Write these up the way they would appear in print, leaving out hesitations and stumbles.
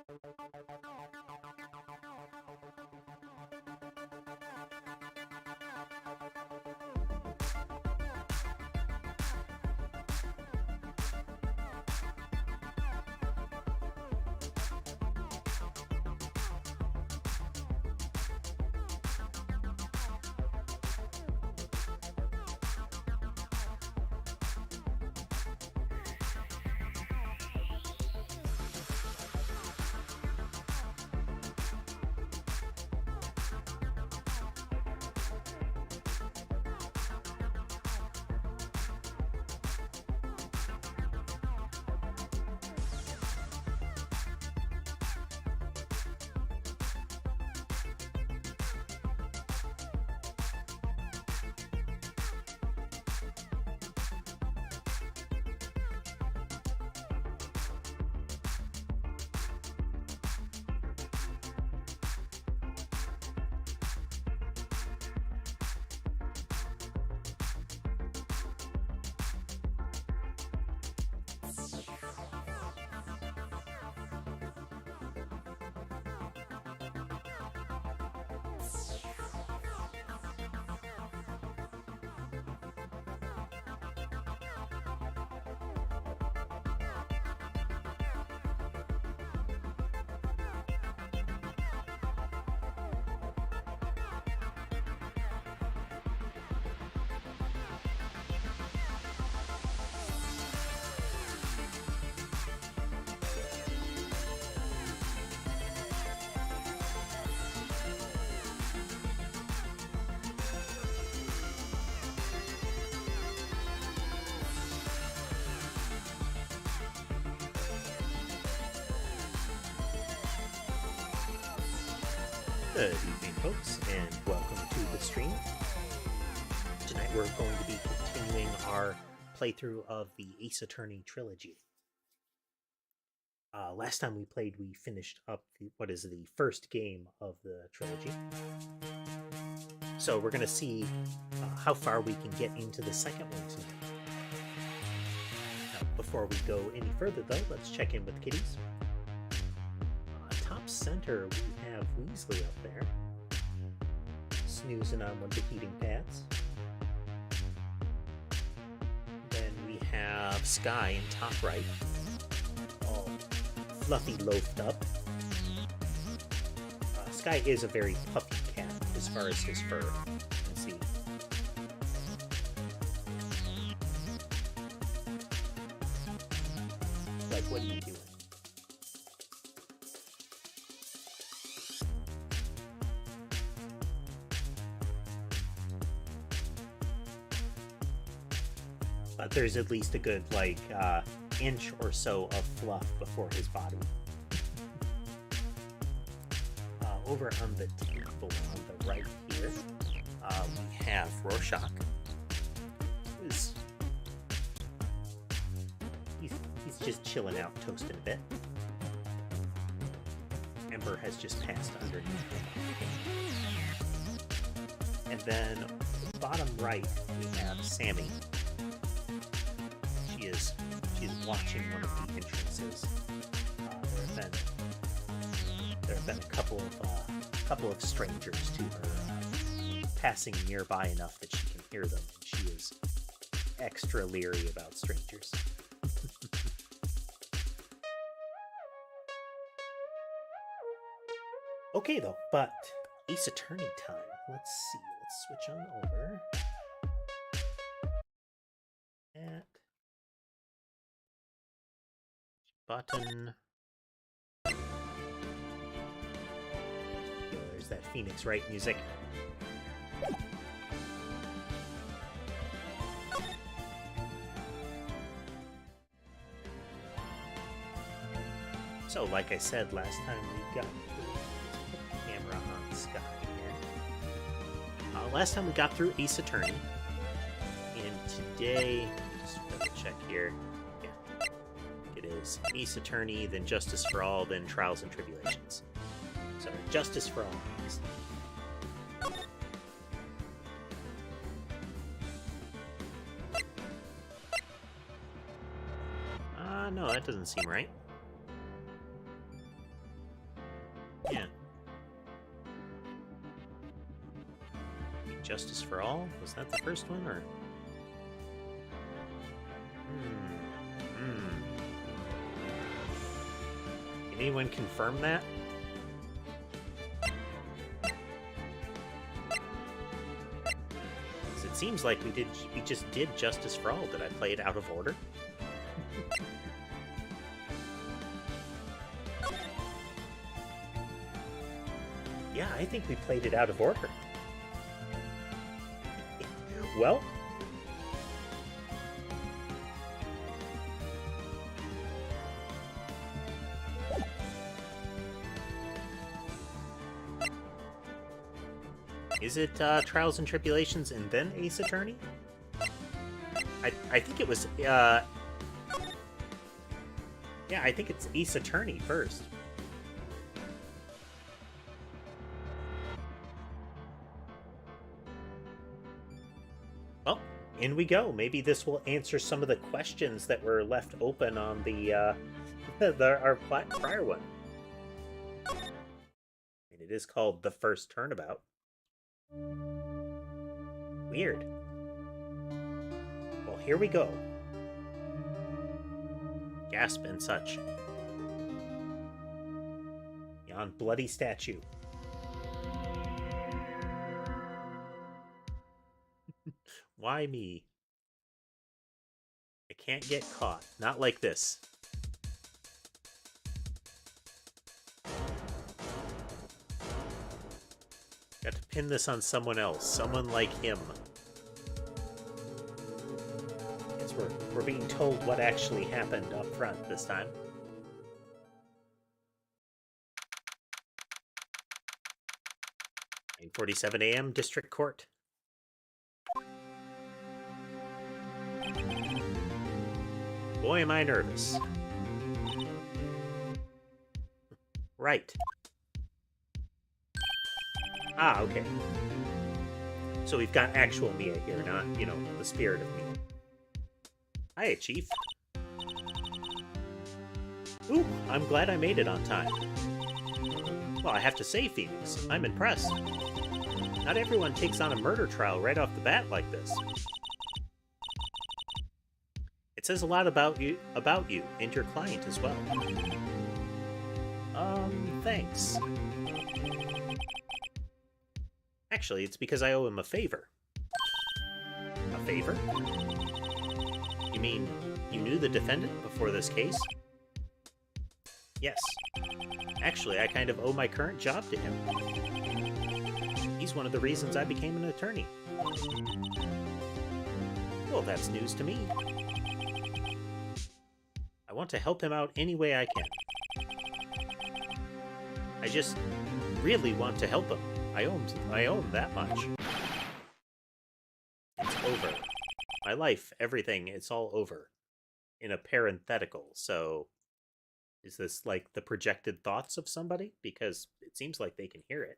Good evening, folks, and welcome to the stream. Tonight we're going to be continuing our playthrough of the Ace Attorney Trilogy. Last time we played, we finished up the first game of the trilogy. So we're going to see how far we can get into the second one tonight. Now, before we go any further, though, let's check in with the kitties. Top center, we have Weasley up there, snoozing on one of the heating pads. Then we have Sky in top right, all fluffy loafed up. Sky is a very puffy cat as far as his fur, you can see. Like, what are you doing? But there's at least a good, inch or so of fluff before his body. Over on the table on the right here, we have Rorschach. He's just chilling out, toasting a bit. Ember has just passed underneath him. And then bottom right, we have Sammy. She's watching one of the entrances. There have been a couple of strangers to her passing nearby enough that she can hear them. She is extra leery about strangers. Okay, though, but Ace Attorney time. Let's see. Let's switch on over. At button. There's that Phoenix Wright music. So, like I said last time, we got the camera on Sky here. Last time we got through Ace Attorney, and today, just double check here. Yeah, it is Ace Attorney, then Justice for All, then Trials and Tribulations. So, Justice for All next. No, that doesn't seem right. Justice for All? Was that the first one, or? Can anyone confirm that? Because it seems like we just did Justice for All. Did I play it out of order? Yeah, I think we played it out of order. Well, is it Trials and Tribulations and then Ace Attorney? I think it was, yeah, I think it's Ace Attorney first. Well, in we go. Maybe this will answer some of the questions that were left open on the, our prior one. And it is called The First Turnabout. Weird. Well, here we go. Gasp and such. Yon bloody statue. Why me? I can't get caught. Not like this. Got to pin this on someone else. Someone like him. Guess we're being told what actually happened up front this time. Nine 47 a.m. District Court. Boy, am I nervous. Right. Ah, okay. So we've got actual Mia here, not, you know, the spirit of Mia. Hiya, Chief. Ooh, I'm glad I made it on time. Well, I have to say, Phoenix, I'm impressed. Not everyone takes on a murder trial right off the bat like this. It says a lot about you and your client as well. Thanks. Actually, it's because I owe him a favor. A favor? You mean you knew the defendant before this case? Yes. Actually, I kind of owe my current job to him. He's one of the reasons I became an attorney. Well, that's news to me. I want to help him out any way I can. I just really want to help him. I owe him that much. It's over. My life, everything, it's all over. In a parenthetical, so... Is this, like, the projected thoughts of somebody? Because it seems like they can hear it.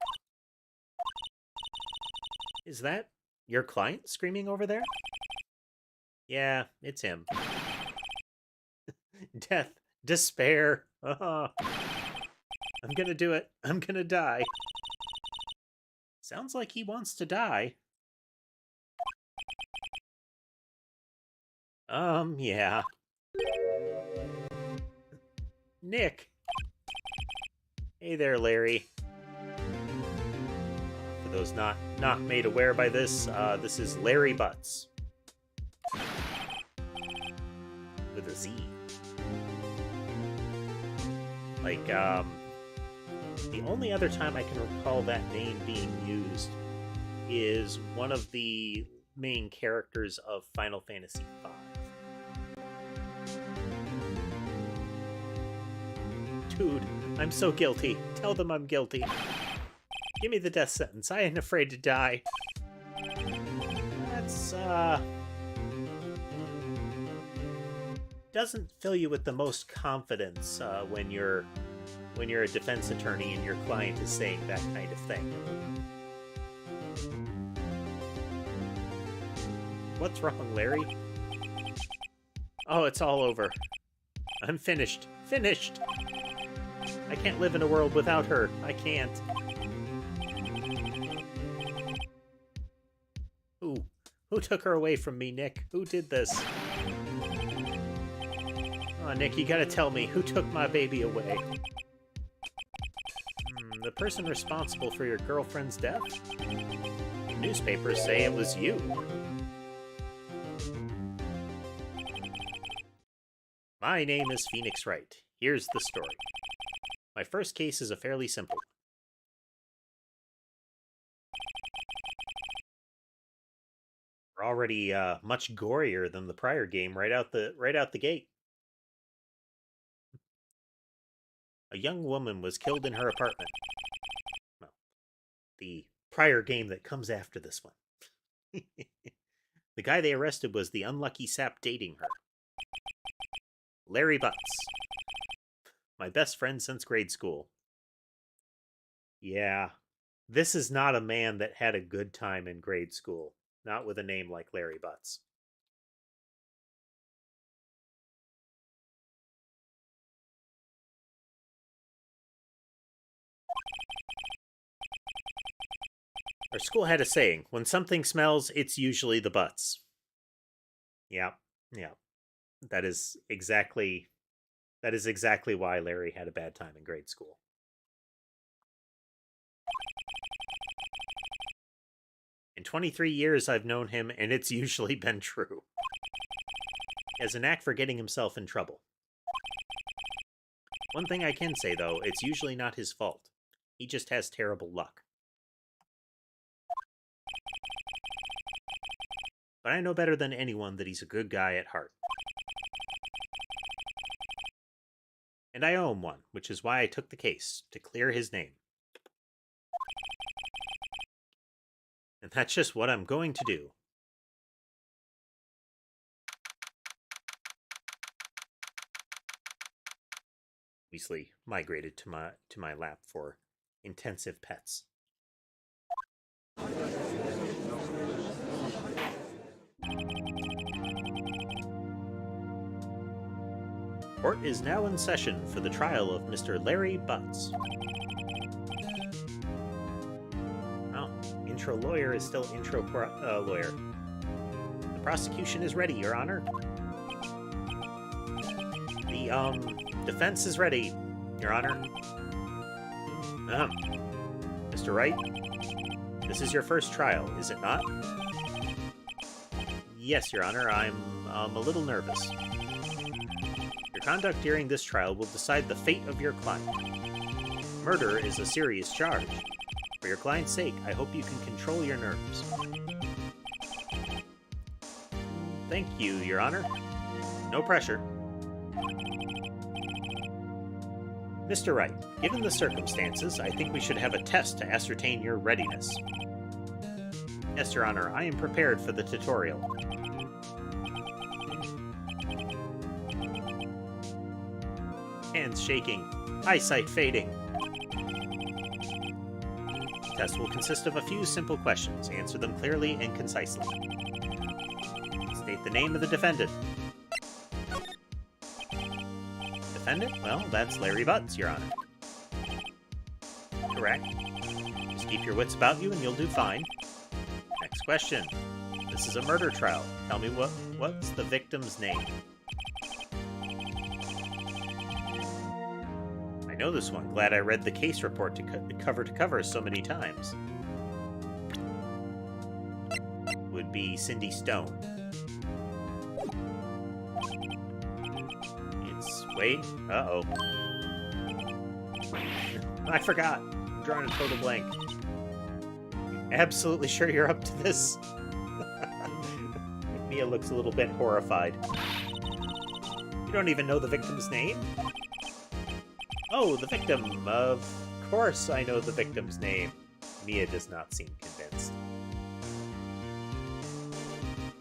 Is that your client screaming over there? Yeah, it's him. Death. Despair. I'm gonna do it. I'm gonna die. Sounds like he wants to die. Yeah. Nick. Hey there, Larry. For those not made aware by this, this is Larry Butts. With a Z. Like, the only other time I can recall that name being used is one of the main characters of Final Fantasy V. Dude, I'm so guilty. Tell them I'm guilty. Give me the death sentence. I ain't afraid to die. That's, doesn't fill you with the most confidence when you're a defense attorney and your client is saying that kind of thing. What's wrong, Larry? Oh, it's all over. I'm finished. Finished! I can't live in a world without her. I can't. Who took her away from me, Nick? Who did this? Oh, Nick, you gotta tell me, who took my baby away? The person responsible for your girlfriend's death? Newspapers say it was you. My name is Phoenix Wright. Here's the story. My first case is a fairly simple one. We're already much gorier than the prior game right out the gate. A young woman was killed in her apartment. Well, the prior game that comes after this one. The guy they arrested was the unlucky sap dating her. Larry Butts. My best friend since grade school. Yeah, this is not a man that had a good time in grade school. Not with a name like Larry Butts. Our school had a saying, when something smells, it's usually the butts. Yeah. That is exactly why Larry had a bad time in grade school. In 23 years I've known him, and it's usually been true. He has a knack for getting himself in trouble. One thing I can say, though, it's usually not his fault. He just has terrible luck. But I know better than anyone that he's a good guy at heart. And I owe him one, which is why I took the case, to clear his name. And that's just what I'm going to do. Weasley migrated to my lap for intensive pets. Court is now in session for the trial of Mr. Larry Butts. Oh, intro lawyer is still intro lawyer. The prosecution is ready, Your Honor. The defense is ready, Your Honor. Mr. Wright, this is your first trial, is it not? Yes, Your Honor, I'm a little nervous. Your conduct during this trial will decide the fate of your client. Murder is a serious charge. For your client's sake, I hope you can control your nerves. Thank you, Your Honor. No pressure. Mr. Wright, given the circumstances, I think we should have a test to ascertain your readiness. Yes, Your Honor, I am prepared for the tutorial. Hands shaking, eyesight fading. The test will consist of a few simple questions. Answer them clearly and concisely. State the name of the defendant. Defendant? Well, that's Larry Butts, Your Honor. Correct. Just keep your wits about you and you'll do fine. Next question. This is a murder trial. Tell me what's the victim's name? I know this one. Glad I read the case report cover to cover so many times. Would be Cindy Stone. Wait. Uh-oh. I forgot. I'm drawing a total blank. Absolutely sure you're up to this? Mia looks a little bit horrified. You don't even know the victim's name? Oh, the victim. Of course I know the victim's name. Mia does not seem convinced.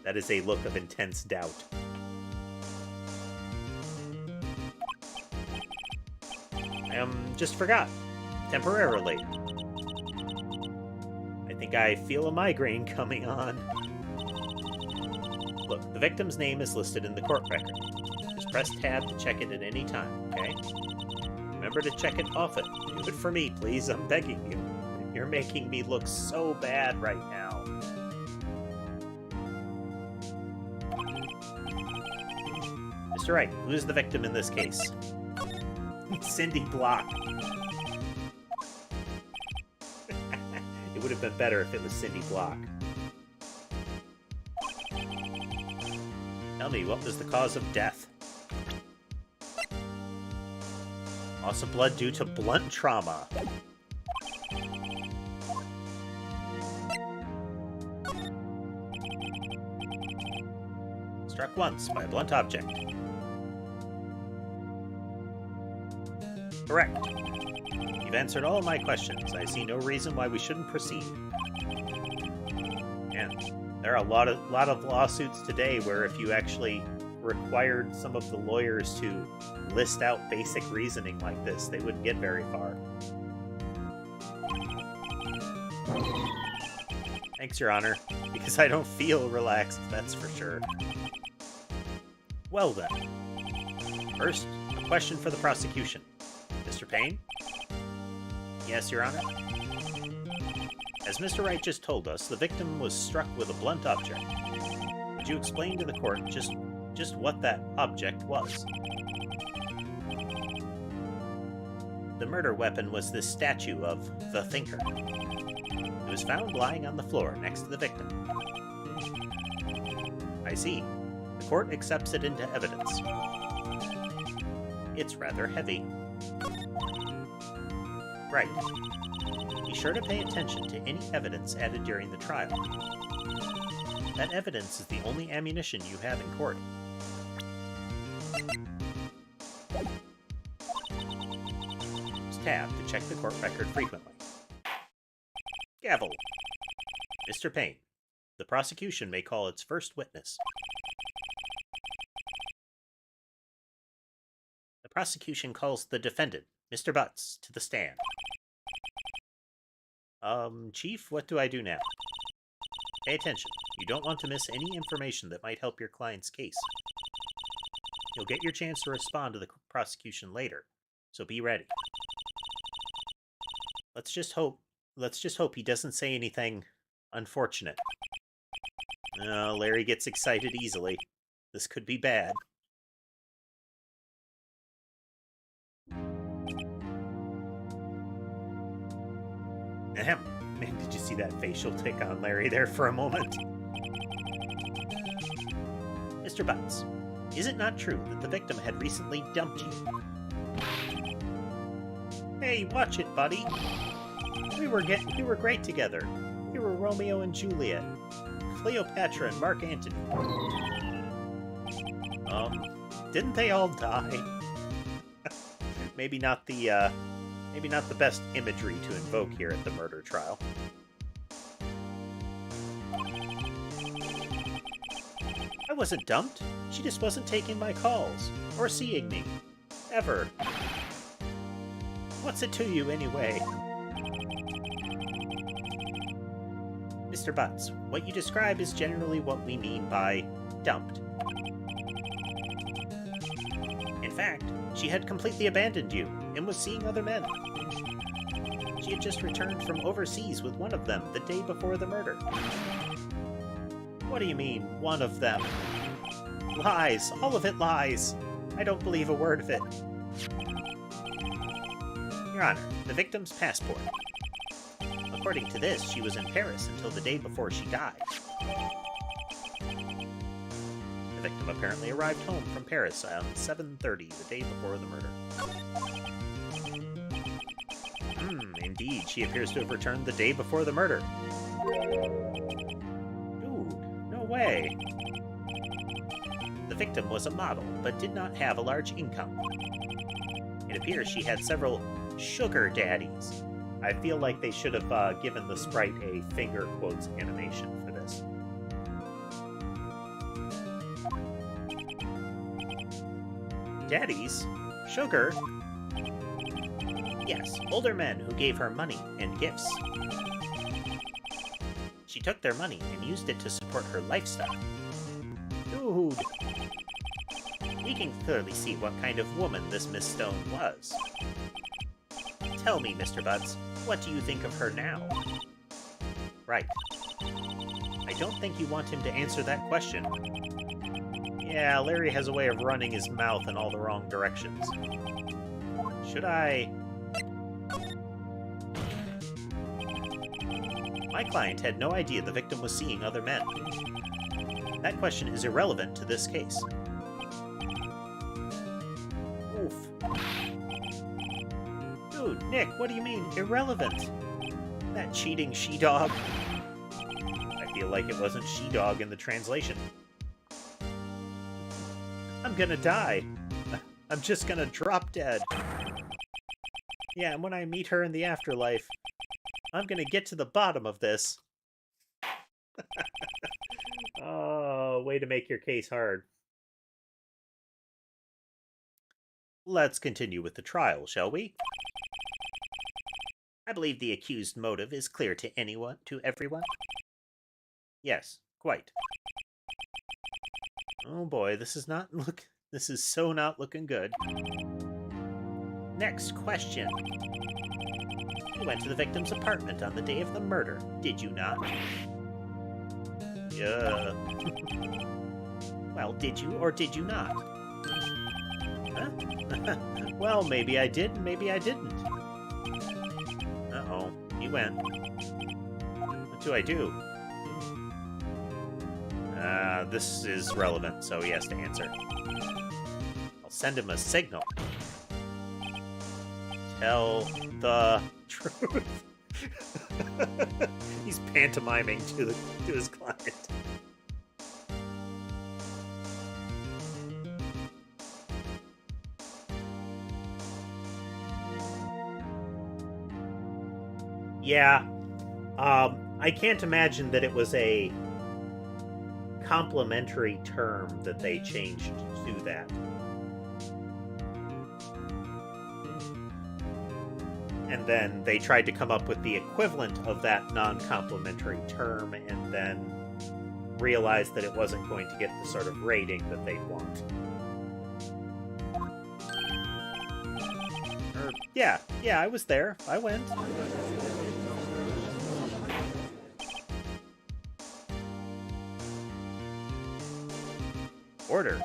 That is a look of intense doubt. Just forgot. Temporarily. I think I feel a migraine coming on. Look, the victim's name is listed in the court record. Just press tab to check it at any time, okay? Remember to check it often. Do it for me, please. I'm begging you. You're making me look so bad right now. Mr. Wright, who is the victim in this case? Cindy Block. It would have been better if it was Cindy Block. Tell me, what was the cause of death? Loss of blood due to blunt trauma. Struck once by a blunt object. Correct. You've answered all of my questions. I see no reason why we shouldn't proceed. And there are a lot of lawsuits today where if you actually required some of the lawyers to list out basic reasoning like this, they wouldn't get very far. Thanks, Your Honor, because I don't feel relaxed, that's for sure. Well then. First, a question for the prosecution. Mr. Payne? Yes, Your Honor? As Mr. Wright just told us, the victim was struck with a blunt object. Would you explain to the court just what that object was? The murder weapon was this statue of the Thinker. It was found lying on the floor next to the victim. I see. The court accepts it into evidence. It's rather heavy. Right. Be sure to pay attention to any evidence added during the trial. That evidence is the only ammunition you have in court. Use tab to check the court record frequently. Gavel. Mr. Payne, the prosecution may call its first witness. The prosecution calls the defendant, Mr. Butts, to the stand. Chief, what do I do now? Pay attention. You don't want to miss any information that might help your client's case. You'll get your chance to respond to the prosecution later, so be ready. Let's just hope he doesn't say anything unfortunate. No, Larry gets excited easily. This could be bad. Ahem. Man, did you see that facial tick on Larry there for a moment? Mr. Butts, is it not true that the victim had recently dumped you? Hey, watch it, buddy. We were great together. We were Romeo and Juliet. Cleopatra and Mark Antony. Didn't they all die? Maybe not the best imagery to invoke here at the murder trial. I wasn't dumped. She just wasn't taking my calls. Or seeing me. Ever. What's it to you, anyway? Mr. Butts, what you describe is generally what we mean by dumped. In fact, she had completely abandoned you and was seeing other men. She had just returned from overseas with one of them the day before the murder. What do you mean, one of them? Lies! All of it lies! I don't believe a word of it. Your Honor, the victim's passport. According to this, she was in Paris until the day before she died. The victim apparently arrived home from Paris on 7:30 the day before the murder. Indeed, she appears to have returned the day before the murder. Dude, no way. The victim was a model, but did not have a large income. It appears she had several sugar daddies. I feel like they should have given the sprite a finger quotes animation for this. Daddies? Sugar? Yes, older men who gave her money and gifts. She took their money and used it to support her lifestyle. Dude! We can clearly see what kind of woman this Miss Stone was. Tell me, Mr. Butts, what do you think of her now? Right. I don't think you want him to answer that question. Yeah, Larry has a way of running his mouth in all the wrong directions. Should I... My client had no idea the victim was seeing other men. That question is irrelevant to this case. Oof. Dude, Nick, what do you mean, irrelevant? That cheating she-dog. I feel like it wasn't she-dog in the translation. I'm gonna die. I'm just gonna drop dead. Yeah, and when I meet her in the afterlife, I'm gonna get to the bottom of this. Oh, way to make your case hard. Let's continue with the trial, shall we? I believe the accused motive is clear to everyone. Yes, quite. Oh boy, this is so not looking good. Next question. You went to the victim's apartment on the day of the murder, did you not? Well, did you or did you not? Huh? Well, maybe I did, maybe I didn't. Uh-oh, he went. What do I do? This is relevant, so he has to answer. I'll send him a signal. Tell the truth. He's pantomiming to his client. Yeah, I can't imagine that it was a complimentary term that they changed to that. And then they tried to come up with the equivalent of that non-complimentary term and then realized that it wasn't going to get the sort of rating that they'd want. Yeah, I was there. I went. Order.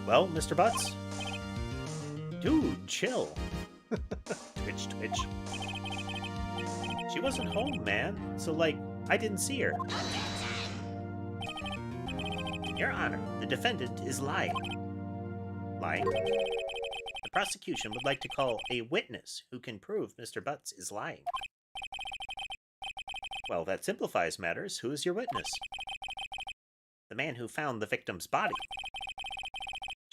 Well, Mr. Butts? Dude, chill. Twitch, twitch. She wasn't home, man. So, I didn't see her. Your Honor, the defendant is lying. Lying? The prosecution would like to call a witness who can prove Mr. Butts is lying. Well, that simplifies matters. Who is your witness? The man who found the victim's body.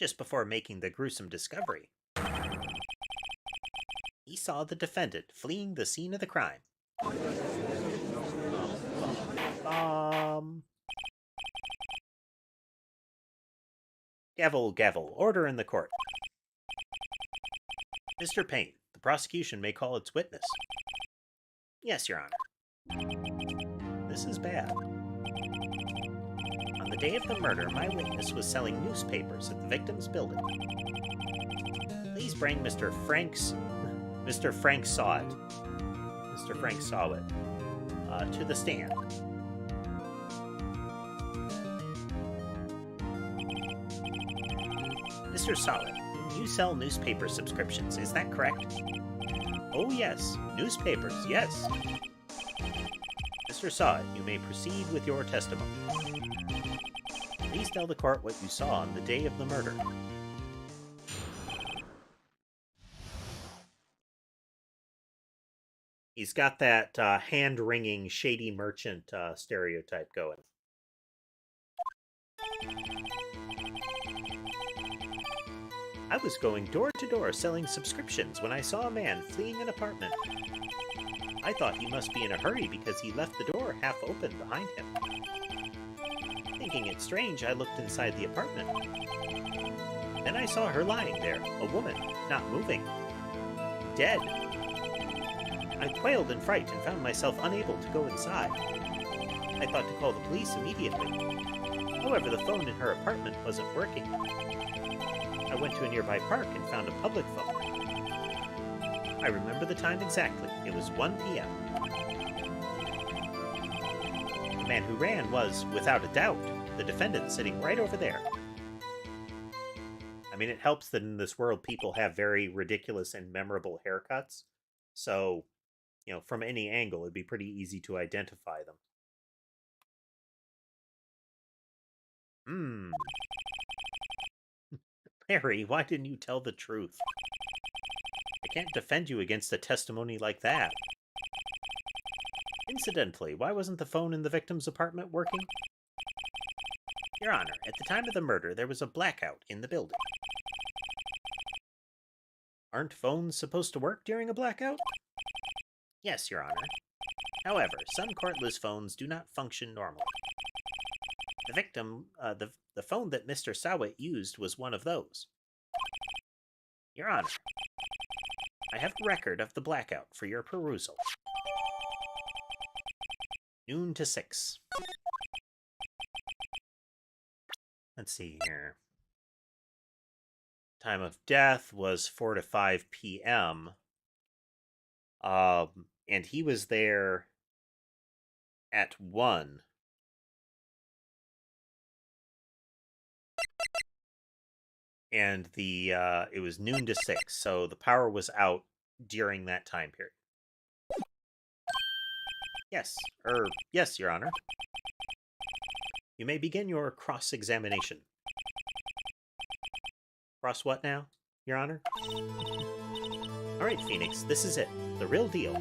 Just before making the gruesome discovery. He saw the defendant fleeing the scene of the crime. Gavel, gavel. Order in the court. Mr. Payne, the prosecution may call its witness. Yes, Your Honor. This is bad. On the day of the murder, my witness was selling newspapers at the victim's building. Please bring Mr. Franks... Mr. Frank saw it. Mr. Frank saw it. To the stand. Mr. Solid, you sell newspaper subscriptions, is that correct? Oh yes, newspapers, yes. Mr. Solid, you may proceed with your testimony. Please tell the court what you saw on the day of the murder. He's got that hand-wringing, shady merchant stereotype going. I was going door to door selling subscriptions when I saw a man fleeing an apartment. I thought he must be in a hurry because he left the door half open behind him. Thinking it strange, I looked inside the apartment. Then I saw her lying there, a woman, not moving. Dead. I quailed in fright and found myself unable to go inside. I thought to call the police immediately. However, the phone in her apartment wasn't working. I went to a nearby park and found a public phone. I remember the time exactly. It was 1 p.m. The man who ran was, without a doubt, the defendant sitting right over there. mean, it helps that in this world people have very ridiculous and memorable haircuts. So, from any angle, it'd be pretty easy to identify them. Hmm. Mary, why didn't you tell the truth? I can't defend you against a testimony like that. Incidentally, why wasn't the phone in the victim's apartment working? Your Honor, at the time of the murder, there was a blackout in the building. Aren't phones supposed to work during a blackout? Yes, Your Honor. However, some cordless phones do not function normally. The victim, the phone that Mr. Sawit used was one of those. Your Honor, I have a record of the blackout for your perusal. Noon to 6. Let's see here. Time of death was 4 to 5 p.m. And he was there at 1. And it was noon to 6, so the power was out during that time period. Yes, Your Honor. You may begin your cross-examination. Cross what now, Your Honor? All right, Phoenix, this is it. The real deal.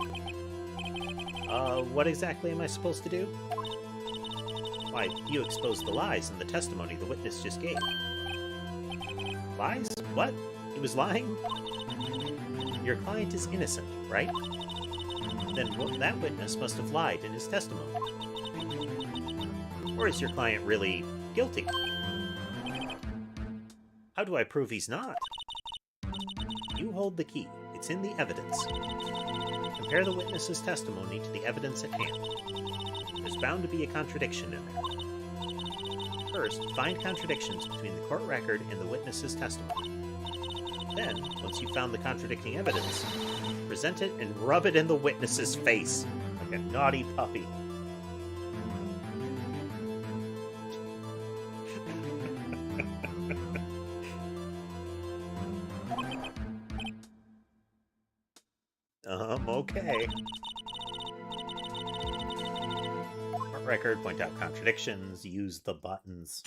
What exactly am I supposed to do? Why, you exposed the lies in the testimony the witness just gave. Lies? What? He was lying? Your client is innocent, right? Then that witness must have lied in his testimony. Or is your client really guilty? How do I prove he's not? You hold the key. It's in the evidence. Compare the witness's testimony to the evidence at hand. There's bound to be a contradiction in there. First, find contradictions between the court record and the witness's testimony. Then, once you've found the contradicting evidence, present it and rub it in the witness's face like a naughty puppy. Okay. Court record, point out contradictions, use the buttons.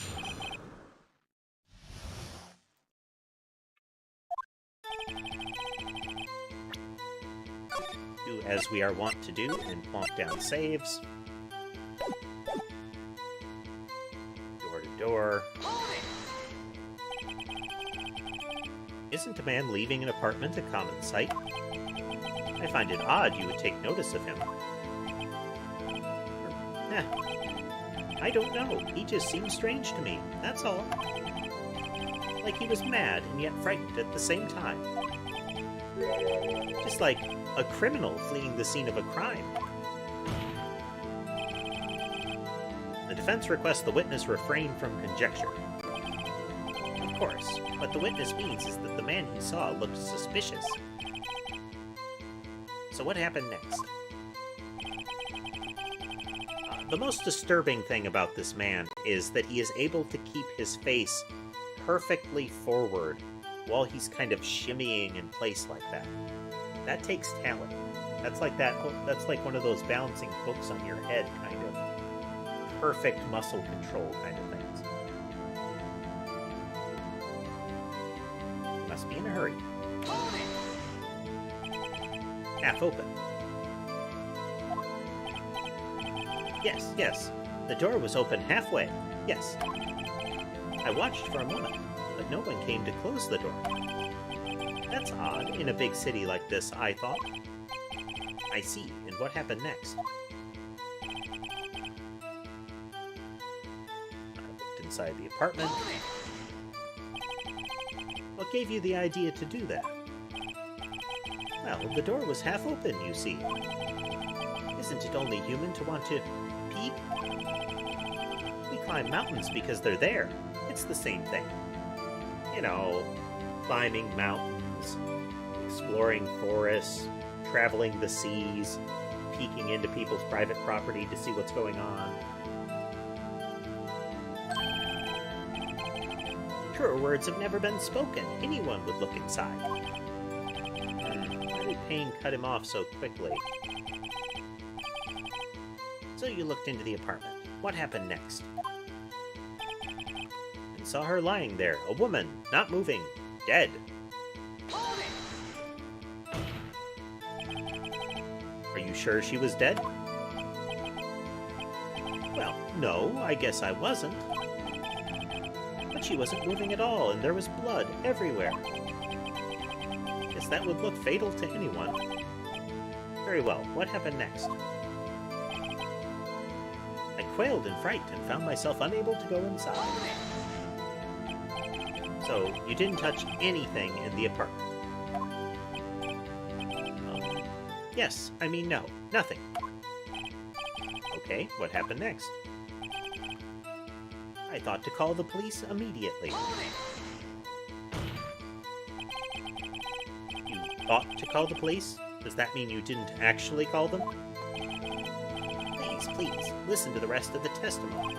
Do as we are wont to do and plonk down saves. Door to door. Isn't a man leaving an apartment a common sight? I find it odd you would take notice of him. I don't know. He just seems strange to me, that's all. Like he was mad and yet frightened at the same time. Just like a criminal fleeing the scene of a crime. The defense requests the witness refrain from conjecture. Of course, what the witness means is that the man he saw looked suspicious. So what happened next? The most disturbing thing about this man is that he is able to keep his face perfectly forward while he's kind of shimmying in place like that. That takes talent. That's like one of those balancing hooks on your head kind of perfect muscle control kind of things. Must be in a hurry. Half open. Yes. The door was open halfway. Yes. I watched for a moment, but no one came to close the door. That's odd in a big city like this, I thought. I see. And what happened next? I looked inside the apartment. What gave you the idea to do that? Well, the door was half open, you see. Isn't it only human to want to peek? We climb mountains because they're there. It's the same thing. You know, climbing mountains, exploring forests, traveling the seas, peeking into people's private property to see what's going on. Truer words have never been spoken. Anyone would look inside. Why did Payne cut him off so quickly? So you looked into the apartment. What happened next? And saw her lying there, a woman, not moving, dead. Are you sure she was dead? Well, no, I guess I wasn't. But she wasn't moving at all, and there was blood everywhere. Guess that would look fatal to anyone. Very well, what happened next? I quailed in fright and found myself unable to go inside. So, you didn't touch anything in the apartment? Yes, I mean no, nothing. Okay, what happened next? I thought to call the police immediately. You thought to call the police? Does that mean you didn't actually call them? Please, listen to the rest of the testimony.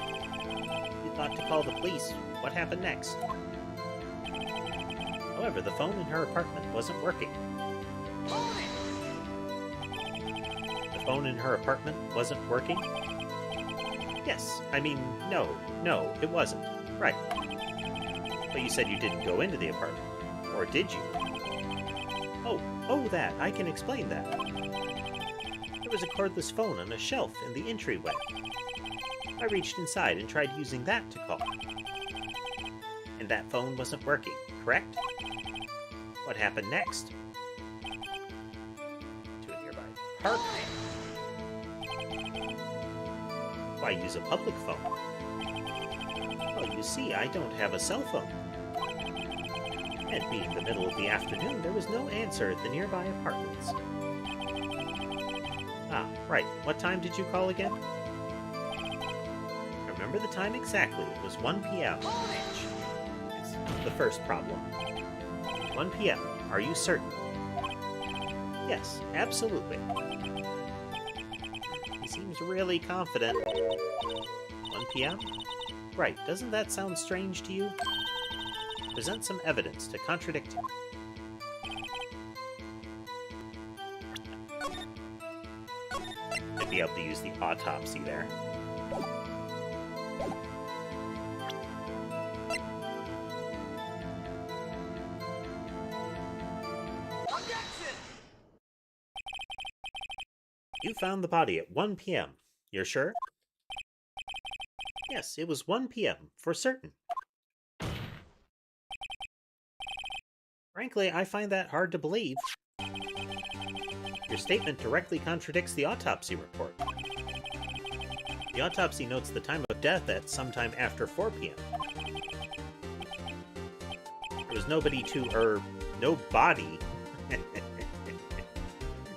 You thought to call the police. What happened next? However, the phone in her apartment wasn't working. The phone in her apartment wasn't working? Yes, I mean, no, it wasn't. Right. But you said you didn't go into the apartment. Or did you? Oh, that. I can explain that. There was a cordless phone on a shelf in the entryway. I reached inside and tried using that to call. And that phone wasn't working, correct? What happened next? To a nearby park. Why use a public phone? Well, you see, I don't have a cell phone. And being the middle of the afternoon, there was no answer at the nearby apartments. Ah, right. What time did you call again? I remember the time exactly. It was 1 p.m. It's the first problem. 1 p.m. Are you certain? Yes, absolutely. He seems really confident. 1 p.m.? Right, doesn't that sound strange to you? Present some evidence to contradict him. I'd be able to use the autopsy there. You found the body at 1 p.m. You're sure? Yes, it was 1 p.m. for certain. Frankly, I find that hard to believe. Your statement directly contradicts the autopsy report. The autopsy notes the time of death at sometime after 4 p.m. There was no body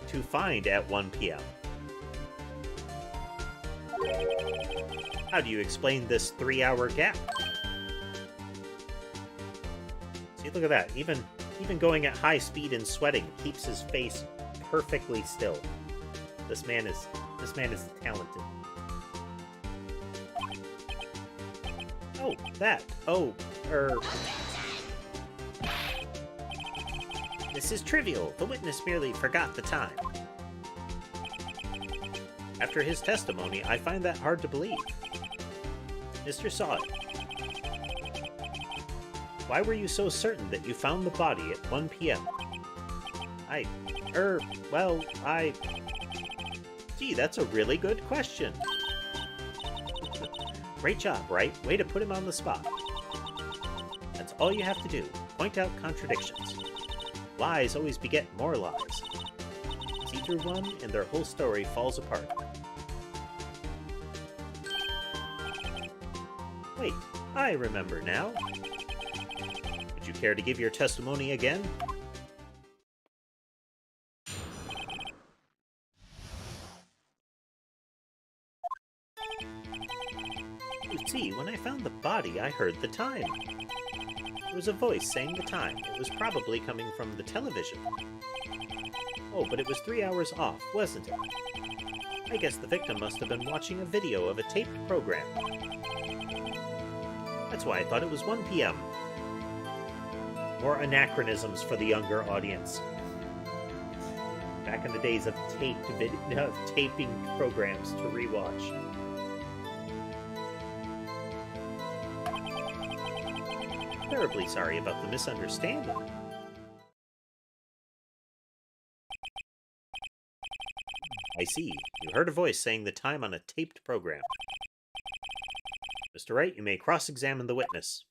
to find at 1 p.m. How do you explain this 3-hour gap? See, look at that. Even going at high speed and sweating keeps his face perfectly still. This man is talented. Oh, that. This is trivial. The witness merely forgot the time. After his testimony, I find that hard to believe. Mr. Saw it. Why were you so certain that you found the body at 1 p.m.? Gee, that's a really good question. Great job, Wright. Way to put him on the spot. That's all you have to do. Point out contradictions. Lies always beget more lies. See through one, and their whole story falls apart. Wait, I remember now. Would you care to give your testimony again? You see, when I found the body, I heard the time. There was a voice saying the time. It was probably coming from the television. Oh, but it was 3 hours off, wasn't it? I guess the victim must have been watching a video of a taped program. That's why I thought it was 1 p.m. More anachronisms for the younger audience. Back in the days of taping programs to rewatch. Terribly sorry about the misunderstanding. I see. You heard a voice saying the time on a taped program. Mr. Wright, you may cross-examine the witness.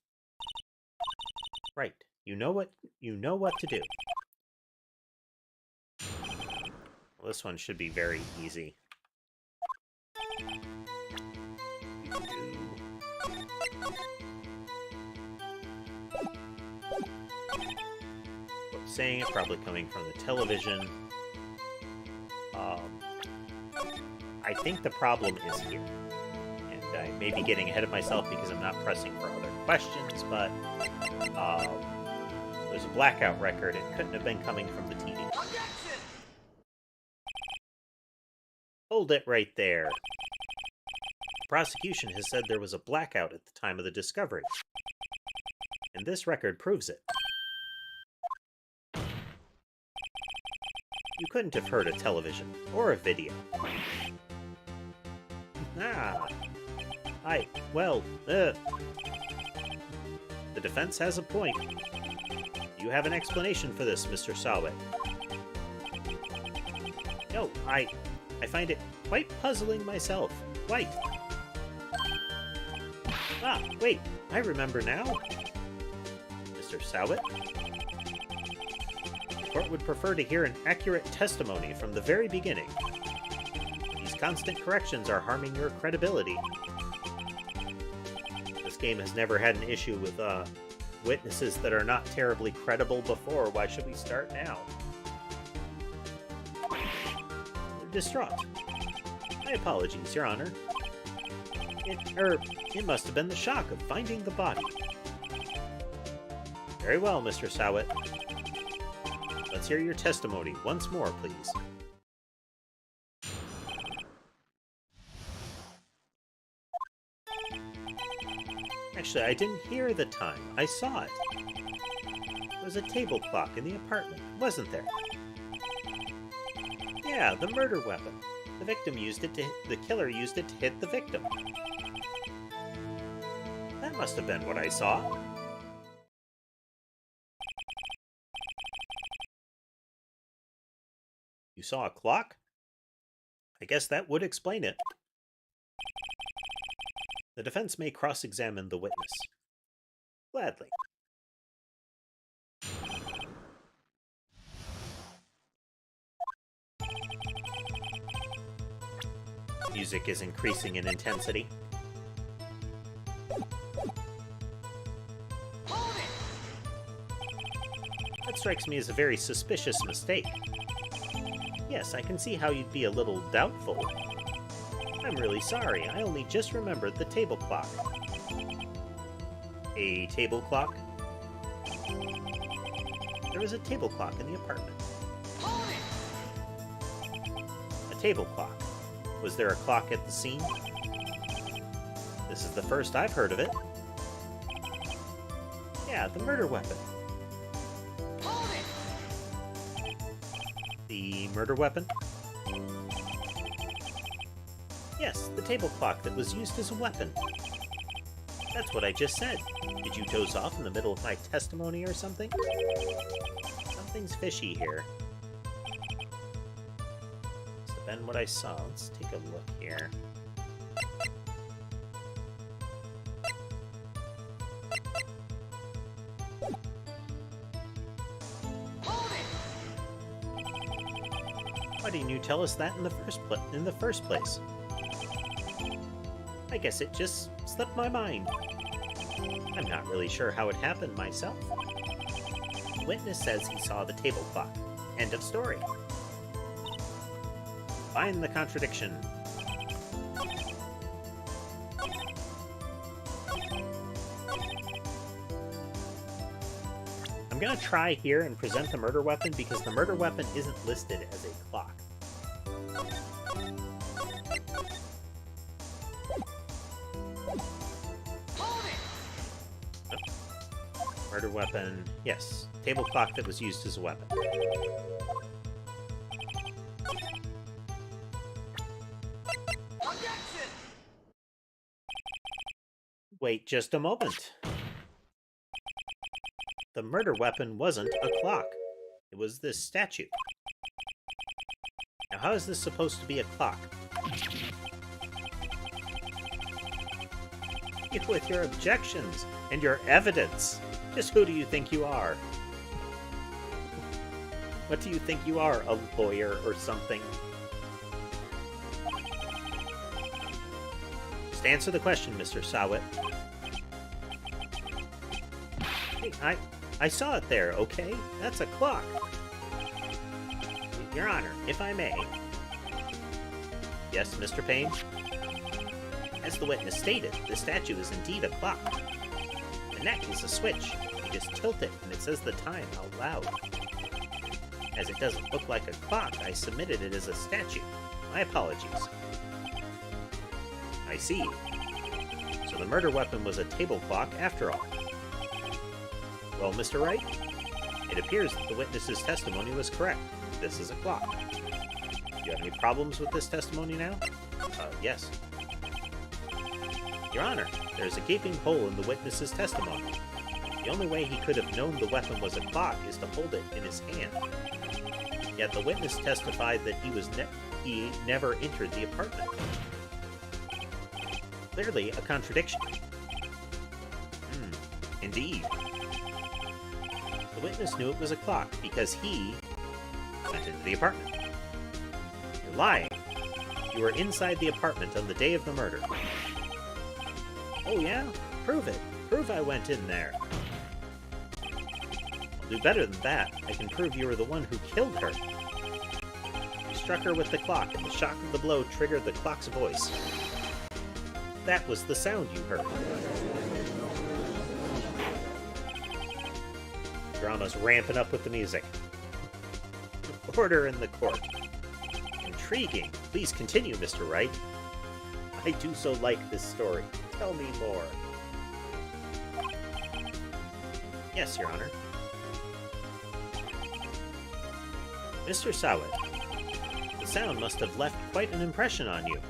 Right. You know what to do. Well, this one should be very easy. Saying it, probably coming from the television. I think the problem is here. And I may be getting ahead of myself because I'm not pressing for other questions, but there's a blackout record. It couldn't have been coming from the TV. Objection! Hold it right there. The prosecution has said there was a blackout at the time of the discovery. And this record proves it. You couldn't have heard a television or a video. The defense has a point. You have an explanation for this, Mr. Sawe. No, I find it quite puzzling myself. Quite. Wait, I remember now. Mr. Sawe? The court would prefer to hear an accurate testimony from the very beginning. These constant corrections are harming your credibility. This game has never had an issue with witnesses that are not terribly credible before. Why should we start now? They're distraught. My apologies, Your Honor. It must have been the shock of finding the body. Very well, Mr. Sawit. Let's hear your testimony once more, please. Actually, I didn't hear the time. I saw it. There was a table clock in the apartment, wasn't there? Yeah, the murder weapon. The killer used it to hit the victim. That must have been what I saw. You saw a clock? I guess that would explain it. The defense may cross-examine the witness. Gladly. Music is increasing in intensity. That strikes me as a very suspicious mistake. Yes, I can see how you'd be a little doubtful. I'm really sorry, I only just remembered the table clock. A table clock? There was a table clock in the apartment. A table clock. Was there a clock at the scene? This is the first I've heard of it. Yeah, the murder weapon. The murder weapon? Yes, the table clock that was used as a weapon. That's what I just said. Did you doze off in the middle of my testimony or something? Something's fishy here. Must have been what I saw. Let's take a look here. Why didn't you tell us that in the first place? I guess it just slipped my mind. I'm not really sure how it happened myself. The witness says he saw the table clock. End of story. Find the contradiction. I'm gonna try here and present the murder weapon because the murder weapon isn't listed as a clock. Murder weapon. Yes. Table clock that was used as a weapon. Objection! Wait just a moment. The murder weapon wasn't a clock. It was this statue. Now, how is this supposed to be a clock? With your objections and your evidence. Just who do you think you are? What do you think you are, a lawyer or something? Just answer the question, Mr. Sawit. Hey, I saw it there, okay? That's a clock. Your Honor, if I may. Yes, Mr. Payne? As the witness stated, the statue is indeed a clock. The neck is a switch. You just tilt it and it says the time out loud. As it doesn't look like a clock, I submitted it as a statue. My apologies. I see. So the murder weapon was a table clock after all. Well, Mr. Wright, it appears that the witness's testimony was correct. This is a clock. Do you have any problems with this testimony now? Yes. Your Honor, there is a gaping hole in the witness's testimony. The only way he could have known the weapon was a clock is to hold it in his hand. Yet the witness testified that he never entered the apartment. Clearly a contradiction. Indeed. The witness knew it was a clock because he went into the apartment. You're lying. You were inside the apartment on the day of the murder. Oh yeah? Prove it. Prove I went in there. I'll do better than that. I can prove you were the one who killed her. You struck her with the clock, and the shock of the blow triggered the clock's voice. That was the sound you heard. Drama's ramping up with the music. Order in the court. Intriguing. Please continue, Mr. Wright. I do so like this story. Tell me more. Yes, Your Honor. Mr. Sawit, the sound must have left quite an impression on you.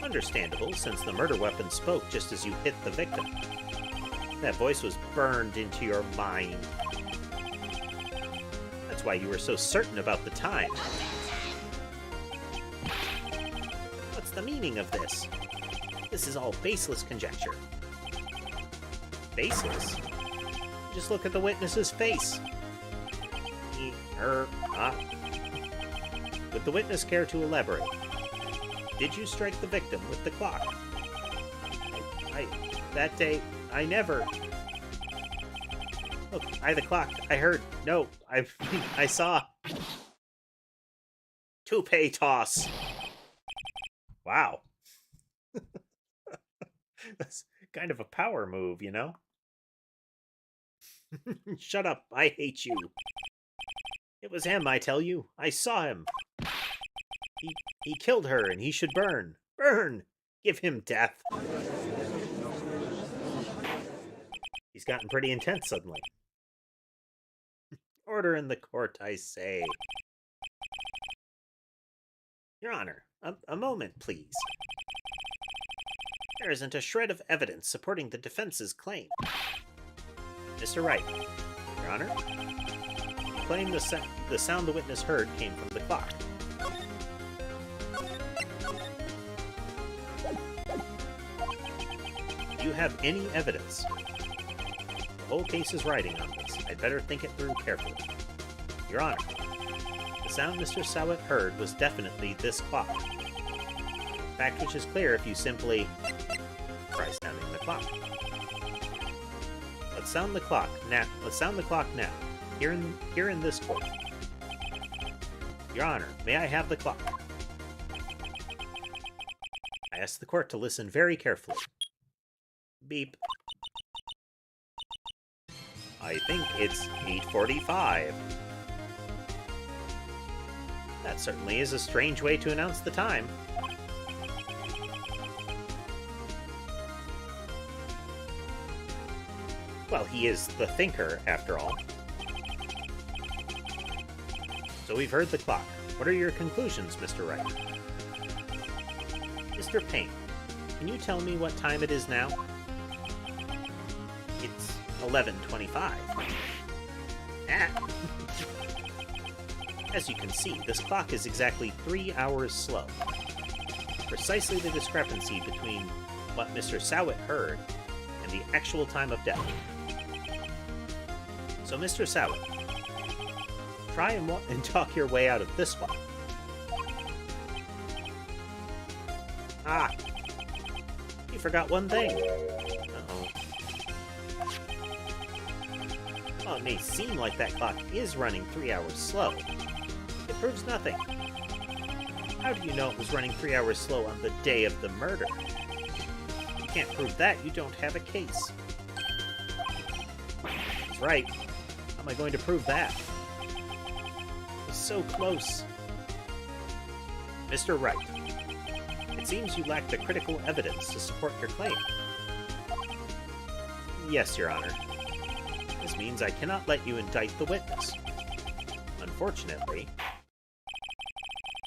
Understandable, since the murder weapon spoke just as you hit the victim. That voice was burned into your mind. That's why you were so certain about the time. What's the meaning of this? This is all baseless conjecture. Baseless? Just look at the witness's face. Would the witness care to elaborate? Did you strike the victim with the clock? That day, I never... Look, the clock. I heard. No, I saw. Toupee toss. Wow. That's kind of a power move, you know? Shut up. I hate you. It was him, I tell you. I saw him. He killed her, and he should burn. Burn! Give him death. He's gotten pretty intense suddenly. Order in the court, I say. Your Honor, a moment, please. There isn't a shred of evidence supporting the defense's claim. Mr. Wright, Your Honor, you claim the sound the witness heard came from the clock. Do you have any evidence? The whole case is riding on this. I'd better think it through carefully. Your Honor, the sound Mr. Sawit heard was definitely this clock. A fact which is clear if you simply try sounding the clock. Let's sound the clock now. Let's sound the clock now. Here in this court. Your Honor, may I have the clock? I ask the court to listen very carefully. Beep. I think it's 8:45. That certainly is a strange way to announce the time. Well, he is the thinker, after all. So we've heard the clock. What are your conclusions, Mr. Wright? Mr. Payne, can you tell me what time it is now? It's 11:25. Ah! As you can see, this clock is exactly 3 hours slow. Precisely the discrepancy between what Mr. Sowett heard and the actual time of death. So, Mr. Sowett, try and talk your way out of this one. Ah! You forgot one thing. Uh-oh. Well, it may seem like that clock is running 3 hours slow. It proves nothing. How do you know it was running 3 hours slow on the day of the murder? If you can't prove that, you don't have a case. That's right. How am I going to prove that? It was so close. Mr. Wright, it seems you lack the critical evidence to support your claim. Yes, Your Honor. This means I cannot let you indict the witness. Unfortunately,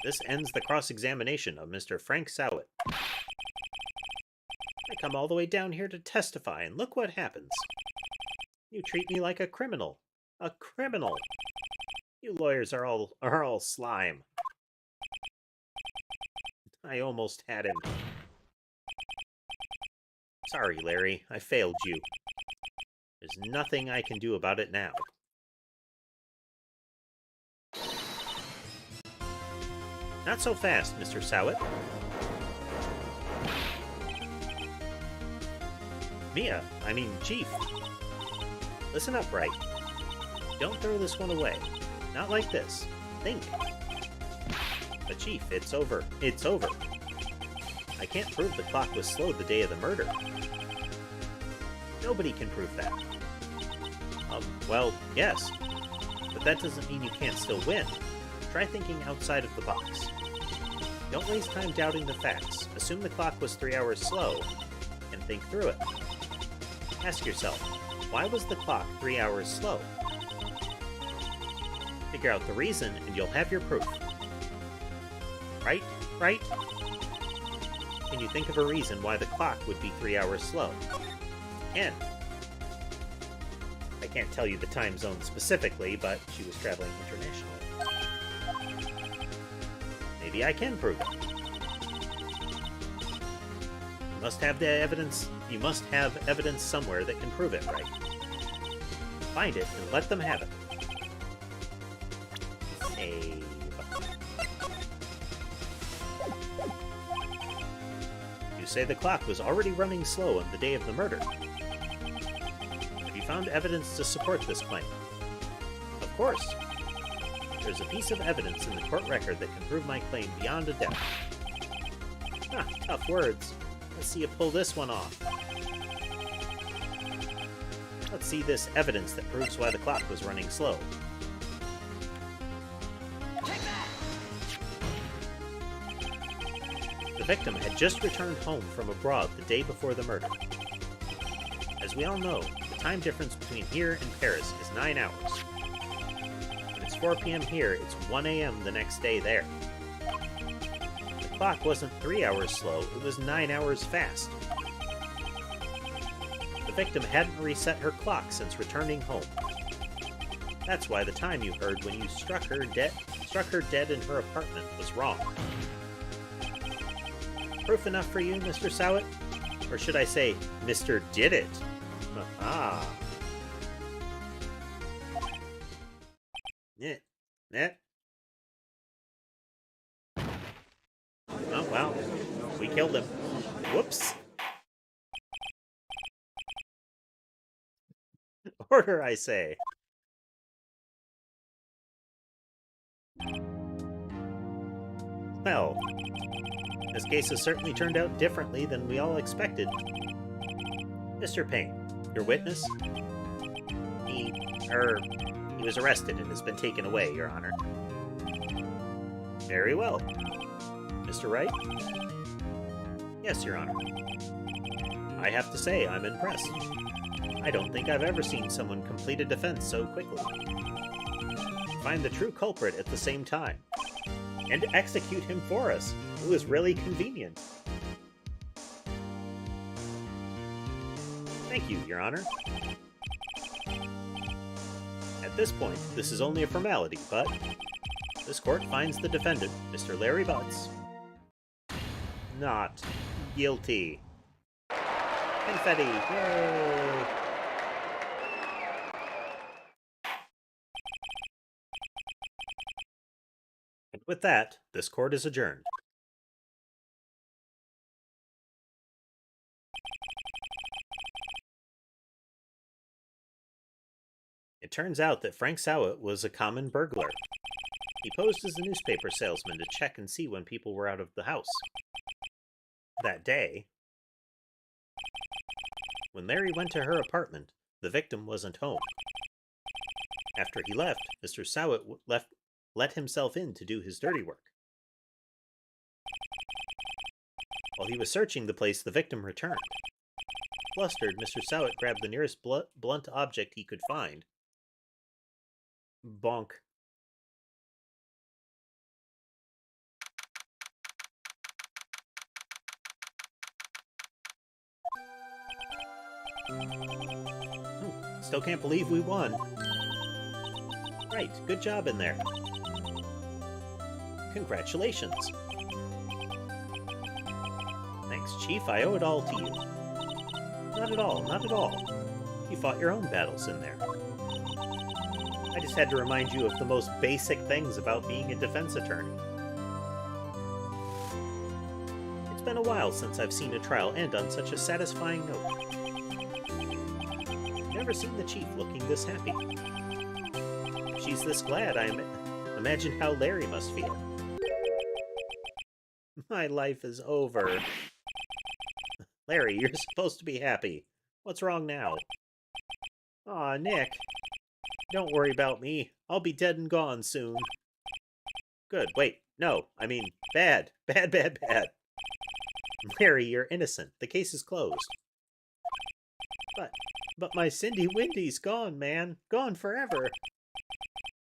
this ends the cross-examination of Mr. Frank Sowett. I come all the way down here to testify, and look what happens. You treat me like a criminal. A criminal! You lawyers are all slime. I almost had him. Sorry, Larry. I failed you. There's nothing I can do about it now. Not so fast, Mr. Sowett. Chief. Listen up, Wright. Don't throw this one away. Not like this. Think. But Chief, it's over. It's over. I can't prove the clock was slow the day of the murder. Nobody can prove that. Well, yes. But that doesn't mean you can't still win. Try thinking outside of the box. Don't waste time doubting the facts. Assume the clock was 3 hours slow, and think through it. Ask yourself, why was the clock 3 hours slow? Figure out the reason, and you'll have your proof. Right? Right? Can you think of a reason why the clock would be 3 hours slow? Ken. I can't tell you the time zone specifically, but she was traveling internationally. Maybe I can prove it. You must have the evidence. You must have evidence somewhere that can prove it, right? Find it and let them have it. Save. You say the clock was already running slow on the day of the murder. Have you found evidence to support this claim? Of course. There's a piece of evidence in the court record that can prove my claim beyond a doubt. Ah, tough words. Let's see you pull this one off. Let's see this evidence that proves why the clock was running slow. The victim had just returned home from abroad the day before the murder. As we all know, the time difference between here and Paris is 9 hours. When it's 4 p.m. here, it's 1 a.m. the next day there. The clock wasn't 3 hours slow, it was 9 hours fast. The victim hadn't reset her clock since returning home. That's why the time you heard when you struck her dead in her apartment was wrong. Proof enough for you, Mr. Sowett? Or should I say, Mr. Did It? Ah. Oh, well. We killed him. Whoops. Order, I say. Well, this case has certainly turned out differently than we all expected. Mr. Payne, your witness? He was arrested and has been taken away, Your Honor. Very well. Mr. Wright? Yes, Your Honor. I have to say, I'm impressed. I don't think I've ever seen someone complete a defense so quickly. Find the true culprit at the same time. And execute him for us. It was really convenient. Thank you, Your Honor. At this point, this is only a formality, but this court finds the defendant, Mr. Larry Butts, not guilty. Confetti! Yay! And with that, this court is adjourned. It turns out that Frank Sowett was a common burglar. He posed as a newspaper salesman to check and see when people were out of the house. That day, when Larry went to her apartment, the victim wasn't home. After he left, Mr. Sowett let himself in to do his dirty work. While he was searching the place, the victim returned. Flustered, Mr. Sowett grabbed the nearest blunt object he could find. Bonk. Still can't believe we won. Right, good job in there. Congratulations. Thanks, Chief, I owe it all to you. Not at all, not at all. You fought your own battles in there. I just had to remind you of the most basic things about being a defense attorney. It's been a while since I've seen a trial end on such a satisfying note. Never seen the Chief looking this happy. If she's this glad, I imagine how Larry must feel. My life is over. Larry, you're supposed to be happy. What's wrong now? Aw, Nick. Don't worry about me. I'll be dead and gone soon. Good, wait. No, I mean, bad. Bad, bad, bad. Larry, you're innocent. The case is closed. But my Cindy Windy's gone, man. Gone forever.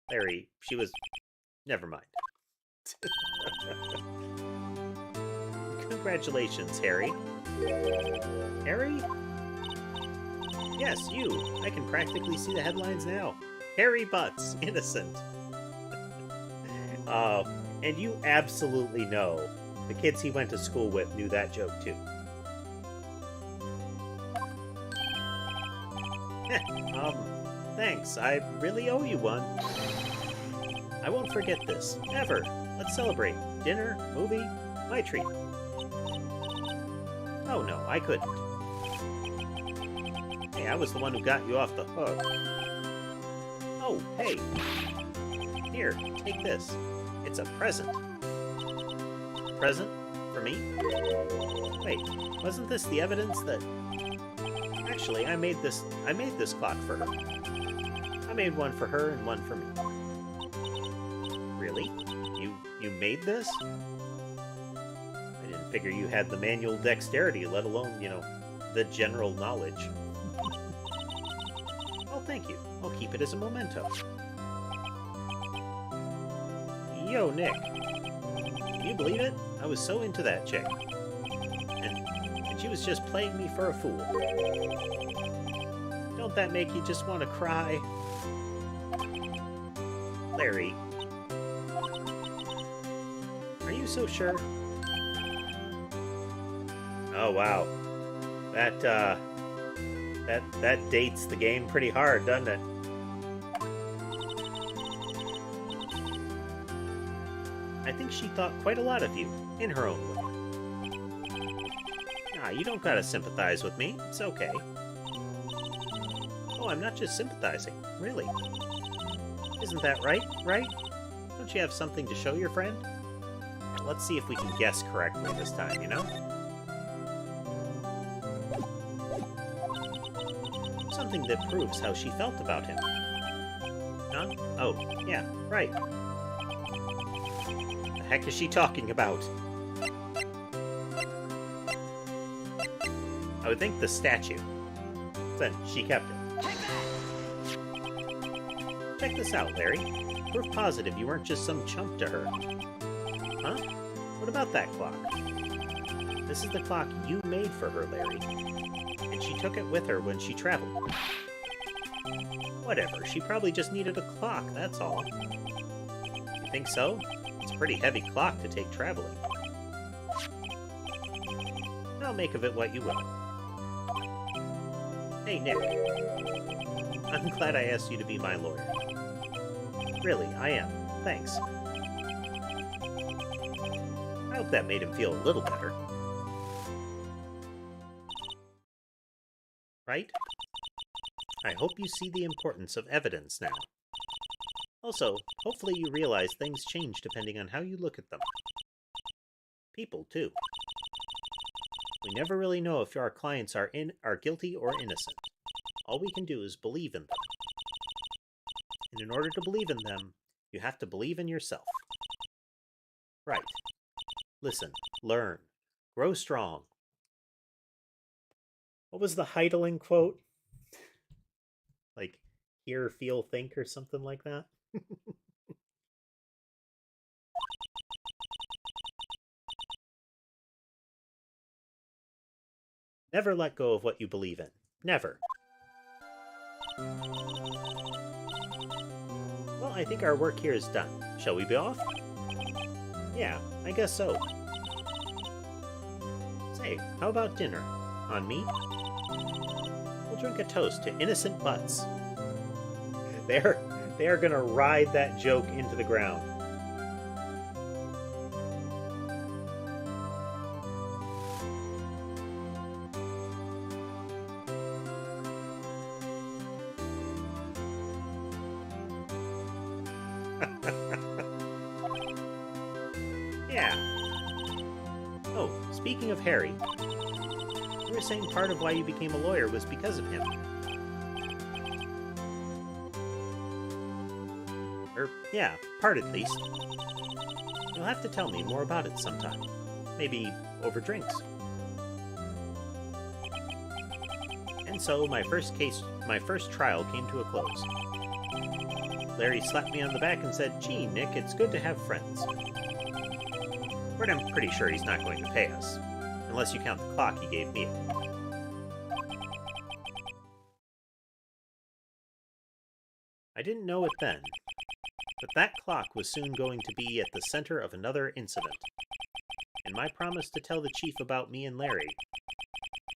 Larry, she was... Never mind. Congratulations, Harry. Harry? Yes, you. I can practically see the headlines now. Harry Butts, innocent. And you absolutely know the kids he went to school with knew that joke too. Thanks. I really owe you one. I won't forget this, ever. Let's celebrate. Dinner, movie, my treat. Oh no, I couldn't. Hey, I was the one who got you off the hook. Oh, hey. Here, take this. It's a present. Present? For me? Wait, wasn't this the evidence that... Actually, I made this clock for her. I made one for her and one for me. Really? You made this? I didn't figure you had the manual dexterity, let alone, the general knowledge. Oh, thank you. I'll keep it as a memento. Yo, Nick. Can you believe it? I was so into that chick. And she was just playing me for a fool. Don't that make you just want to cry? Larry. Are you so sure? Oh, wow. That dates the game pretty hard, doesn't it? I think she thought quite a lot of you, in her own way. Nah, you don't gotta sympathize with me. It's okay. Oh, I'm not just sympathizing. Really. Isn't that right? Right? Don't you have something to show your friend? Let's see if we can guess correctly this time, Something that proves how she felt about him. Huh? Oh, yeah, right. The heck is she talking about? I would think the statue. It's then she kept it. Check this out, Larry. We're positive you weren't just some chump to her. Huh? What about that clock? This is the clock you made for her, Larry. And she took it with her when she traveled. Whatever, she probably just needed a clock, that's all. You think so? It's a pretty heavy clock to take traveling. I'll make of it what you will. Hey, Nick. I'm glad I asked you to be my lawyer. Really, I am. Thanks. I hope that made him feel a little better. Right? I hope you see the importance of evidence now. Also, hopefully you realize things change depending on how you look at them. People, too. We never really know if our clients are guilty or innocent. All we can do is believe in them. And in order to believe in them, you have to believe in yourself. Right. Listen, learn, grow strong. What was the Heideling quote? Like, hear, feel, think, or something like that? Never let go of what you believe in. Never. Well, I think our work here is done. Shall we be off? Yeah, I guess so. Say, how about dinner? On me? We'll drink a toast to innocent butts. They are gonna ride that joke into the ground. Yeah. Oh, speaking of Harry, you were saying part of why you became a lawyer was because of him. Yeah, part at least. You'll have to tell me more about it sometime. Maybe over drinks. And so my first trial came to a close. Larry slapped me on the back and said, "Gee, Nick, it's good to have friends." But I'm pretty sure he's not going to pay us. Unless you count the clock he gave me. I didn't know it then, but that clock was soon going to be at the center of another incident. And my promise to tell the chief about me and Larry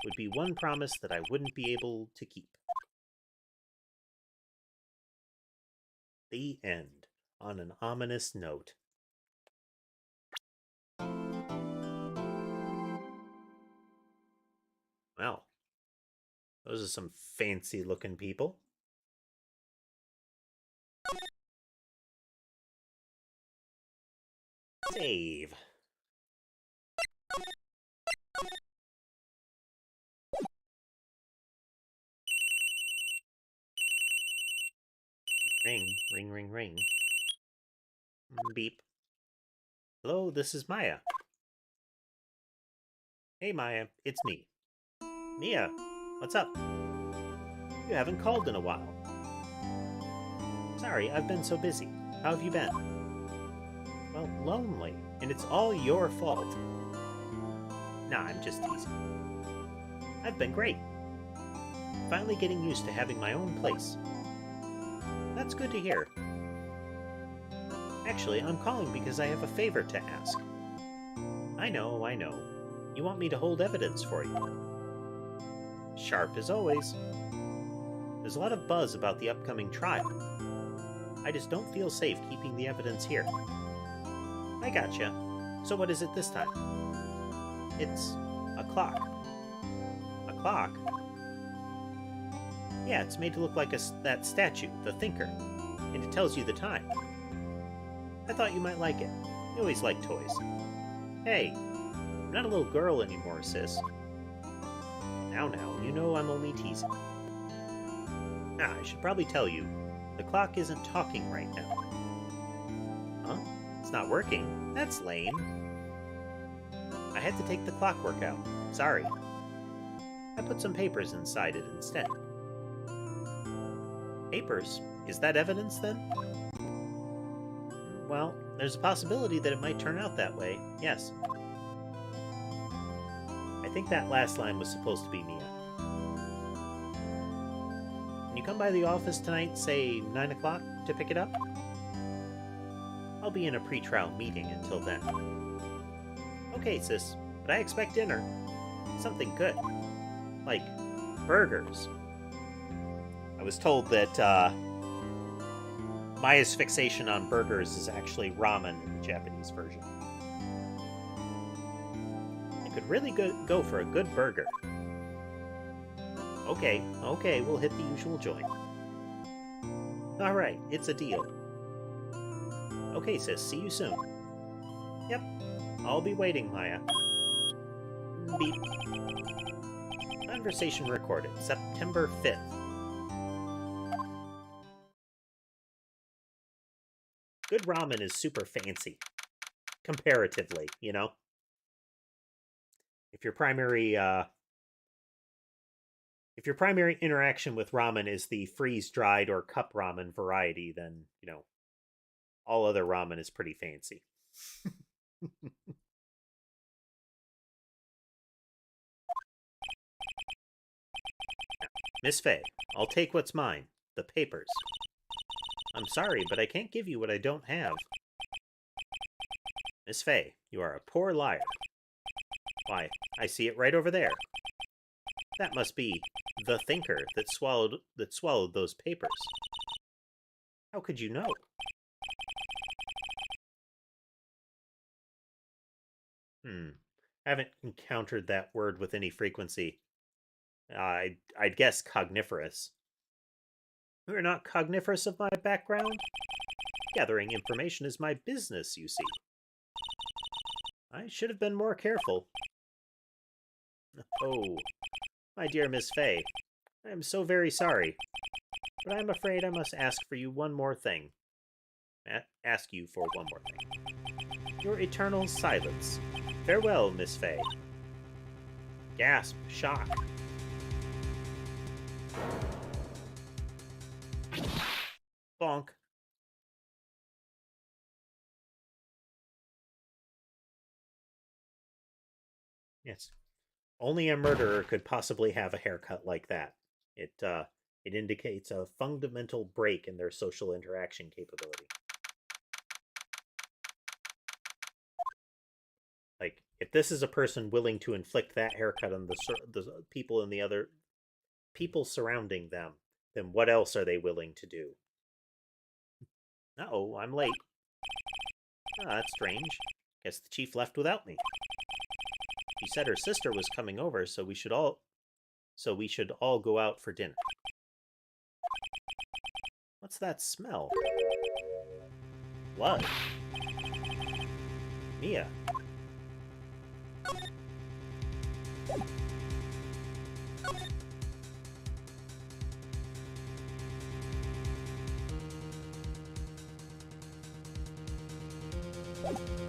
would be one promise that I wouldn't be able to keep. The end, on an ominous note. Well, those are some fancy-looking people. Save. Ring, ring, ring, ring. Beep. Hello, this is Maya. Hey, Maya, it's me. Mia, what's up? You haven't called in a while. Sorry, I've been so busy. How have you been? Well, lonely, and it's all your fault. Nah, I'm just teasing. I've been great. Finally getting used to having my own place. That's good to hear. Actually, I'm calling because I have a favor to ask. I know. You want me to hold evidence for you. Sharp as always. There's a lot of buzz about the upcoming trial. I just don't feel safe keeping the evidence here. I gotcha. So what is it this time? It's a clock. A clock? Yeah, it's made to look like that statue, the Thinker, and it tells you the time. I thought you might like it. You always like toys. Hey, I'm not a little girl anymore, sis. Now, you know I'm only teasing. I should probably tell you, the clock isn't talking right now. Huh? It's not working? That's lame. I had to take the clockwork out. Sorry. I put some papers inside it instead. Papers? Is that evidence, then? Well, there's a possibility that it might turn out that way, yes. I think that last line was supposed to be Mia. Can you come by the office tonight, say 9 o'clock, to pick it up? I'll be in a pre-trial meeting until then. Okay, sis, but I expect dinner. Something good. Like burgers. I was told that Maya's fixation on burgers is actually ramen in the Japanese version. I could really go for a good burger. Okay, we'll hit the usual joint. Alright, it's a deal. Okay, sis, see you soon. Yep, I'll be waiting, Maya. Beep. Conversation recorded, September 5th. Good ramen is super fancy. Comparatively, you know? If your primary interaction with ramen is the freeze-dried or cup ramen variety, then, you know, all other ramen is pretty fancy. Miss Fay, I'll take what's mine. The papers. I'm sorry, but I can't give you what I don't have. Miss Fay, you are a poor liar. Why, I see it right over there. That must be the thinker that swallowed those papers. How could you know? Haven't encountered that word with any frequency. I'd guess cogniferous. You're not cogniferous of my background? Gathering information is my business, you see. I should have been more careful. Oh, my dear Miss Fay, I am so very sorry, but I'm afraid I must ask you for one more thing. Your eternal silence. Farewell, Miss Fay. Gasp, shock. Bonk. Yes. Only a murderer could possibly have a haircut like that. It indicates a fundamental break in their social interaction capability. Like, if this is a person willing to inflict that haircut on the people and the other people surrounding them, then what else are they willing to do? Uh-oh, I'm late. Oh, that's strange. Guess the chief left without me. She said her sister was coming over, so we should all go out for dinner. What's that smell? Blood. Mia.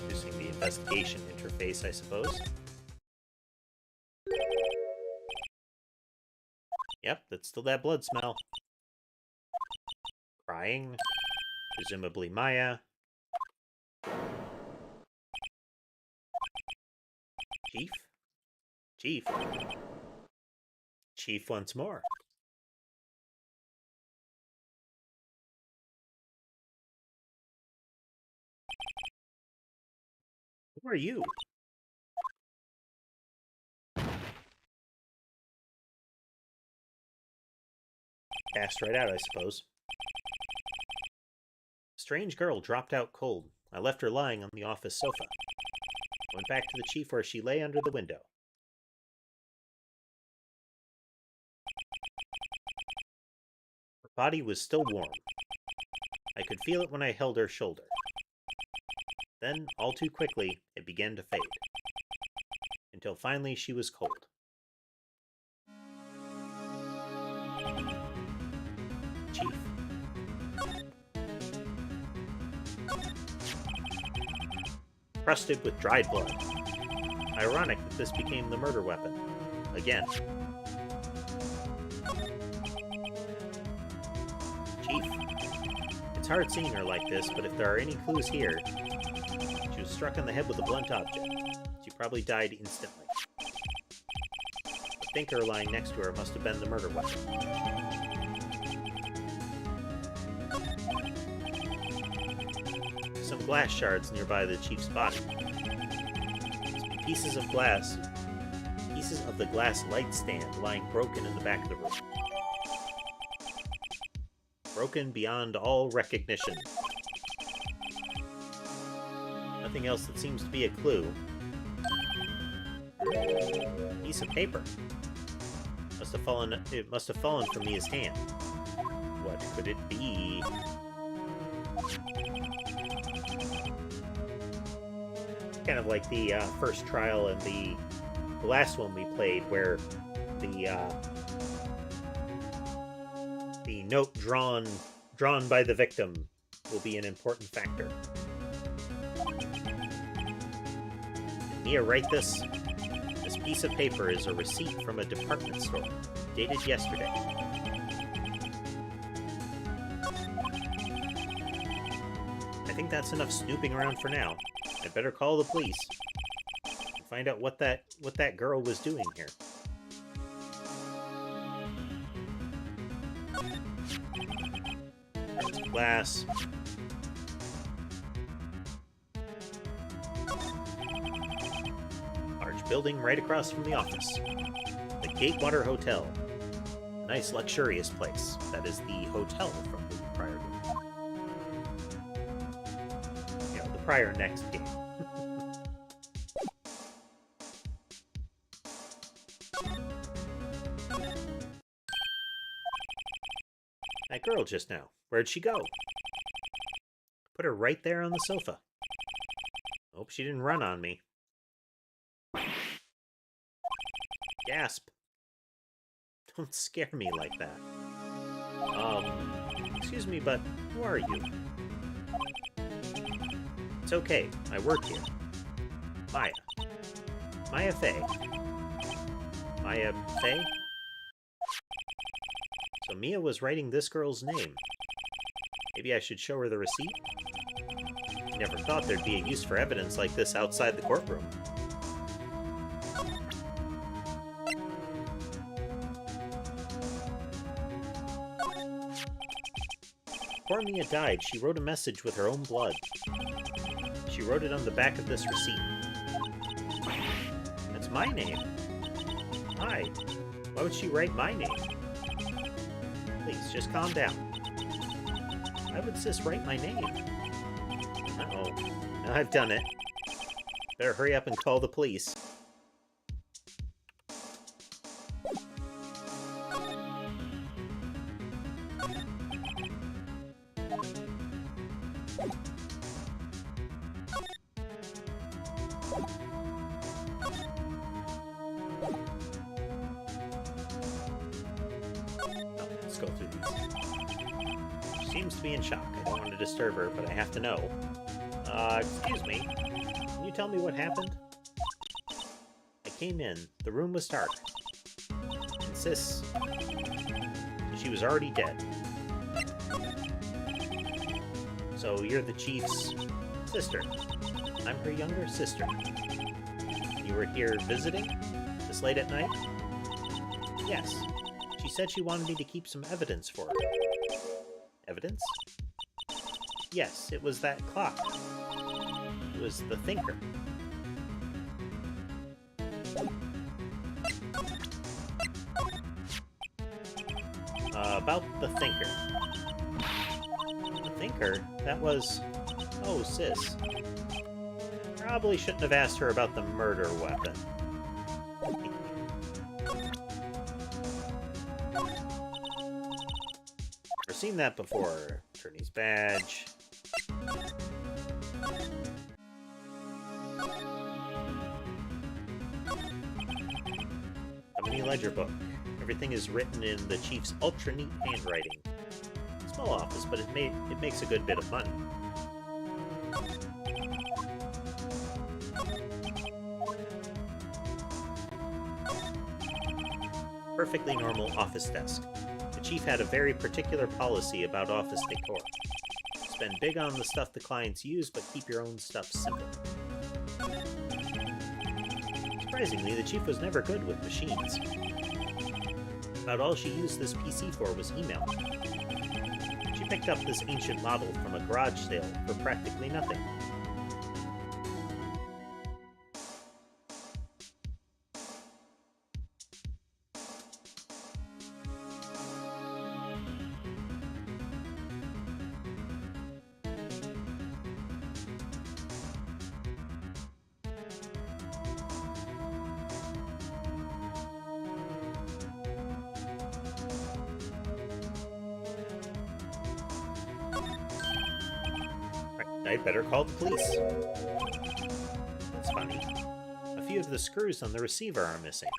Using the investigation interface, I suppose. Yep, that's still that blood smell. Crying. Presumably Maya. Chief? Chief? Chief once more. Who are you? Passed right out, I suppose. Strange girl dropped out cold. I left her lying on the office sofa. Went back to the chief where she lay under the window. Her body was still warm. I could feel it when I held her shoulder. Then, all too quickly, it began to fade. Until finally she was cold. Chief. Crusted with dried blood. Ironic that this became the murder weapon. Again. It's hard seeing her like this, but if there are any clues here, she was struck on the head with a blunt object. She probably died instantly. The thinker lying next to her must have been the murder weapon. Some glass shards nearby the chief's body. Pieces of the glass light stand lying broken in the back of the room. Broken beyond all recognition. Nothing else that seems to be a clue. Piece of paper. It must have fallen from Mia's hand. What could it be? Kind of like the first trial and the last one we played, where the note drawn by the victim will be an important factor. Did Mia write this? This piece of paper is a receipt from a department store, dated yesterday. I think that's enough snooping around for now. I better call the police and find out what that girl was doing here. There's glass. Large building right across from the office. The Gatewater Hotel. A nice luxurious place. That is the hotel from the prior game. You know, the prior next game. That girl just now. Where'd she go? Put her right there on the sofa. Hope she didn't run on me. Gasp. Don't scare me like that. Excuse me, but who are you? It's okay. I work here. Maya. Maya Fey. Maya Fey? So Mia was writing this girl's name. Maybe I should show her the receipt? I never thought there'd be a use for evidence like this outside the courtroom. Before Mia died, she wrote a message with her own blood. She wrote it on the back of this receipt. That's my name. Hi. Why would she write my name? Please, just calm down. Why would Sis write my name? Uh-oh. Now I've done it. Better hurry up and call the police. Let's go through these. She seems to be in shock. I don't want to disturb her, but I have to know. Excuse me. Can you tell me what happened? I came in. The room was dark. And Sis... she was already dead. So you're the chief's sister. I'm her younger sister. You were here visiting? This late at night? Yes. She said she wanted me to keep some evidence for her. Evidence? Yes, it was that clock. It was the thinker. About the thinker. The thinker? That was... oh, Sis. Probably shouldn't have asked her about the murder weapon. I've seen that before. Attorney's badge. Company ledger book. Everything is written in the chief's ultra-neat handwriting. Small office, but it makes a good bit of money. Perfectly normal office desk. The chief had a very particular policy about office decor. Spend big on the stuff the clients use, but keep your own stuff simple. Surprisingly, the chief was never good with machines. About all she used this PC for was email. She picked up this ancient model from a garage sale for practically nothing. I'd better call the police. That's funny. A few of the screws on the receiver are missing.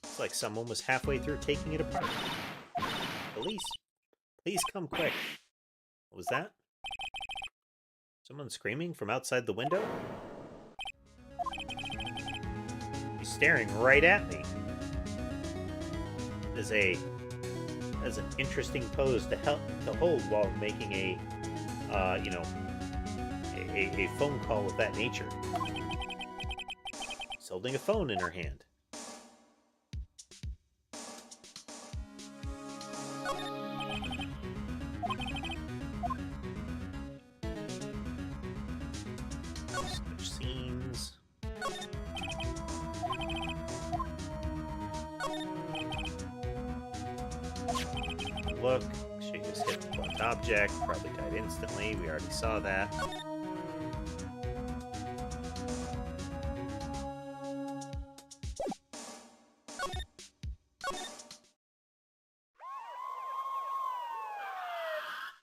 It's like someone was halfway through taking it apart. Police? Please come quick. What was that? Someone screaming from outside the window? He's staring right at me. As an interesting pose to hold while making a phone call of that nature. She's holding a phone in her hand. Switch scenes. Look. She just hit the blunt object, probably died instantly. We already saw that.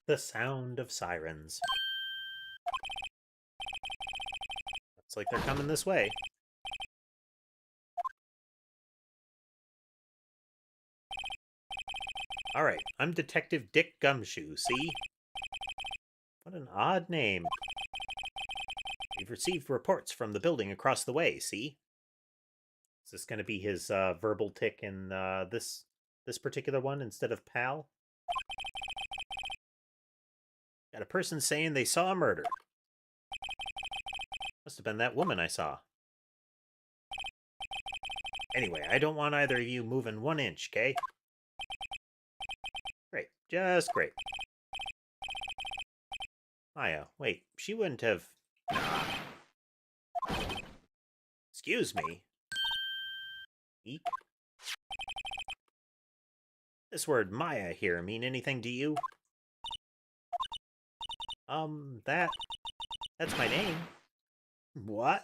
The sound of sirens. Looks like they're coming this way. Alright, I'm Detective Dick Gumshoe, see? What an odd name. We've received reports from the building across the way, see? Is this going to be his verbal tick in this particular one instead of pal? Got a person saying they saw a murder. Must have been that woman I saw. Anyway, I don't want either of you moving 1 inch, okay? Great. Just great. Maya, wait. She wouldn't have... Excuse me. Eek. This word Maya here mean anything to you? That's my name. What?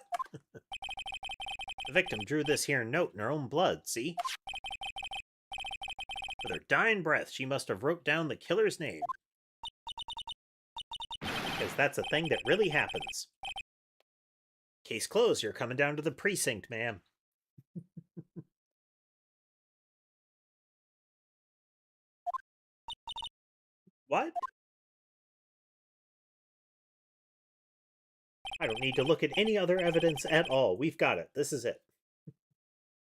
The victim drew this here note in her own blood, see? With her dying breath, she must have wrote down the killer's name. Because that's a thing that really happens. Case closed, you're coming down to the precinct, ma'am. What? I don't need to look at any other evidence at all. We've got it. This is it.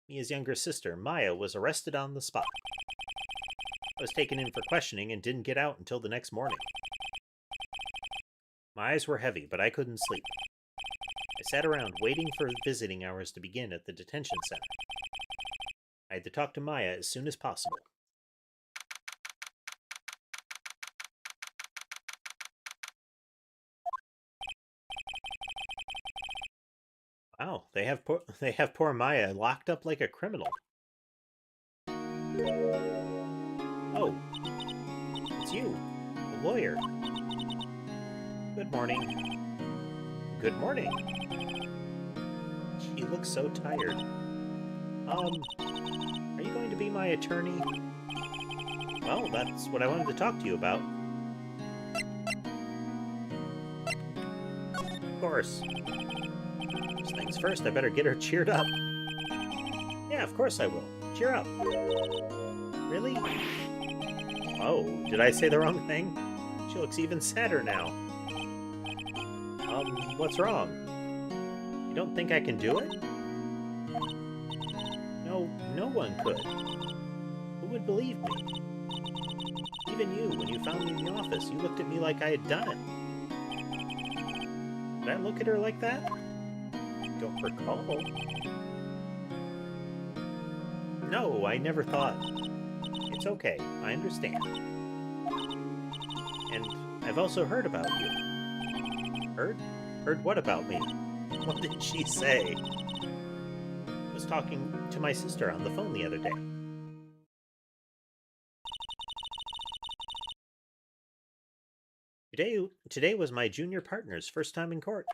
Mia's younger sister, Maya, was arrested on the spot. I was taken in for questioning and didn't get out until the next morning. My eyes were heavy, but I couldn't sleep. I sat around waiting for visiting hours to begin at the detention center. I had to talk to Maya as soon as possible. Wow, they have poor Maya locked up like a criminal. Oh, it's you, the lawyer. Good morning. Good morning. She looks so tired. Are you going to be my attorney? Well, that's what I wanted to talk to you about. Of course. First things first, I better get her cheered up. Yeah, of course I will. Cheer up. Really? Oh, did I say the wrong thing? She looks even sadder now. What's wrong? You don't think I can do it? No one could. Who would believe me? Even you, when you found me in the office, you looked at me like I had done it. Did I look at her like that? Don't recall. No, I never thought. It's okay, I understand. And I've also heard about you. Heard? Heard what about me? What did she say? I was talking to my sister on the phone the other day. Today was my junior partner's first time in court.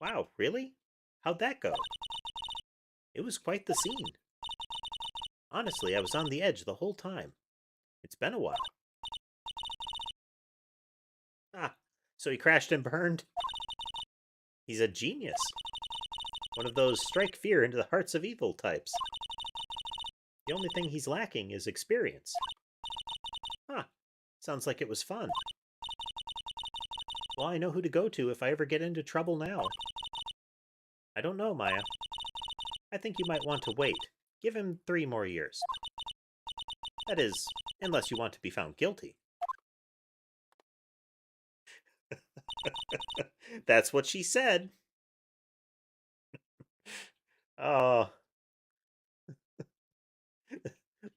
Wow, really? How'd that go? It was quite the scene. Honestly, I was on the edge the whole time. It's been a while. Ah, so he crashed and burned? He's a genius. One of those strike fear into the hearts of evil types. The only thing he's lacking is experience. Huh, sounds like it was fun. Well, I know who to go to if I ever get into trouble now. I don't know, Maya. I think you might want to wait. Give him 3 more years. That is, unless you want to be found guilty. That's what she said. Oh.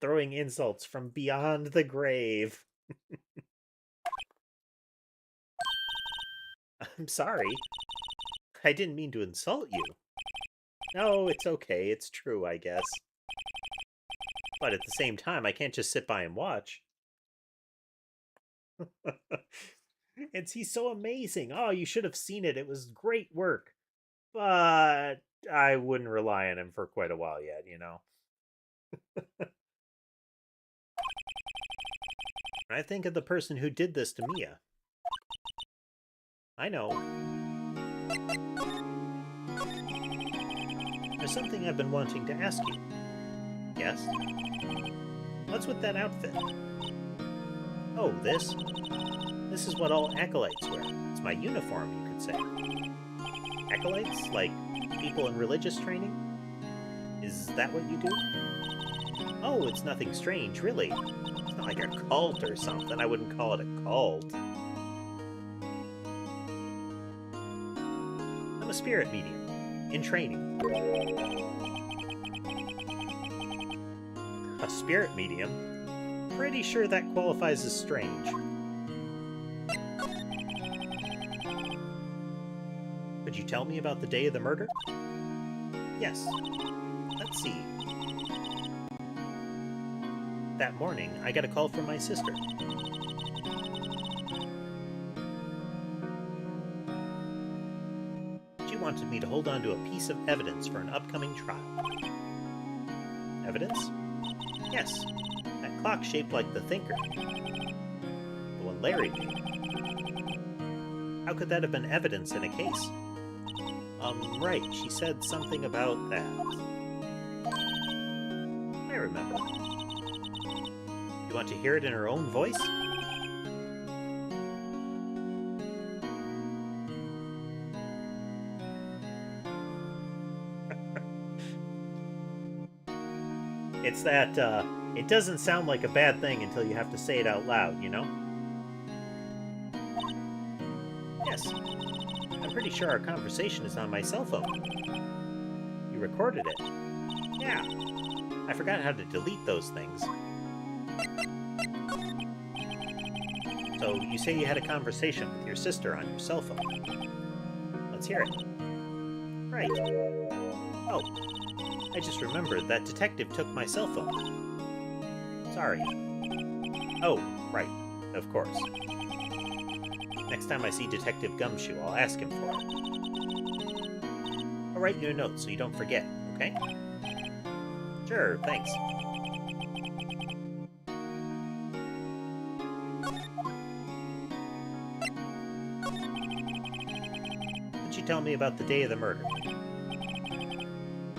Throwing insults from beyond the grave. I'm sorry. I didn't mean to insult you. No, it's okay. It's true, I guess. But at the same time, I can't just sit by and watch. He's so amazing. Oh, you should have seen it. It was great work. But I wouldn't rely on him for quite a while yet, you know. I think of the person who did this to Mia. I know. There's something I've been wanting to ask you. Yes? What's with that outfit? Oh, this? This is what all acolytes wear. It's my uniform, you could say. Acolytes? Like people in religious training? Is that what you do? Oh, it's nothing strange, really. It's not like a cult or something. I wouldn't call it a cult. I'm a spirit medium. In training. A spirit medium? Pretty sure that qualifies as strange. Could you tell me about the day of the murder? Yes. Let's see. That morning, I got a call from my sister. She wanted me to hold on to a piece of evidence for an upcoming trial. Evidence? Yes. That clock shaped like the Thinker. The one Larry made. How could that have been evidence in a case? Right, she said something about that. I remember. You want to hear it in her own voice? It's that, it doesn't sound like a bad thing until you have to say it out loud, you know? Yes. I'm pretty sure our conversation is on my cell phone. You recorded it. Yeah. I forgot how to delete those things. So, you say you had a conversation with your sister on your cell phone. Let's hear it. Right. Oh. I just remembered that detective took my cell phone. Sorry. Oh, right. Of course. Next time I see Detective Gumshoe, I'll ask him for it. I'll write you a note so you don't forget, okay? Sure, thanks. Could you tell me about the day of the murder?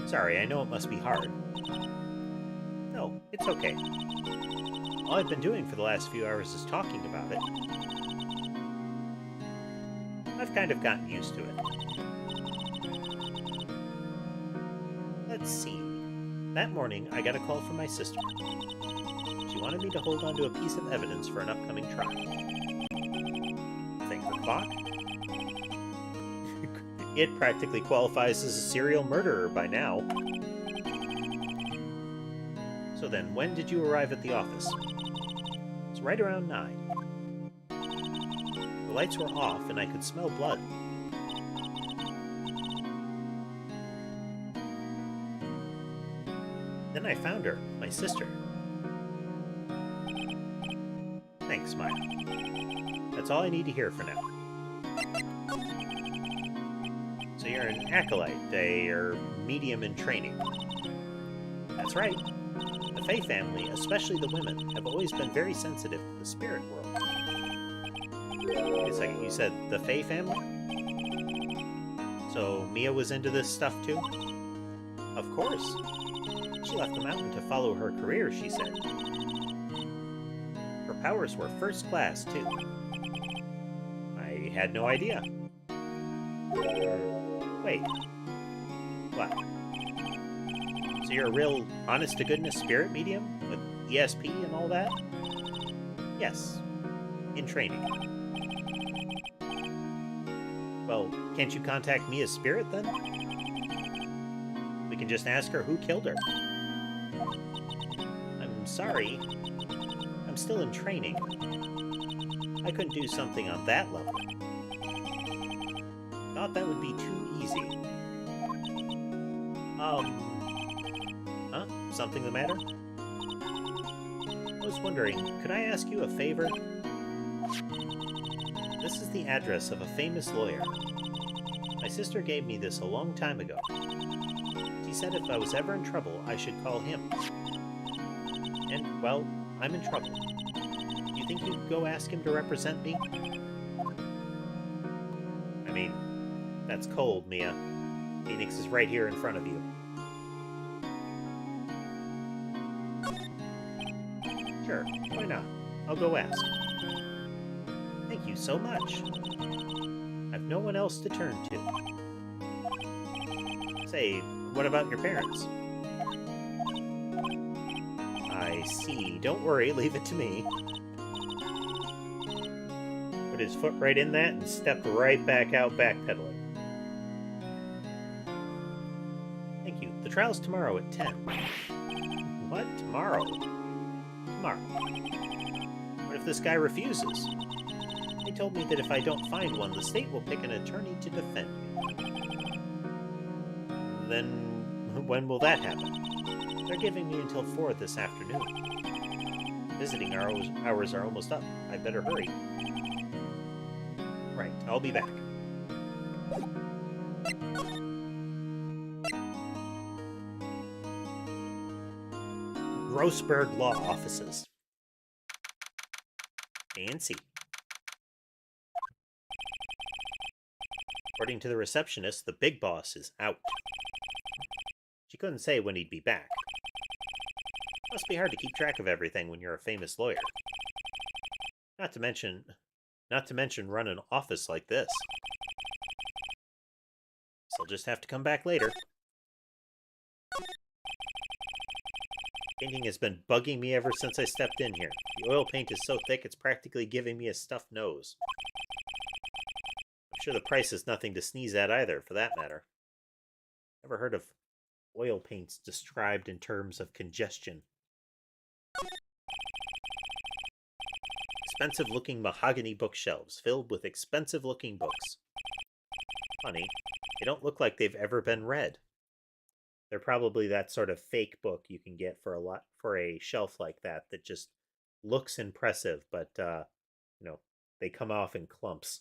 Sorry, I know it must be hard. No, it's okay. All I've been doing for the last few hours is talking about it. I've kind of gotten used to it. Let's see. That morning, I got a call from my sister. She wanted me to hold on to a piece of evidence for an upcoming trial. Think the clock? It practically qualifies as a serial murderer by now. So then, when did you arrive at the office? It's right around 9. The lights were off and I could smell blood. Then I found her, my sister. Thanks, Maya. That's all I need to hear for now. So you're an acolyte, a medium in training. That's right. The Fae family, especially the women, have always been very sensitive to the spirit world. Wait a second, you said the Fae family? So Mia was into this stuff too? Of course. She left the mountain to follow her career, she said. Her powers were first class, too. I had no idea. Wait. What? So you're a real honest-to-goodness spirit medium? With ESP and all that? Yes. In training. Well, can't you contact Mia's spirit, then? We can just ask her who killed her. I'm sorry. I'm still in training. I couldn't do something on that level. Thought that would be too easy. Huh? Something the matter? I was wondering, could I ask you a favor? This is the address of a famous lawyer. My sister gave me this a long time ago. She said if I was ever in trouble, I should call him. And, well, I'm in trouble. Do you think you'd go ask him to represent me? I mean, that's cold, Mia. Phoenix is right here in front of you. Sure, why not? I'll go ask. Thank you so much. I've no one else to turn to. Say, what about your parents? I see. Don't worry, leave it to me. Put his foot right in that and stepped right back out, backpedaling. Thank you. The trial's tomorrow at 10. What? Tomorrow? Tomorrow. What if this guy refuses? They told me that if I don't find one, the state will pick an attorney to defend me. Then, when will that happen? They're giving me until 4 this afternoon. Visiting hours are almost up. I better hurry. Right, I'll be back. Grossberg Law Offices. Fancy. According to the receptionist, the big boss is out. She couldn't say when he'd be back. Must be hard to keep track of everything when you're a famous lawyer. Not to mention run an office like this. So I'll just have to come back later. Painting has been bugging me ever since I stepped in here. The oil paint is so thick it's practically giving me a stuffed nose. I'm sure the price is nothing to sneeze at either, for that matter. Never heard of oil paints described in terms of congestion. Expensive-looking mahogany bookshelves filled with expensive-looking books. Funny, they don't look like they've ever been read. They're probably that sort of fake book you can get for a shelf like that just looks impressive, but they come off in clumps.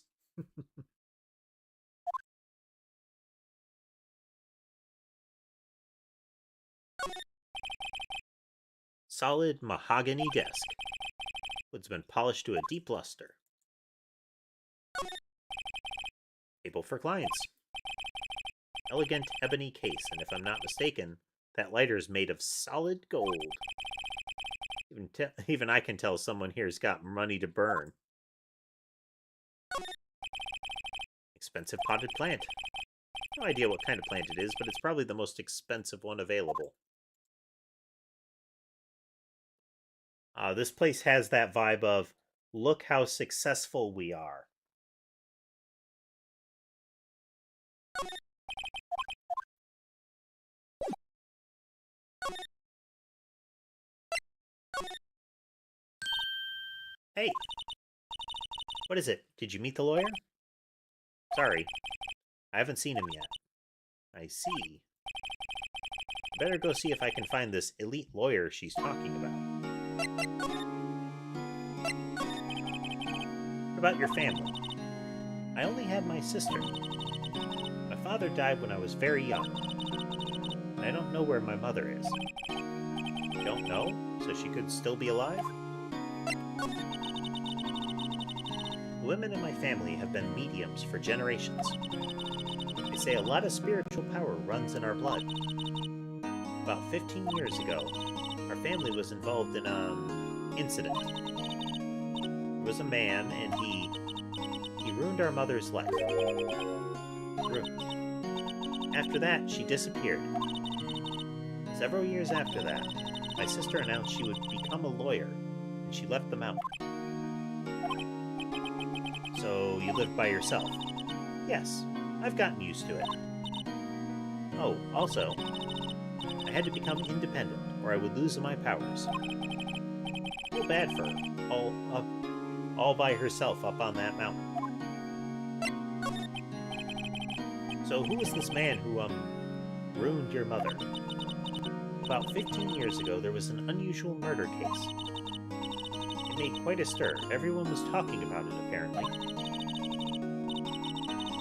Solid mahogany desk. Wood's been polished to a deep luster. Table for clients. Elegant ebony case, and if I'm not mistaken, that lighter is made of solid gold. Even I can tell someone here's got money to burn. Expensive potted plant. No idea what kind of plant it is, but it's probably the most expensive one available. This place has that vibe of, look how successful we are. Hey, what is it? Did you meet the lawyer? Sorry, I haven't seen him yet. I see. I better go see if I can find this elite lawyer she's talking about. What about your family? I only have my sister. My father died when I was very young. And I don't know where my mother is. You don't know? So she could still be alive? The women in my family have been mediums for generations. They say a lot of spiritual power runs in our blood. About 15 years ago, our family was involved in an incident. There was a man, and he ruined our mother's life. Ruined. After that, she disappeared. Several years after that, my sister announced she would become a lawyer, and she left the mountain. So you lived by yourself? Yes, I've gotten used to it. Oh, also, I had to become independent, or I would lose my powers. Feel bad for her, all by herself up on that mountain. So who was this man who, ruined your mother? About 15 years ago, there was an unusual murder case. It made quite a stir. Everyone was talking about it, apparently.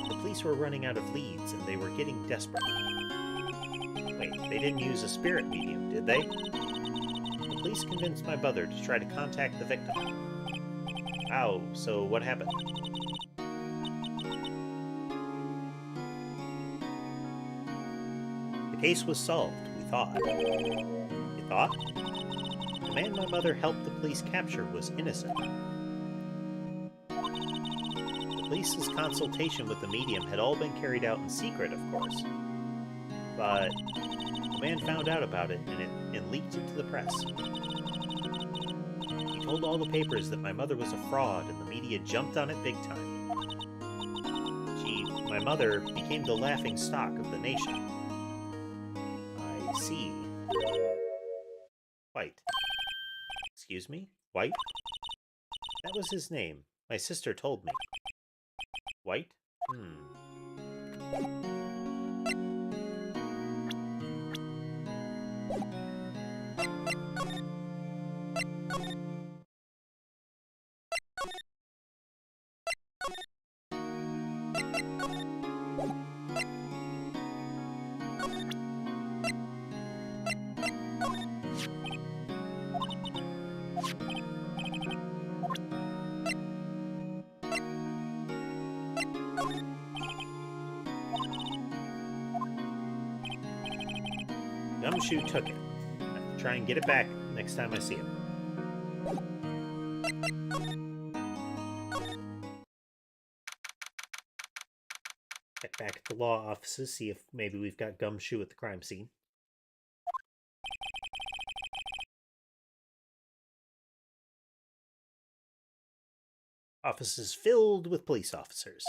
The police were running out of leads, and they were getting desperate. Wait, they didn't use a spirit medium, did they? The police convinced my brother to try to contact the victim. Ow, so what happened? The case was solved, we thought. You thought? The man my mother helped the police capture was innocent. The police's consultation with the medium had all been carried out in secret, of course. But the man found out about it, and leaked it to the press. He told all the papers that my mother was a fraud, and the media jumped on it big time. My mother became the laughing stock of the nation. I see. White. Excuse me? White? That was his name. My sister told me. White? Gumshoe took it. I have to try and get it back next time I see him. Check back at the law offices, see if maybe we've got Gumshoe at the crime scene. Offices filled with police officers.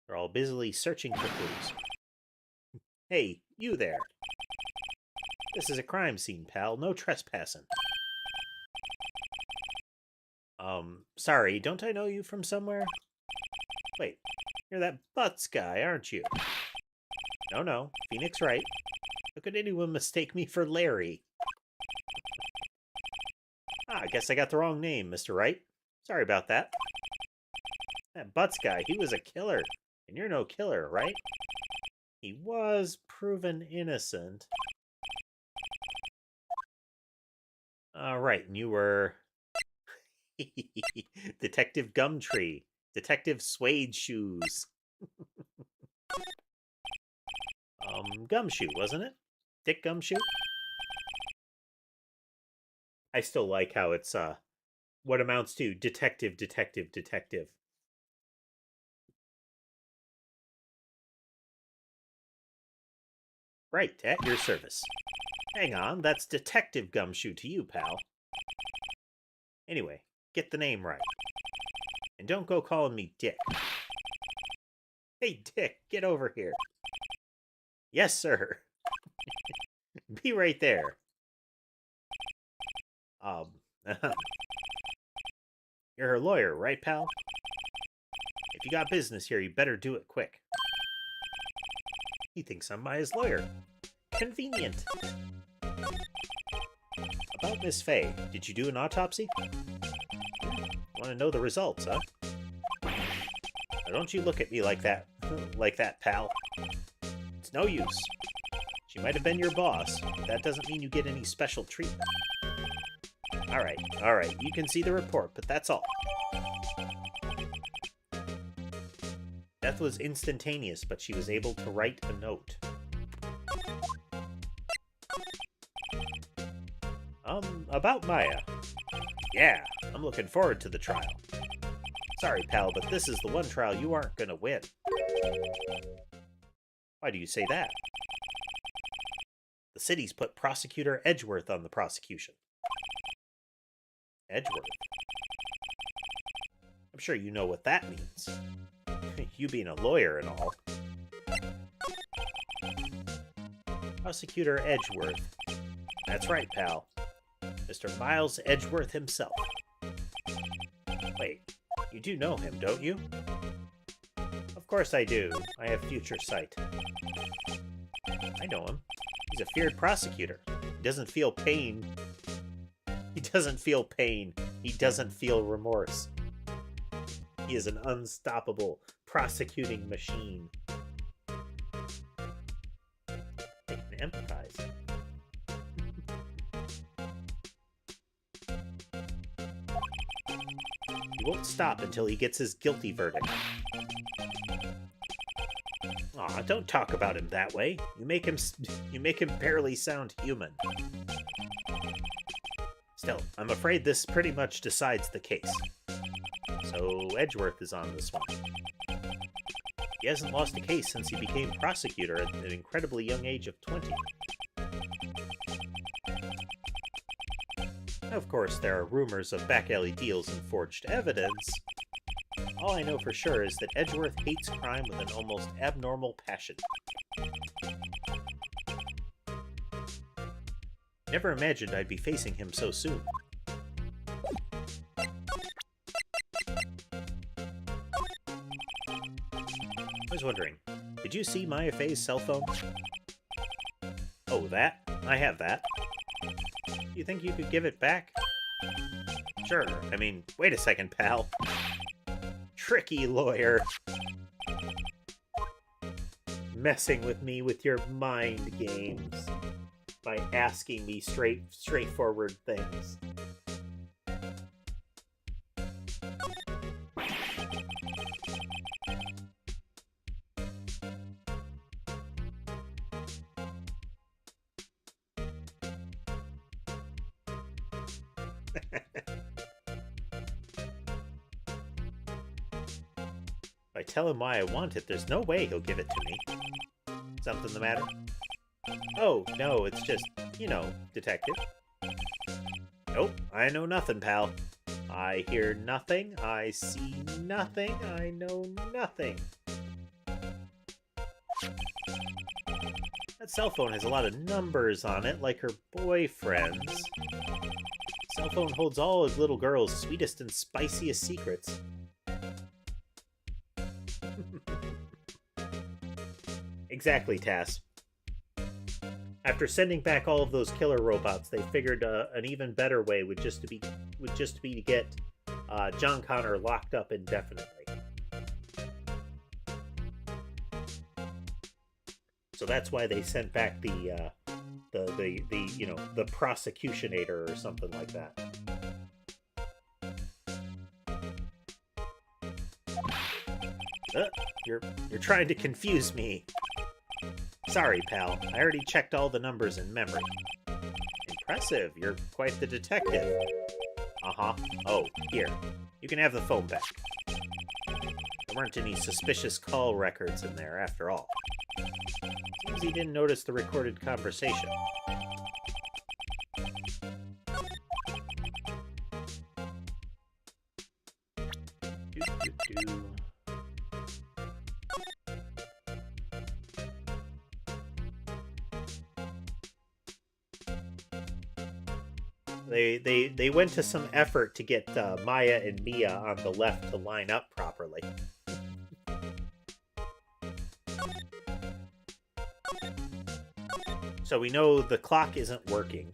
They're all busily searching for clues. Hey, you there. This is a crime scene, pal. No trespassing. Sorry, don't I know you from somewhere? Wait, you're that Butts guy, aren't you? No, Phoenix Wright. How could anyone mistake me for Larry? I guess I got the wrong name, Mr. Wright. Sorry about that. That Butts guy, he was a killer. And you're no killer, right? He was proven innocent. Right, and you were... Detective Gumtree. Detective Suede Shoes. Gumshoe, wasn't it? Dick Gumshoe? I still like how it's, what amounts to detective, detective, detective. Right, at your service. Hang on, that's Detective Gumshoe to you, pal. Anyway, get the name right. And don't go calling me Dick. Hey, Dick, get over here. Yes, sir. Be right there. You're her lawyer, right, pal? If you got business here, you better do it quick. He thinks I'm his lawyer. Convenient. About Miss Fay, did you do an autopsy? Want to know the results, huh? Now don't you look at me like that, pal. It's no use. She might have been your boss, but that doesn't mean you get any special treatment. Alright, you can see the report, but that's all. Death was instantaneous, but she was able to write a note. About Maya. Yeah, I'm looking forward to the trial. Sorry, pal, but this is the one trial you aren't gonna win. Why do you say that? The city's put Prosecutor Edgeworth on the prosecution. Edgeworth? I'm sure you know what that means. You being a lawyer and all. Prosecutor Edgeworth. That's right, pal. Mr. Miles Edgeworth himself. Wait, you do know him, don't you? Of course I do. I have future sight. I know him. He's a feared prosecutor. He doesn't feel pain. He doesn't feel pain. He doesn't feel remorse. He is an unstoppable prosecuting machine. I can empathize. He won't stop until he gets his guilty verdict. Aw, don't talk about him that way. You make him barely sound human. Still, I'm afraid this pretty much decides the case. So Edgeworth is on this one. He hasn't lost a case since he became prosecutor at an incredibly young age of 20. Of course, there are rumors of back-alley deals and forged evidence. All I know for sure is that Edgeworth hates crime with an almost abnormal passion. Never imagined I'd be facing him so soon. I was wondering, did you see Maya Fay's cell phone? Oh, that? I have that. You think you could give it back? Sure. I mean, wait a second, pal. Tricky lawyer. Messing with me with your mind games by asking me straightforward things. If I tell him why I want it, there's no way he'll give it to me. Something the matter? Oh, no, it's just, you know, detective. Nope, I know nothing, pal. I hear nothing, I see nothing, I know nothing. That cell phone has a lot of numbers on it, like her boyfriend's. Cell phone holds all his little girl's sweetest and spiciest secrets. Exactly, Tass. After sending back all of those killer robots, they figured an even better way would just be to get John Connor locked up indefinitely. So that's why they sent back the you know, the prosecutionator or something like that. You're trying to confuse me. Sorry, pal. I already checked all the numbers in memory. Impressive. You're quite the detective. Uh-huh. Oh, here. You can have the phone back. There weren't any suspicious call records in there, after all. Seems he didn't notice the recorded conversation. They went to some effort to get Maya and Mia on the left to line up properly. So we know the clock isn't working.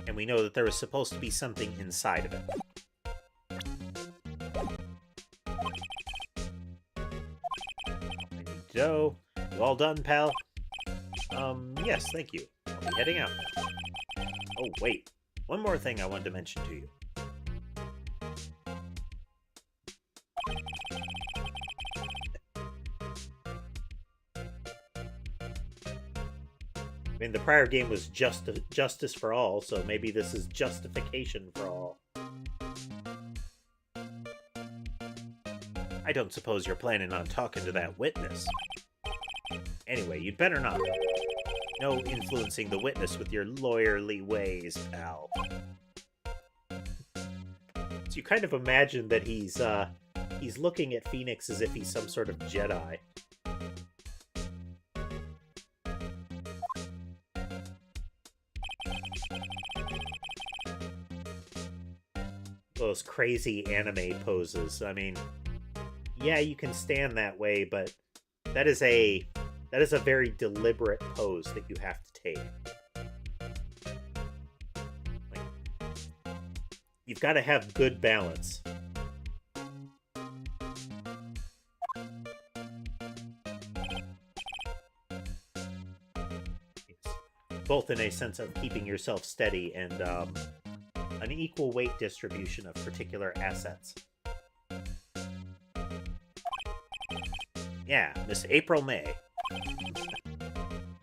And we know that there was supposed to be something inside of it. So, you all done, pal? Yes, thank you. I'll be heading out now. Oh, wait. One more thing I wanted to mention to you. I mean, the prior game was justice for all, so maybe this is justification for all. I don't suppose you're planning on talking to that witness. Anyway, you'd better not. No influencing the witness with your lawyerly ways, pal. So you kind of imagine that he's looking at Phoenix as if he's some sort of Jedi. Those crazy anime poses. I mean, yeah, you can stand that way, but that is a very deliberate pose that you have to take. Like, you've got to have good balance. Both in a sense of keeping yourself steady and an equal weight distribution of particular assets. Yeah, Miss April May.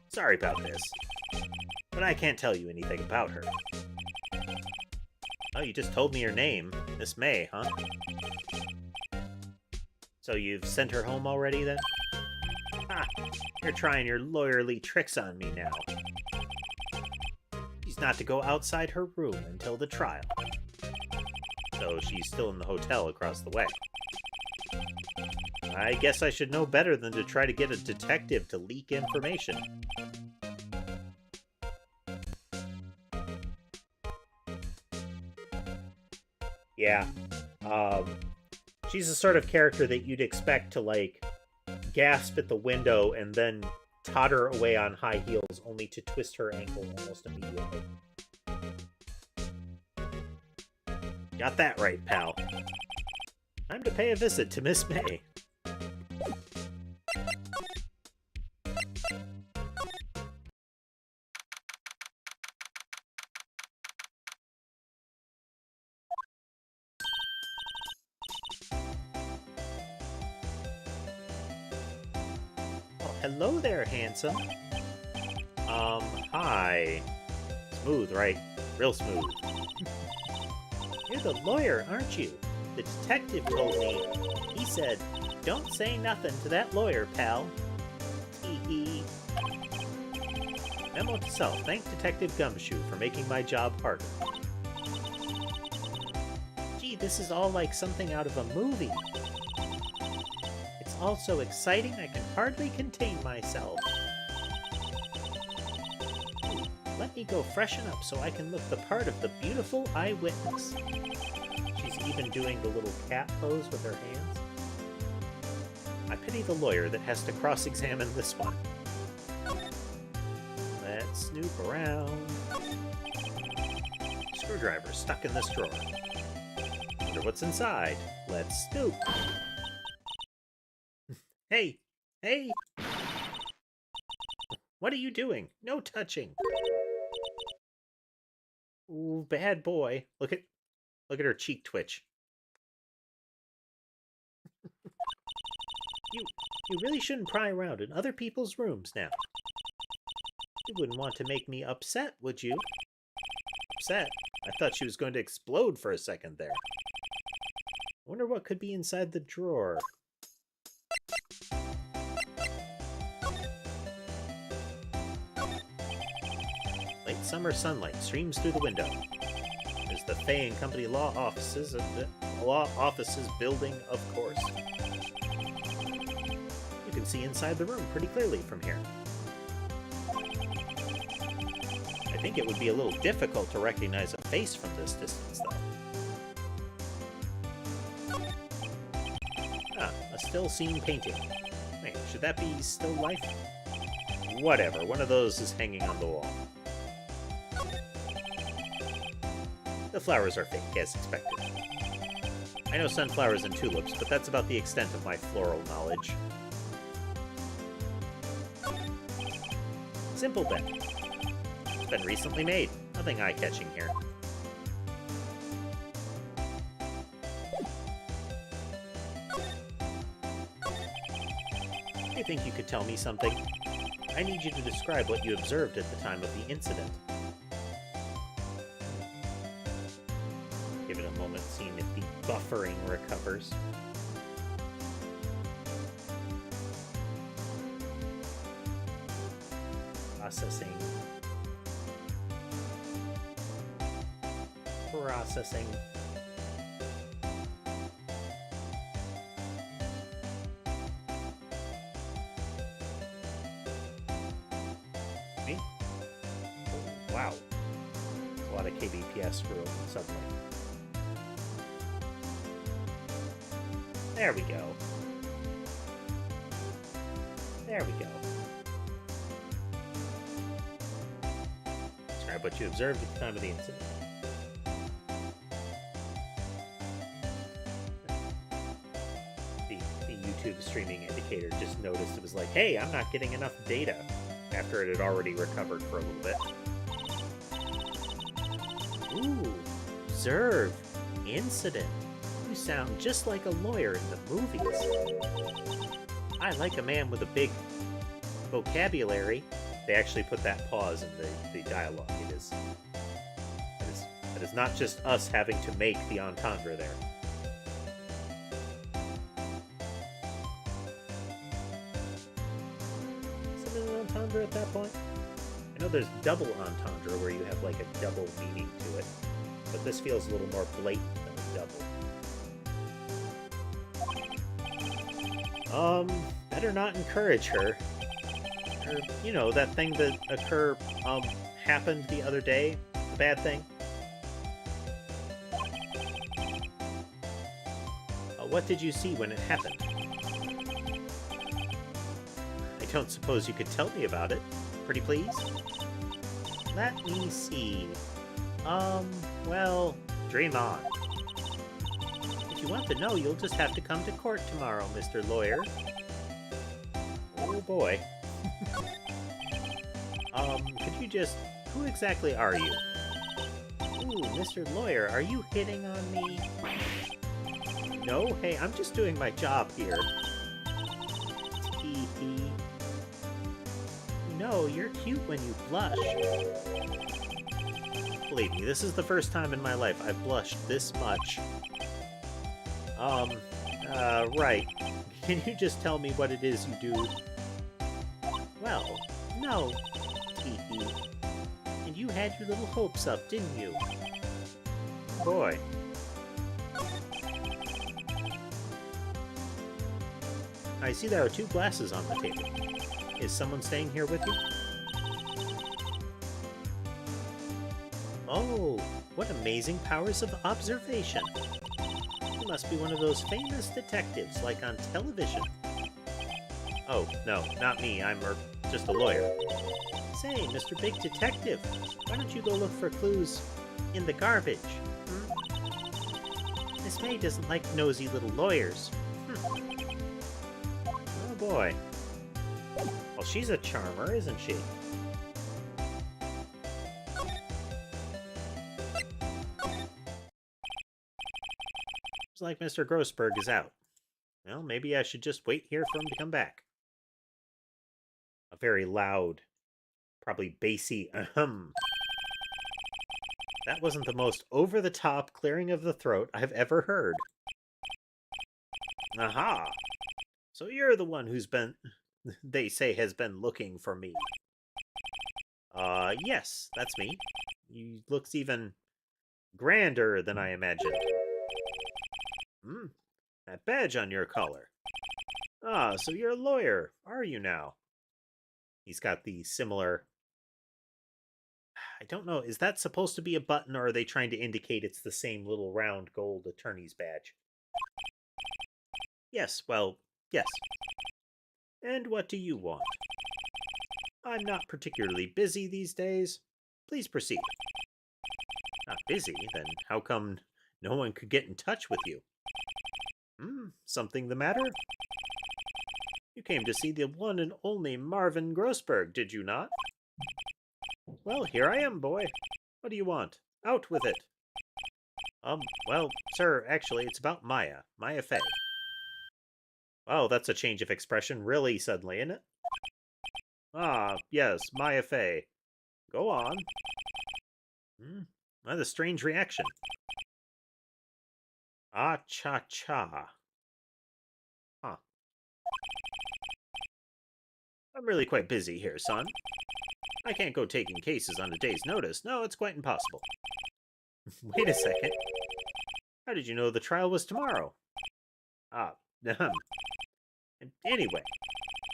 Sorry about this, but I can't tell you anything about her. Oh, you just told me her name, Miss May, huh? So you've sent her home already, then? Ah, you're trying your lawyerly tricks on me now. She's not to go outside her room until the trial. So she's still in the hotel across the way. I guess I should know better than to try to get a detective to leak information. Yeah. She's the sort of character that you'd expect to, like, gasp at the window and then totter away on high heels only to twist her ankle almost immediately. Got that right, pal. Time to pay a visit to Miss May. Hello there, handsome. Hi. Smooth, right? Real smooth. You're the lawyer, aren't you? The detective told me. He said, don't say nothing to that lawyer, pal. Hee. Memo to self. Thank Detective Gumshoe for making my job harder. Gee, this is all like something out of a movie. All so exciting, I can hardly contain myself. Let me go freshen up so I can look the part of the beautiful eyewitness. She's even doing the little cat pose with her hands. I pity the lawyer that has to cross-examine this one. Let's snoop around. Screwdriver stuck in this drawer. Wonder what's inside. Let's snoop. Hey! Hey! What are you doing? No touching! Ooh, bad boy. Look at her cheek twitch. You really shouldn't pry around in other people's rooms now. You wouldn't want to make me upset, would you? Upset? I thought she was going to explode for a second there. I wonder what could be inside the drawer. Late summer sunlight streams through the window. There's the Fay and Company law offices building, of course. You can see inside the room pretty clearly from here. I think it would be a little difficult to recognize a face from this distance, though. Ah, a still scene painting. Wait, should that be still life? Whatever, one of those is hanging on the wall. The flowers are fake, as expected. I know sunflowers and tulips, but that's about the extent of my floral knowledge. Simple bet. It's been recently made. Nothing eye-catching here. I think you could tell me something. I need you to describe what you observed at the time of the incident. Give it a moment, seeing if the buffering recovers. Processing. Processing. Me? Oh, wow. There's a lot of kbps room suddenly. There we go. There we go. Describe what you observed at the time of the incident. The YouTube streaming indicator just noticed it was like, hey, I'm not getting enough data after it had already recovered for a little bit. Ooh, observe. Incident. You sound just like a lawyer in the movies. I like a man with a big vocabulary. They actually put that pause in the dialogue. That is not just us having to make the entendre there. Is it an entendre at that point? I know there's double entendre where you have like a double meaning to it, but this feels a little more blatant than a double. Better not encourage her. Or, you know, that thing that happened the other day? The bad thing? What did you see when it happened? I don't suppose you could tell me about it. Pretty please? Let me see. Well, dream on. If you want to know, you'll just have to come to court tomorrow, Mr. Lawyer. Oh boy. Could you just... Who exactly are you? Ooh, Mr. Lawyer, are you hitting on me? No? Hey, I'm just doing my job here. Tee-hee. No, you're cute when you blush. Believe me, this is the first time in my life I've blushed this much. Right. Can you just tell me what it is you do? Well, no. Tee-hee. And you had your little hopes up, didn't you? Boy. I see there are 2 glasses on the table. Is someone staying here with you? Oh, what amazing powers of observation. You must be one of those famous detectives, like on television. Oh, no, not me. I'm just a lawyer. Say, Mr. Big Detective, why don't you go look for clues in the garbage? Miss May doesn't like nosy little lawyers. Oh boy. Well, she's a charmer, isn't she? Looks like Mr. Grossberg is out. Well, maybe I should just wait here for him to come back. A very loud, probably bassy ahem. That wasn't the most over-the-top clearing of the throat I've ever heard. Aha! So you're the one who's been, they say, has been looking for me. Yes, that's me. He looks even grander than I imagined. That badge on your collar. Ah, so you're a lawyer, are you now? He's got the similar... I don't know. Is that supposed to be a button, or are they trying to indicate it's the same little round gold attorney's badge? Yes, well, yes. And what do you want? I'm not particularly busy these days. Please proceed. Not busy? Then how come no one could get in touch with you? Something the matter? You came to see the one and only Marvin Grossberg, did you not? Well, here I am, boy. What do you want? Out with it. Well, sir, actually, it's about Maya Fey. Oh, that's a change of expression really suddenly, isn't it? Ah, yes, Maya Fey. Go on. What a strange reaction. Ah, cha-cha. Huh. I'm really quite busy here, son. I can't go taking cases on a day's notice. No, it's quite impossible. Wait a second. How did you know the trial was tomorrow? Ah, anyway,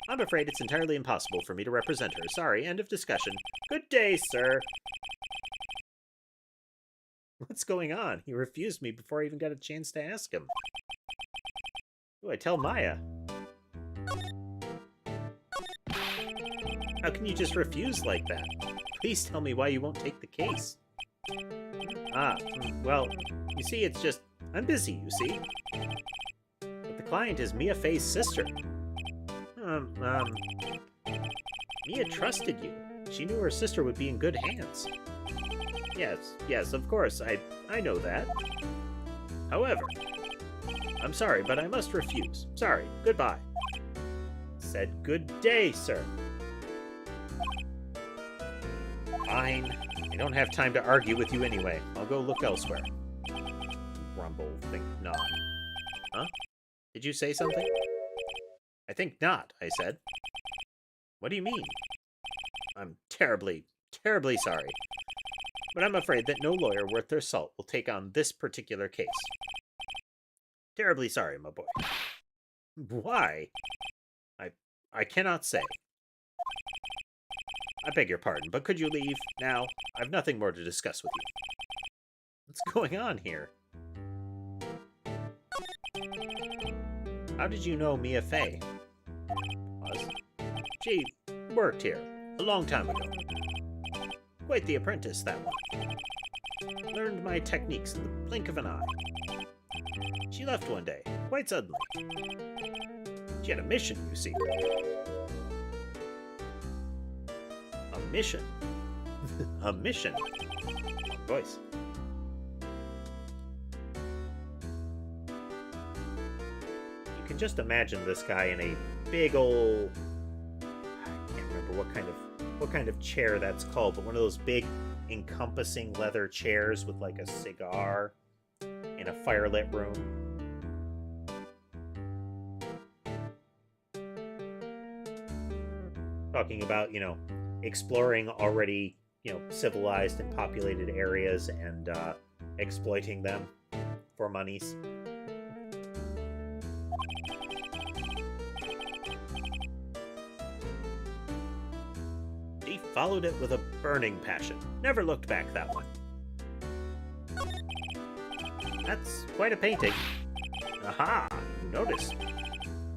I'm afraid it's entirely impossible for me to represent her. Sorry, end of discussion. Good day, sir. What's going on? He refused me before I even got a chance to ask him. Do I tell Maya? How can you just refuse like that? Please tell me why you won't take the case. Well, you see, it's just, I'm busy, you see. But the client is Mia Fey's sister. Mia trusted you. She knew her sister would be in good hands. Yes, of course, I know that. However, I'm sorry, but I must refuse. Sorry, goodbye. Said good day, sir. Fine. I don't have time to argue with you anyway. I'll go look elsewhere. Grumble, think not. Huh? Did you say something? I think not, I said. What do you mean? I'm terribly, terribly sorry. But I'm afraid that no lawyer worth their salt will take on this particular case. Terribly sorry, my boy. Why? I cannot say. I beg your pardon, but could you leave now? I've nothing more to discuss with you. What's going on here? How did you know Mia Fey? She worked here a long time ago. Quite the apprentice, that one. Learned my techniques in the blink of an eye. She left one day, quite suddenly. She had a mission, you see. A mission? A mission? Wrong voice. You can just imagine this guy in a big old... I can't remember what kind of chair that's called, but one of those big encompassing leather chairs with like a cigar in a firelit room. Talking about, exploring already, civilized and populated areas and exploiting them for monies. He followed it with a burning passion. Never looked back, that one. That's quite a painting. Aha! You noticed.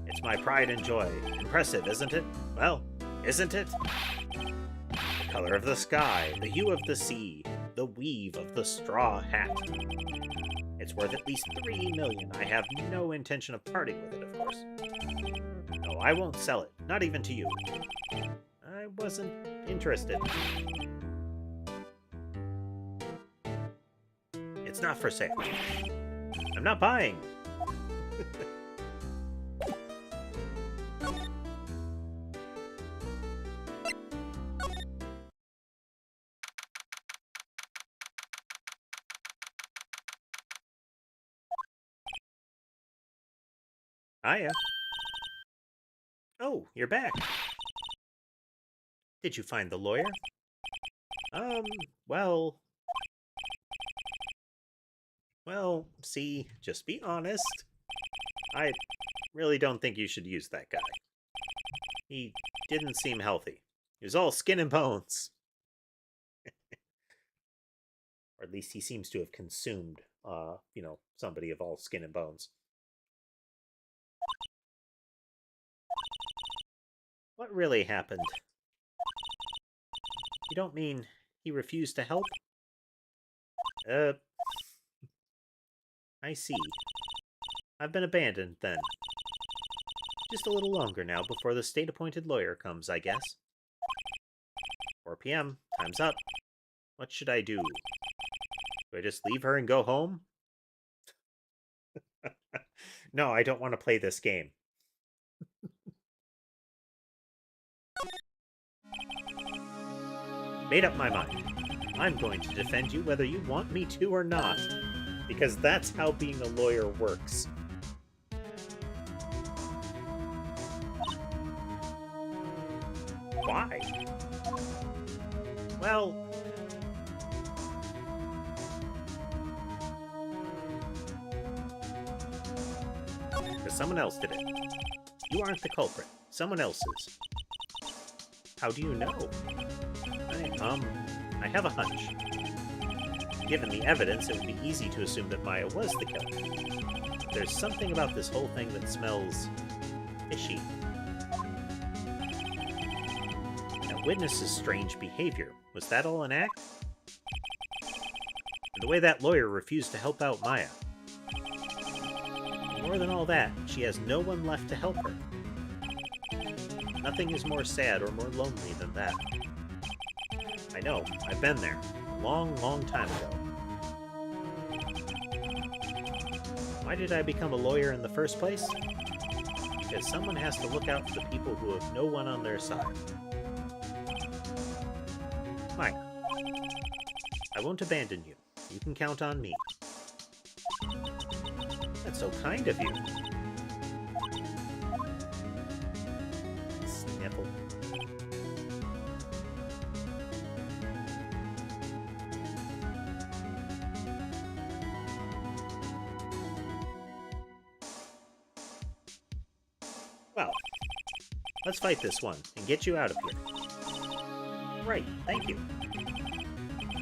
It's my pride and joy. Impressive, isn't it? Well, isn't it? The color of the sky, the hue of the sea, the weave of the straw hat. It's worth at least $3 million. I have no intention of parting with it, of course. No, I won't sell it. Not even to you. I wasn't interested. It's not for sale. I'm not buying. Hiya. Oh, you're back. Did you find the lawyer? Well... Well, see, just be honest. I really don't think you should use that guy. He didn't seem healthy. He was all skin and bones. Or at least he seems to have consumed, somebody of all skin and bones. What really happened? You don't mean he refused to help? I see. I've been abandoned, then. Just a little longer now before the state-appointed lawyer comes, I guess. 4 p.m. Time's up. What should I do? Do I just leave her and go home? No, I don't want to play this game. Made up my mind. I'm going to defend you whether you want me to or not. Because that's how being a lawyer works. Why? Well... because someone else did it. You aren't the culprit. Someone else is. How do you know? I have a hunch. Given the evidence, it would be easy to assume that Maya was the killer. There's something about this whole thing that smells... fishy. That witness's strange behavior, was that all an act? And the way that lawyer refused to help out Maya. More than all that, she has no one left to help her. Nothing is more sad or more lonely than that. I know, I've been there. A long, long time ago. Why did I become a lawyer in the first place? Because someone has to look out for the people who have no one on their side. Maya, I won't abandon you. You can count on me. That's so kind of you. Sniffle. Well, let's fight this one and get you out of here. Right, thank you.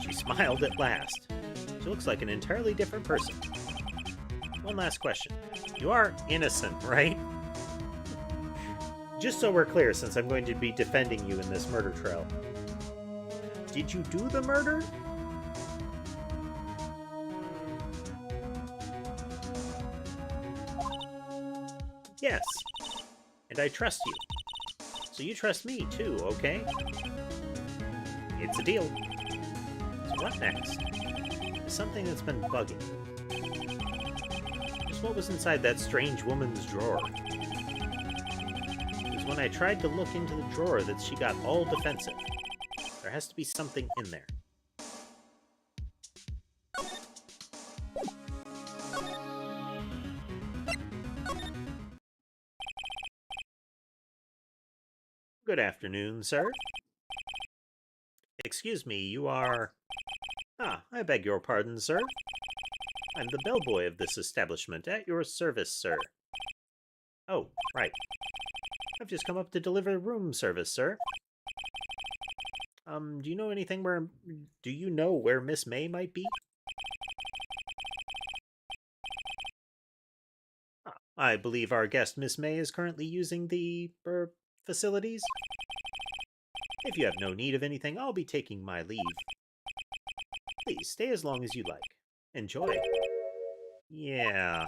She smiled at last. She looks like an entirely different person. One last question. You are innocent, right? Just so we're clear, since I'm going to be defending you in this murder trial. Did you do the murder? Yes. And I trust you. So you trust me too, okay? It's a deal. So what next? There's something that's been bugging. Just what was inside that strange woman's drawer? It was when I tried to look into the drawer that she got all defensive. There has to be something in there. Good afternoon, sir. Excuse me, you are... Ah, I beg your pardon, sir. I'm the bellboy of this establishment, at your service, sir. Oh, right. I've just come up to deliver room service, sir. Do you know anything where... Do you know where Miss May might be? Ah, I believe our guest, Miss May, is currently using the... facilities? If you have no need of anything, I'll be taking my leave. Please, stay as long as you like. Enjoy. Yeah.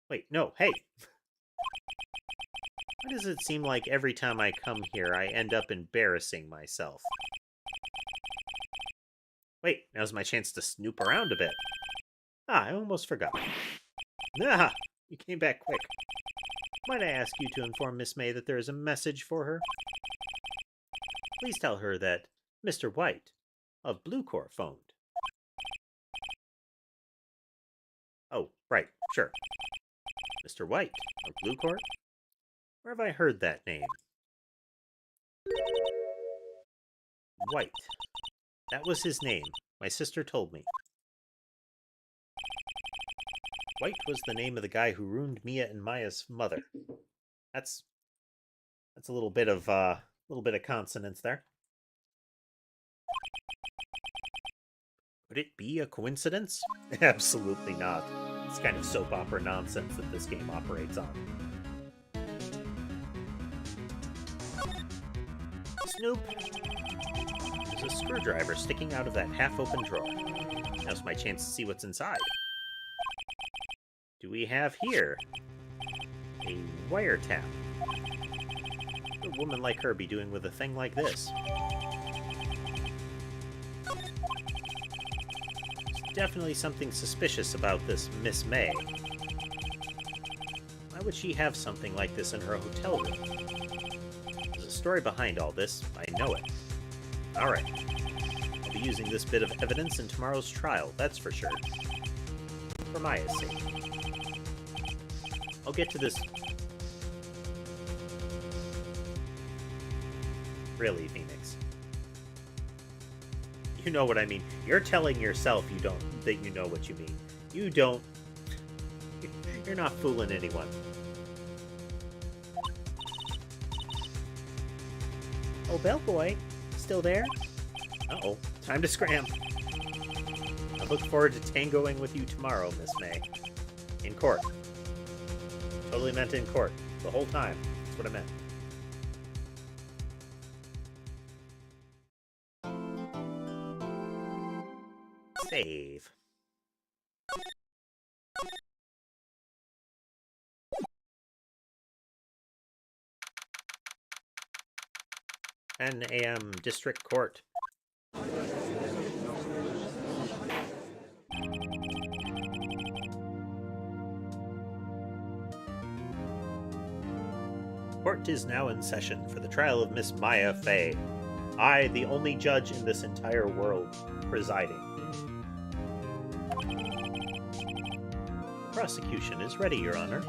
Wait, no, hey! Why does it seem like every time I come here, I end up embarrassing myself? Wait, now's my chance to snoop around a bit. Ah, I almost forgot. Ah, you came back quick. Might I ask you to inform Miss May that there is a message for her? Please tell her that Mr. White of Bluecore phoned. Oh, right, sure. Mr. White of Bluecore? Where have I heard that name? White. That was his name. My sister told me. White was the name of the guy who ruined Mia and Maya's mother. That's a little bit of consonance there. Could it be a coincidence? Absolutely not. It's kind of soap opera nonsense that this game operates on. Snoop! There's a screwdriver sticking out of that half-open drawer. Now's my chance to see what's inside. Do we have here a wiretap? What would a woman like her be doing with a thing like this? There's definitely something suspicious about this Miss May. Why would she have something like this in her hotel room? There's a story behind all this. I know it. Alright. I'll be using this bit of evidence in tomorrow's trial, that's for sure. For Maya's sake. I'll get to this. Really, Phoenix. You know what I mean. You're telling yourself that you know what you mean. You don't. You're not fooling anyone. Oh, bellboy. Still there? Uh-oh. Time to scram. I look forward to tangoing with you tomorrow, Miss May. In court. Totally meant in court. The whole time. That's what I meant. Save. An AM District Court. Court is now in session for the trial of Miss Maya Fey. I, the only judge in this entire world, presiding. The prosecution is ready, Your Honor.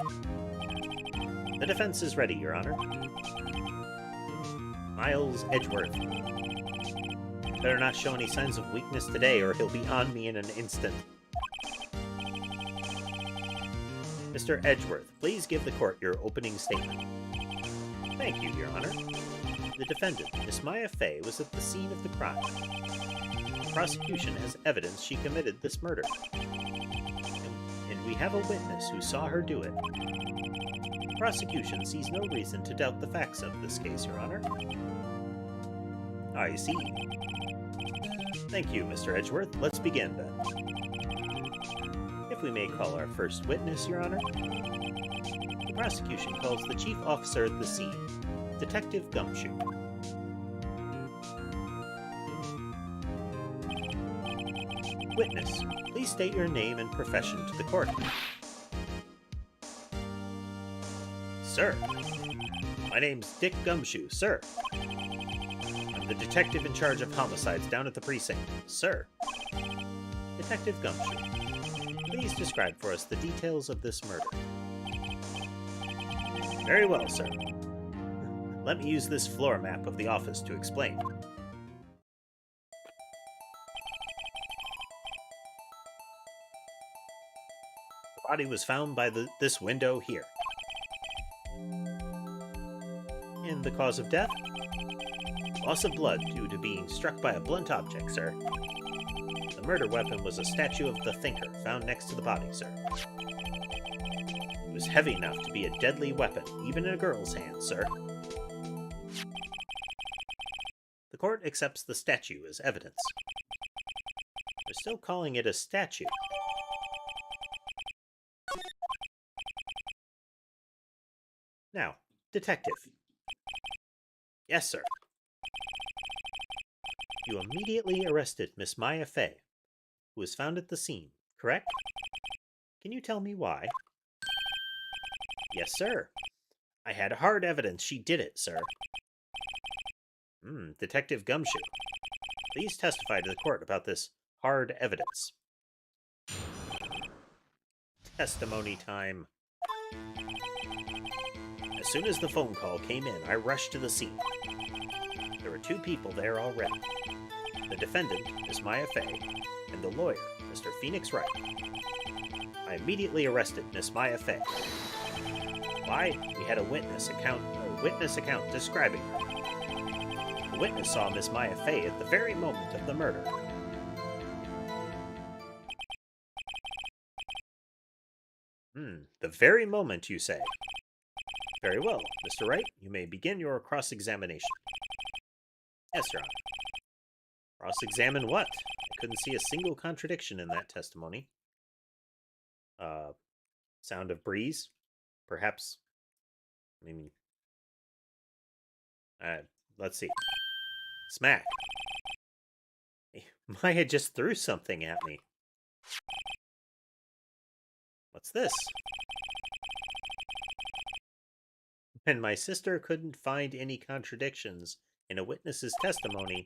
The defense is ready, Your Honor. Miles Edgeworth. Better not show any signs of weakness today, or he'll be on me in an instant. Mr. Edgeworth, please give the court your opening statement. Thank you, Your Honor. The defendant, Miss Maya Fey, was at the scene of the crime. The prosecution has evidence she committed this murder. And we have a witness who saw her do it. The prosecution sees no reason to doubt the facts of this case, Your Honor. I see. Thank you, Mr. Edgeworth. Let's begin, then. If we may call our first witness, Your Honor. The prosecution calls the chief officer at the scene, Detective Gumshoe. Witness, please state your name and profession to the court. Sir, my name's Dick Gumshoe, sir. I'm the detective in charge of homicides down at the precinct, sir. Detective Gumshoe, please describe for us the details of this murder. Very well, sir. Let me use this floor map of the office to explain. The body was found by this window here. And the cause of death? Loss of blood due to being struck by a blunt object, sir. The murder weapon was a statue of the Thinker found next to the body, sir. It was heavy enough to be a deadly weapon, even in a girl's hand, sir. The court accepts the statue as evidence. They're still calling it a statue. Now, detective. Yes, sir. You immediately arrested Miss Maya Fey, who was found at the scene, correct? Can you tell me why? Yes, sir. I had hard evidence she did it, sir. Detective Gumshoe, please testify to the court about this hard evidence. Testimony time. As soon as the phone call came in, I rushed to the scene. There were two people there already. The defendant, Miss Maya Fey, and the lawyer, Mr. Phoenix Wright. I immediately arrested Miss Maya Fey. Why? We had a witness account describing her. The witness saw Miss Maya Fey at the very moment of the murder. the very moment, you say? Very well, Mr. Wright, you may begin your cross-examination. Yes, Your Honor. Cross-examine what? I couldn't see a single contradiction in that testimony. Sound of breeze? Perhaps. I mean, let's see. Smack. Maya just threw something at me. What's this? When my sister couldn't find any contradictions in a witness's testimony,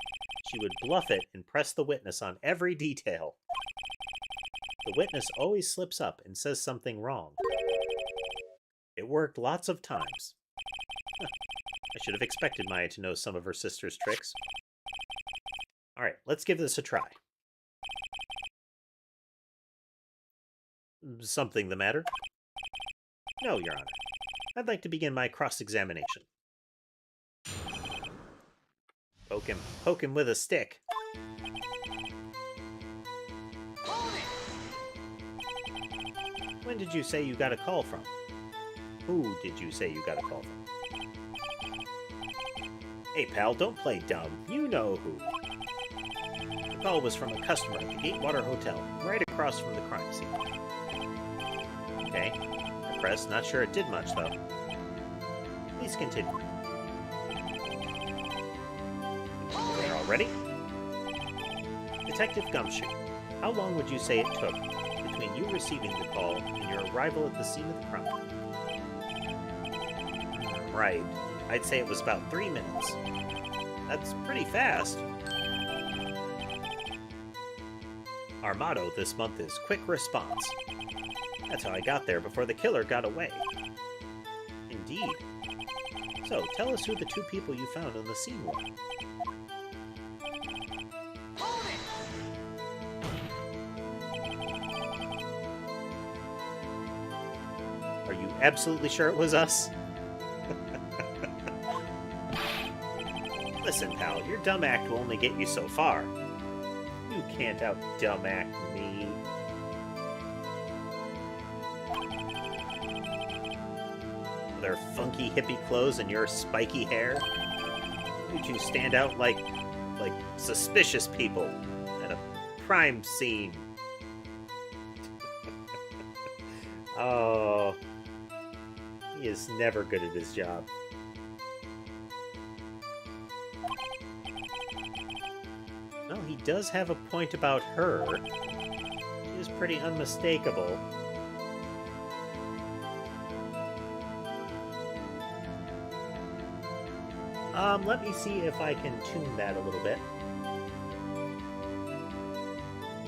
she would bluff it and press the witness on every detail. The witness always slips up and says something wrong. It worked lots of times. I should have expected Maya to know some of her sister's tricks. Alright, let's give this a try. Something the matter? No, Your Honor. I'd like to begin my cross-examination. Poke him with a stick. When did you say you got a call from? Who did you say you got a call from? Hey, pal, don't play dumb. You know who. The call was from a customer at the Gatewater Hotel, right across from the crime scene. Okay. I pressed, not sure it did much, though. Please continue. There already? Detective Gumshoe, how long would you say it took between you receiving the call and your arrival at the scene of the crime? Right. I'd say it was about 3 minutes. That's pretty fast. Our motto this month is quick response. That's how I got there before the killer got away. Indeed. So, tell us who the two people you found on the scene were. Are you absolutely sure it was us? Listen, pal, your dumb act will only get you so far. You can't out-dumb act me. Their funky hippie clothes and your spiky hair? You two stand out like suspicious people at a crime scene. Oh, he is never good at his job. Well, he does have a point about her. She is pretty unmistakable. Let me see if I can tune that a little bit.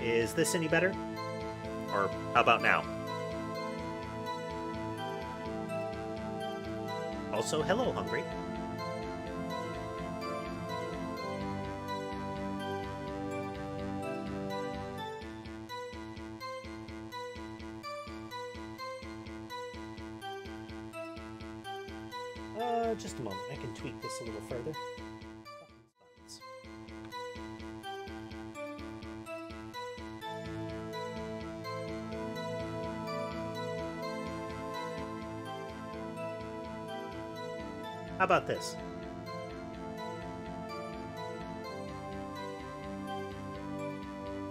Is this any better? Or how about now? Also, hello, Hungry. Just a moment. I can tweak this a little further. Buttons. How about this?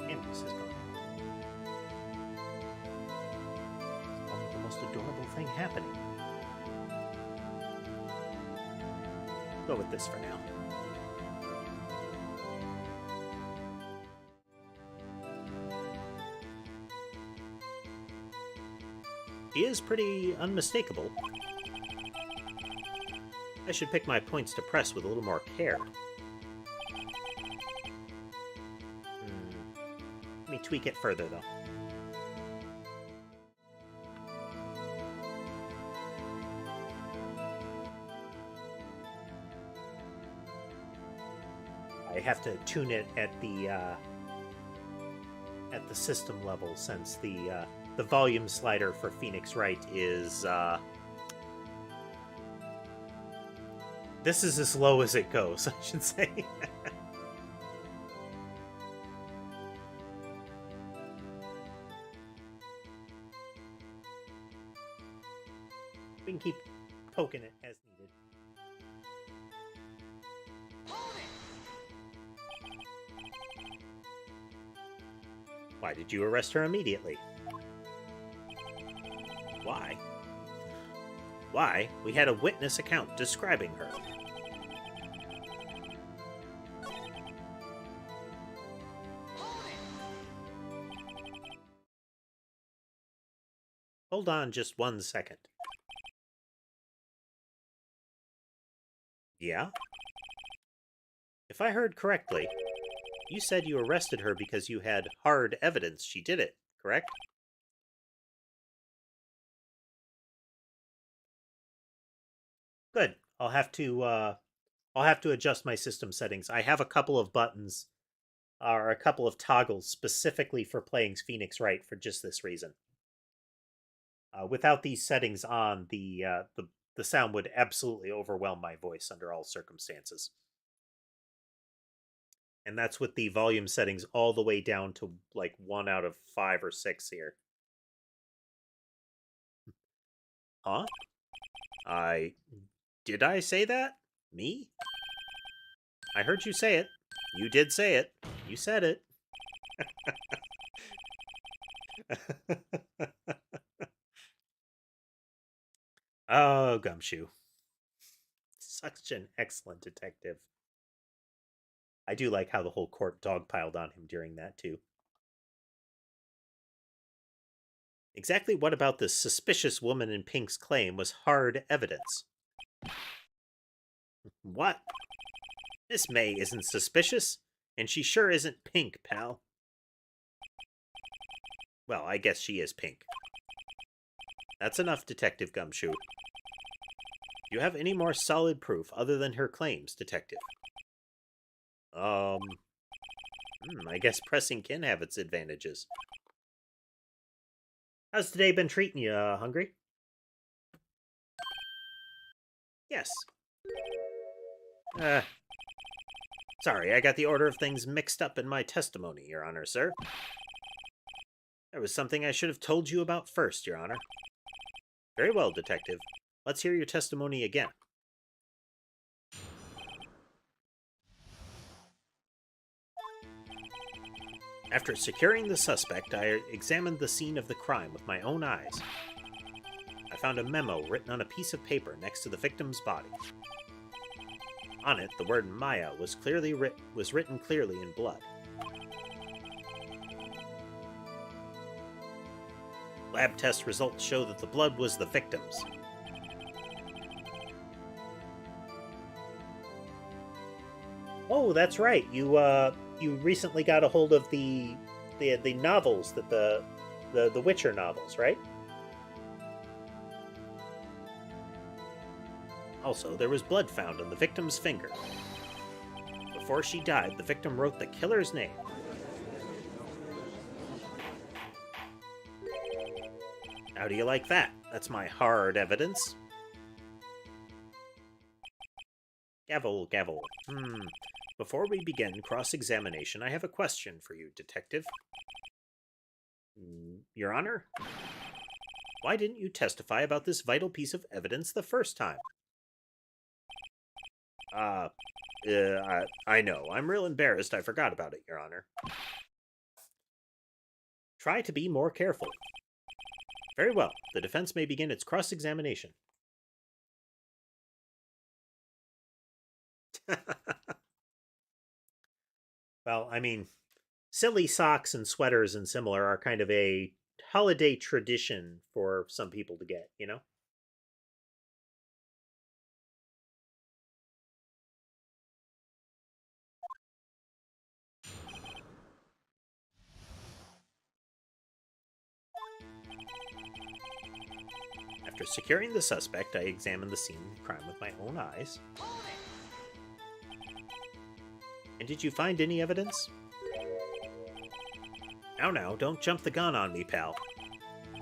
Canvas is gone. It's almost the most adorable thing happening. Go with this for now. He is pretty unmistakable. I should pick my points to press with a little more care. Let me tweak it further, though. I have to tune it at the system level, since the volume slider for Phoenix Wright is this is as low as it goes, I should say. poking it as needed. Why did you arrest her immediately? Why? Why? We had a witness account describing her. Hold on just 1 second. Yeah? If I heard correctly, you said you arrested her because you had hard evidence she did it, correct? Good. I'll have to adjust my system settings. I have a couple of buttons or a couple of toggles specifically for playing Phoenix Wright for just this reason. Without these settings on, the sound would absolutely overwhelm my voice under all circumstances. And that's with the volume settings all the way down to like 1 out of 5 or 6 here. Huh? Did I say that? Me? I heard you say it. You did say it. You said it. Oh, Gumshoe. Such an excellent detective. I do like how the whole court dogpiled on him during that, too. Exactly what about this suspicious woman in pink's claim was hard evidence? What? Miss May isn't suspicious, and she sure isn't pink, pal. Well, I guess she is pink. That's enough, Detective Gumshoe. Do you have any more solid proof other than her claims, Detective? I guess pressing can have its advantages. How's today been treating you, hungry? Yes. Sorry, I got the order of things mixed up in my testimony, Your Honor, sir. There was something I should have told you about first, Your Honor. Very well, Detective. Let's hear your testimony again. After securing the suspect, I examined the scene of the crime with my own eyes. I found a memo written on a piece of paper next to the victim's body. On it, the word Maya was written clearly in blood. Lab test results show that the blood was the victim's. Oh, that's right. You recently got a hold of the novels, that the Witcher novels, right? Also, there was blood found on the victim's finger. Before she died, the victim wrote the killer's name. How do you like that? That's my hard evidence. Gavel, gavel. Before we begin cross-examination, I have a question for you, Detective. Your Honor? Why didn't you testify about this vital piece of evidence the first time? I know. I'm real embarrassed I forgot about it, Your Honor. Try to be more careful. Very well. The defense may begin its cross-examination. Well, I mean, silly socks and sweaters and similar are kind of a holiday tradition for some people to get, you know? After securing the suspect, I examined the scene of the crime with my own eyes. And did you find any evidence? Now, don't jump the gun on me, pal.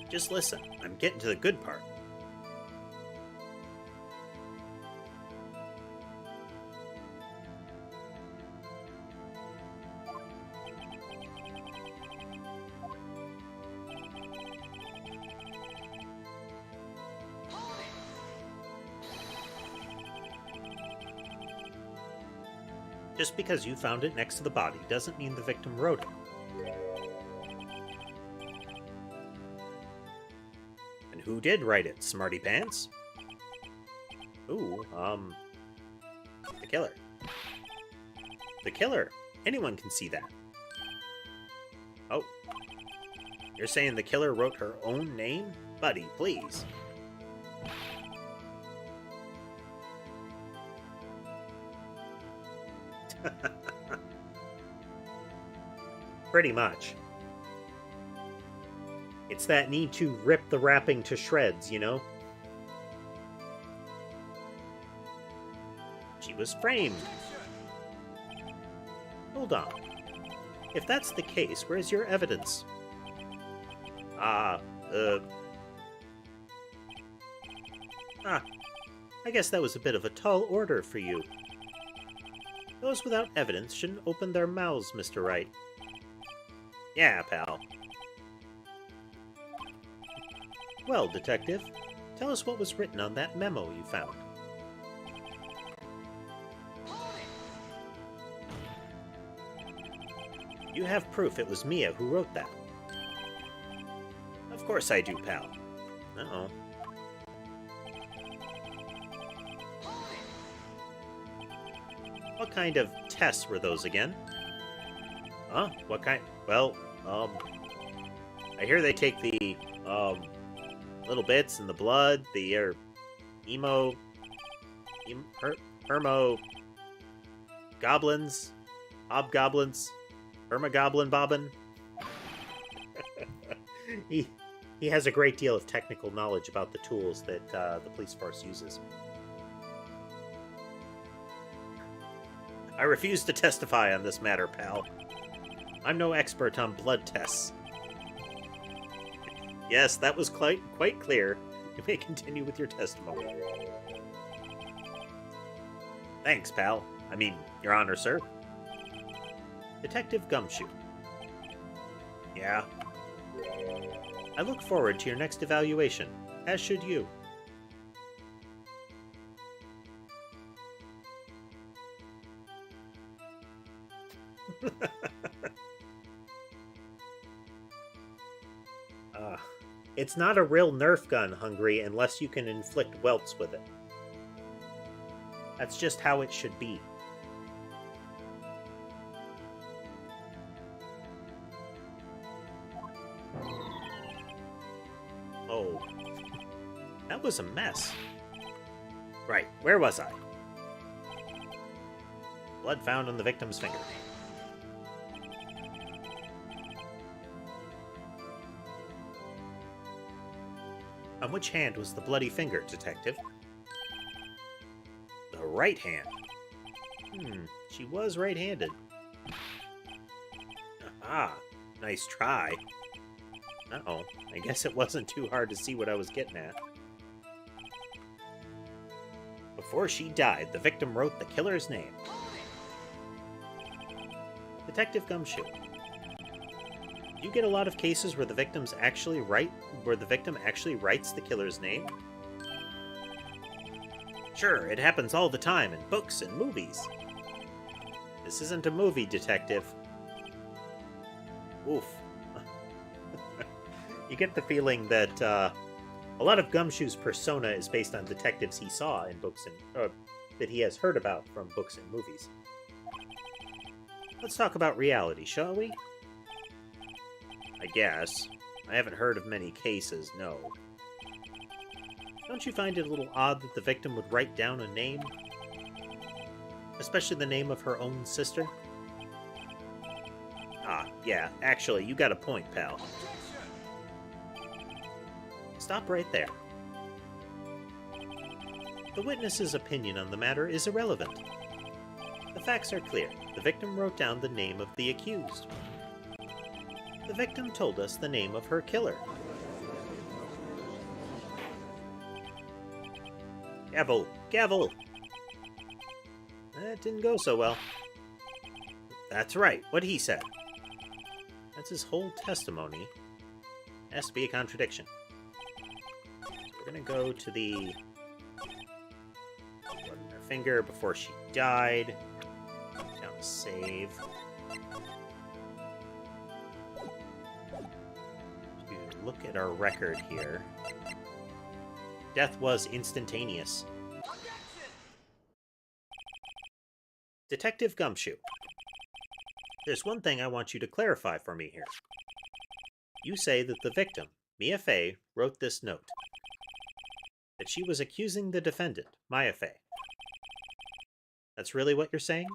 Just listen, I'm getting to the good part. Just because you found it next to the body doesn't mean the victim wrote it. And who did write it, smarty pants? Ooh, the killer. The killer. Anyone can see that. Oh. You're saying the killer wrote her own name? Buddy, please. Pretty much. It's that need to rip the wrapping to shreds, you know? She was framed. Hold on. If that's the case, where's your evidence? I guess that was a bit of a tall order for you. Those without evidence shouldn't open their mouths, Mr. Wright. Yeah, pal. Well, Detective, tell us what was written on that memo you found. You have proof it was Mia who wrote that. Of course I do, pal. Uh-oh. What kind of tests were those again? Huh? What kind? Well, I hear they take the, little bits in the blood, the, hermo... goblins? Hobgoblins? Hermogoblin bobbin? He has a great deal of technical knowledge about the tools that, the police force uses. I refuse to testify on this matter, pal. I'm no expert on blood tests. Yes, that was quite clear. You may continue with your testimony. Thanks, pal. I mean, Your Honor, sir. Detective Gumshoe. Yeah? I look forward to your next evaluation, as should you. It's not a real Nerf gun, Hungry, unless you can inflict welts with it. That's just how it should be. Oh. That was a mess. Right, where was I? Blood found on the victim's finger. On which hand was the bloody finger, Detective? The right hand. She was right-handed. Aha, nice try. Uh-oh, I guess it wasn't too hard to see what I was getting at. Before she died, the victim wrote the killer's name. Detective Gumshoe. Do you get a lot of cases where the victim actually writes the killer's name? Sure, it happens all the time in books and movies. This isn't a movie, Detective. Oof. You get the feeling that a lot of Gumshoe's persona is based on detectives he saw in books and that he has heard about from books and movies. Let's talk about reality, shall we? I guess. I haven't heard of many cases, no. Don't you find it a little odd that the victim would write down a name? Especially the name of her own sister? Ah, yeah, actually, you got a point, pal. Stop right there. The witness's opinion on the matter is irrelevant. The facts are clear. The victim wrote down the name of the accused. The victim told us the name of her killer. Gavel! Gavel! That didn't go so well. That's right, what he said. That's his whole testimony. Has to be a contradiction. So we're gonna go to the blood on her finger before she died. Down Save. To look at our record here. Death was instantaneous. Detective Gumshoe. There's one thing I want you to clarify for me here. You say that the victim, Mia Fey, wrote this note. That she was accusing the defendant, Maya Fey. That's really what you're saying?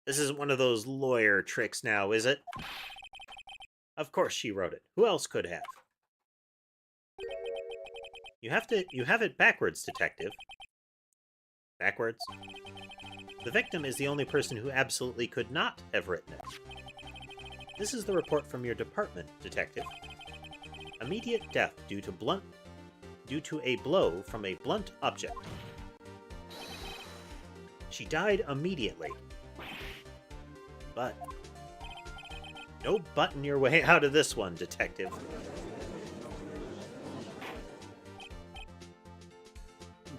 This isn't one of those lawyer tricks now, is it? Of course she wrote it. Who else could have? You have it backwards, detective. Backwards? The victim is the only person who absolutely could not have written it. This is the report from your department, detective. Immediate death due to a blow from a blunt object. She died immediately. But no button your way out of this one, detective.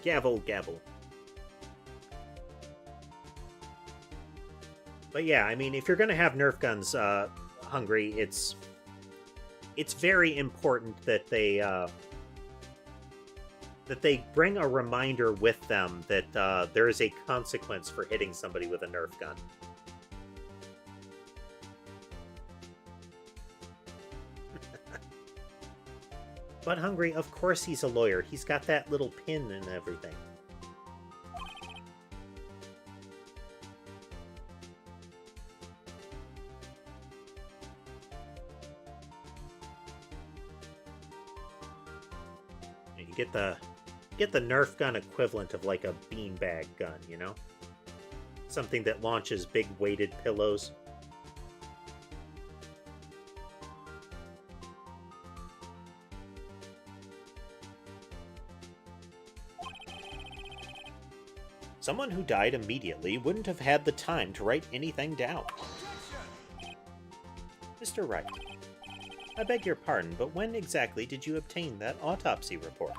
Gavel, gavel. But yeah, I mean, if you're going to have Nerf guns, Hungry, it's very important that they bring a reminder with them that there is a consequence for hitting somebody with a Nerf gun. But Hungry, of course he's a lawyer. He's got that little pin and everything. And you get the Nerf gun equivalent of like a beanbag gun, you know? Something that launches big weighted pillows. Someone who died immediately wouldn't have had the time to write anything down. Mr. Wright, I beg your pardon, but when exactly did you obtain that autopsy report?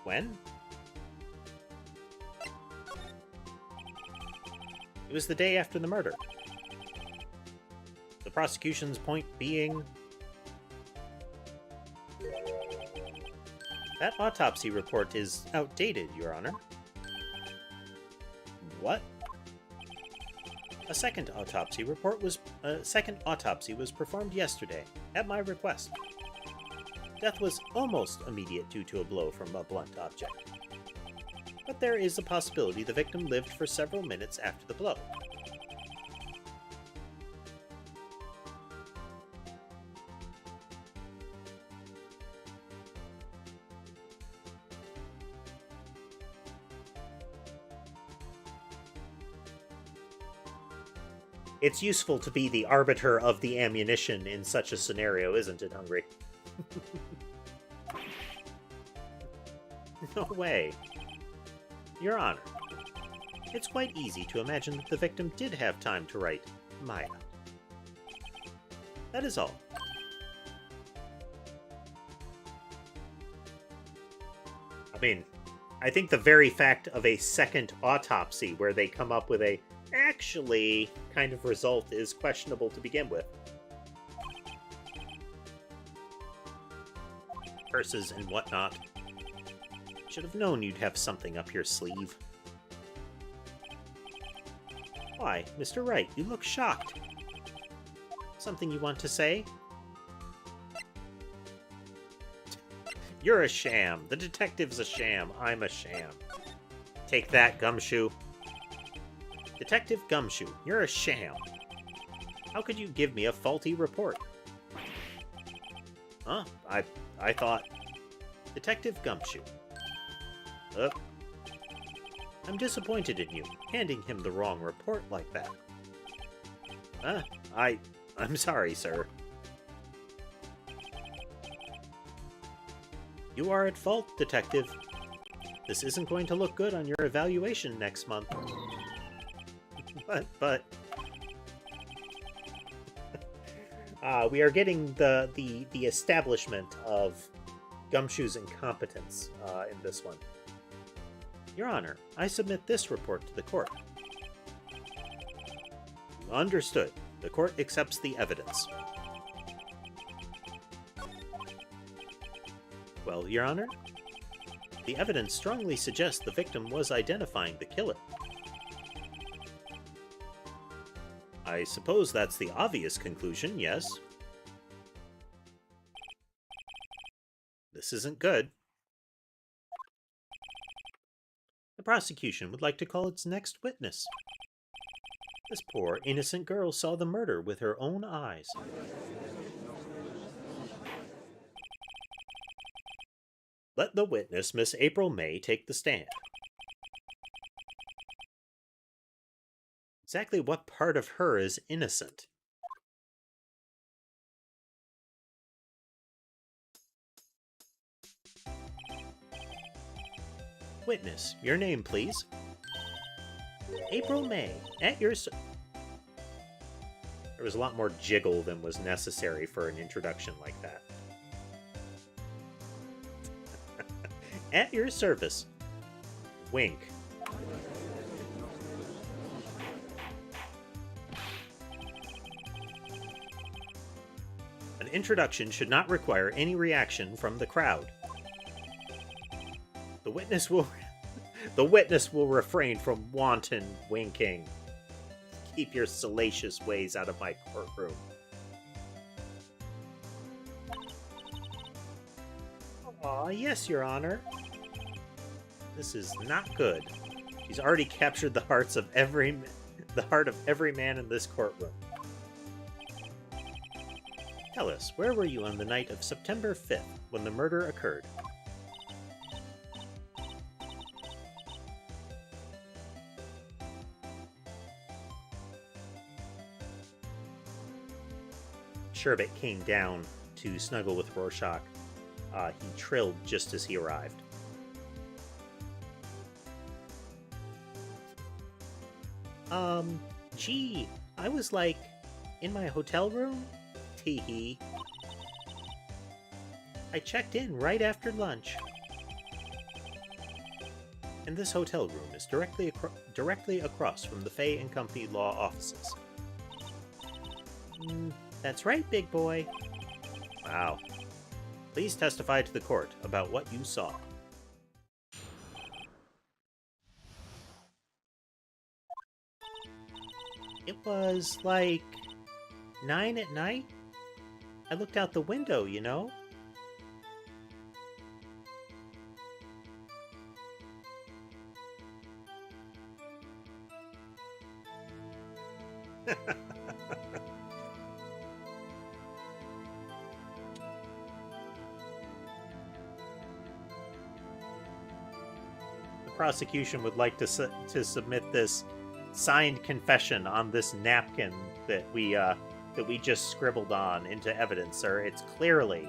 When? It was the day after the murder. The prosecution's point being... That autopsy report is outdated, Your Honor. What? A second autopsy was performed yesterday, at my request. Death was almost immediate due to a blow from a blunt object. But there is a possibility the victim lived for several minutes after the blow. It's useful to be the arbiter of the ammunition in such a scenario, isn't it, Hungry? No way. Your Honor, it's quite easy to imagine that the victim did have time to write Maya. That is all. I mean, I think the very fact of a second autopsy where they come up with a actually kind of result is questionable to begin with. Purses and whatnot. Should have known you'd have something up your sleeve. Why, Mr. Wright, you look shocked. Something you want to say? You're a sham. The detective's a sham. I'm a sham. Take that, Gumshoe. Detective Gumshoe, you're a sham. How could you give me a faulty report? Huh? I thought... Detective Gumshoe. I'm disappointed in you, handing him the wrong report like that. I'm sorry, sir. You are at fault, Detective. This isn't going to look good on your evaluation next month. But... we are getting the establishment of Gumshoe's incompetence in this one. Your Honor, I submit this report to the court. Understood. The court accepts the evidence. Well, Your Honor, the evidence strongly suggests the victim was identifying the killer. I suppose that's the obvious conclusion, yes? This isn't good. The prosecution would like to call its next witness. This poor, innocent girl saw the murder with her own eyes. Let the witness, Miss April May, take the stand. Exactly what part of her is innocent? Witness, your name, please. April May, at your... There was a lot more jiggle than was necessary for an introduction like that. At your service. Wink. An introduction should not require any reaction from the crowd. The witness will refrain from wanton winking. Keep your salacious ways out of my courtroom. Aw, yes, Your Honor. This is not good. He's already captured the heart of every man in this courtroom. Tell us, where were you on the night of September 5th when the murder occurred? Sherbet came down to snuggle with Rorschach. He trilled just as he arrived. Gee, I was like, in my hotel room? Tee-hee. I checked in right after lunch. And this hotel room is directly across from the Fay and Company law offices. That's right, big boy. Wow. Please testify to the court about what you saw. It was like 9 at night. I looked out the window, you know. The prosecution would like to submit this signed confession on this napkin that we just scribbled on into evidence, sir. It's clearly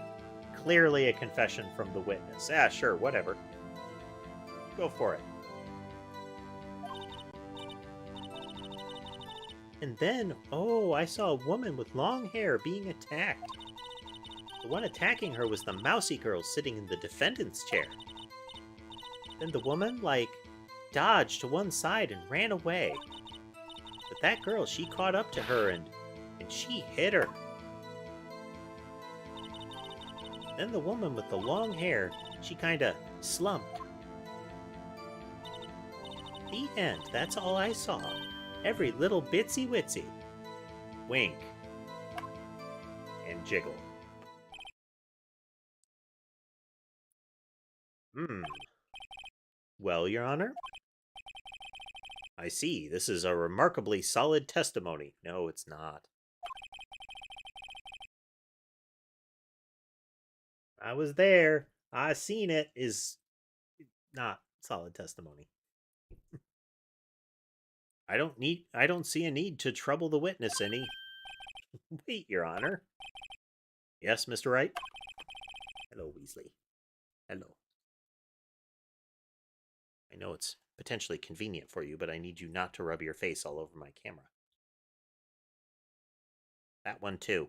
a confession from the witness. Yeah, sure, whatever. Go for it. And then, oh, I saw a woman with long hair being attacked. The one attacking her was the mousy girl sitting in the defendant's chair. Then the woman, dodged to one side and ran away. But that girl, she caught up to her and she hit her. Then the woman with the long hair, she kinda slumped. The end, that's all I saw. Every little bitsy witsy. Wink. And jiggle. Well, Your Honor? I see. This is a remarkably solid testimony. No, it's not. I was there. I seen it is not solid testimony. I don't see a need to trouble the witness any. Wait, Your Honor. Yes, Mr. Wright? Hello, Weasley. Hello. I know it's potentially convenient for you, but I need you not to rub your face all over my camera. That one, too.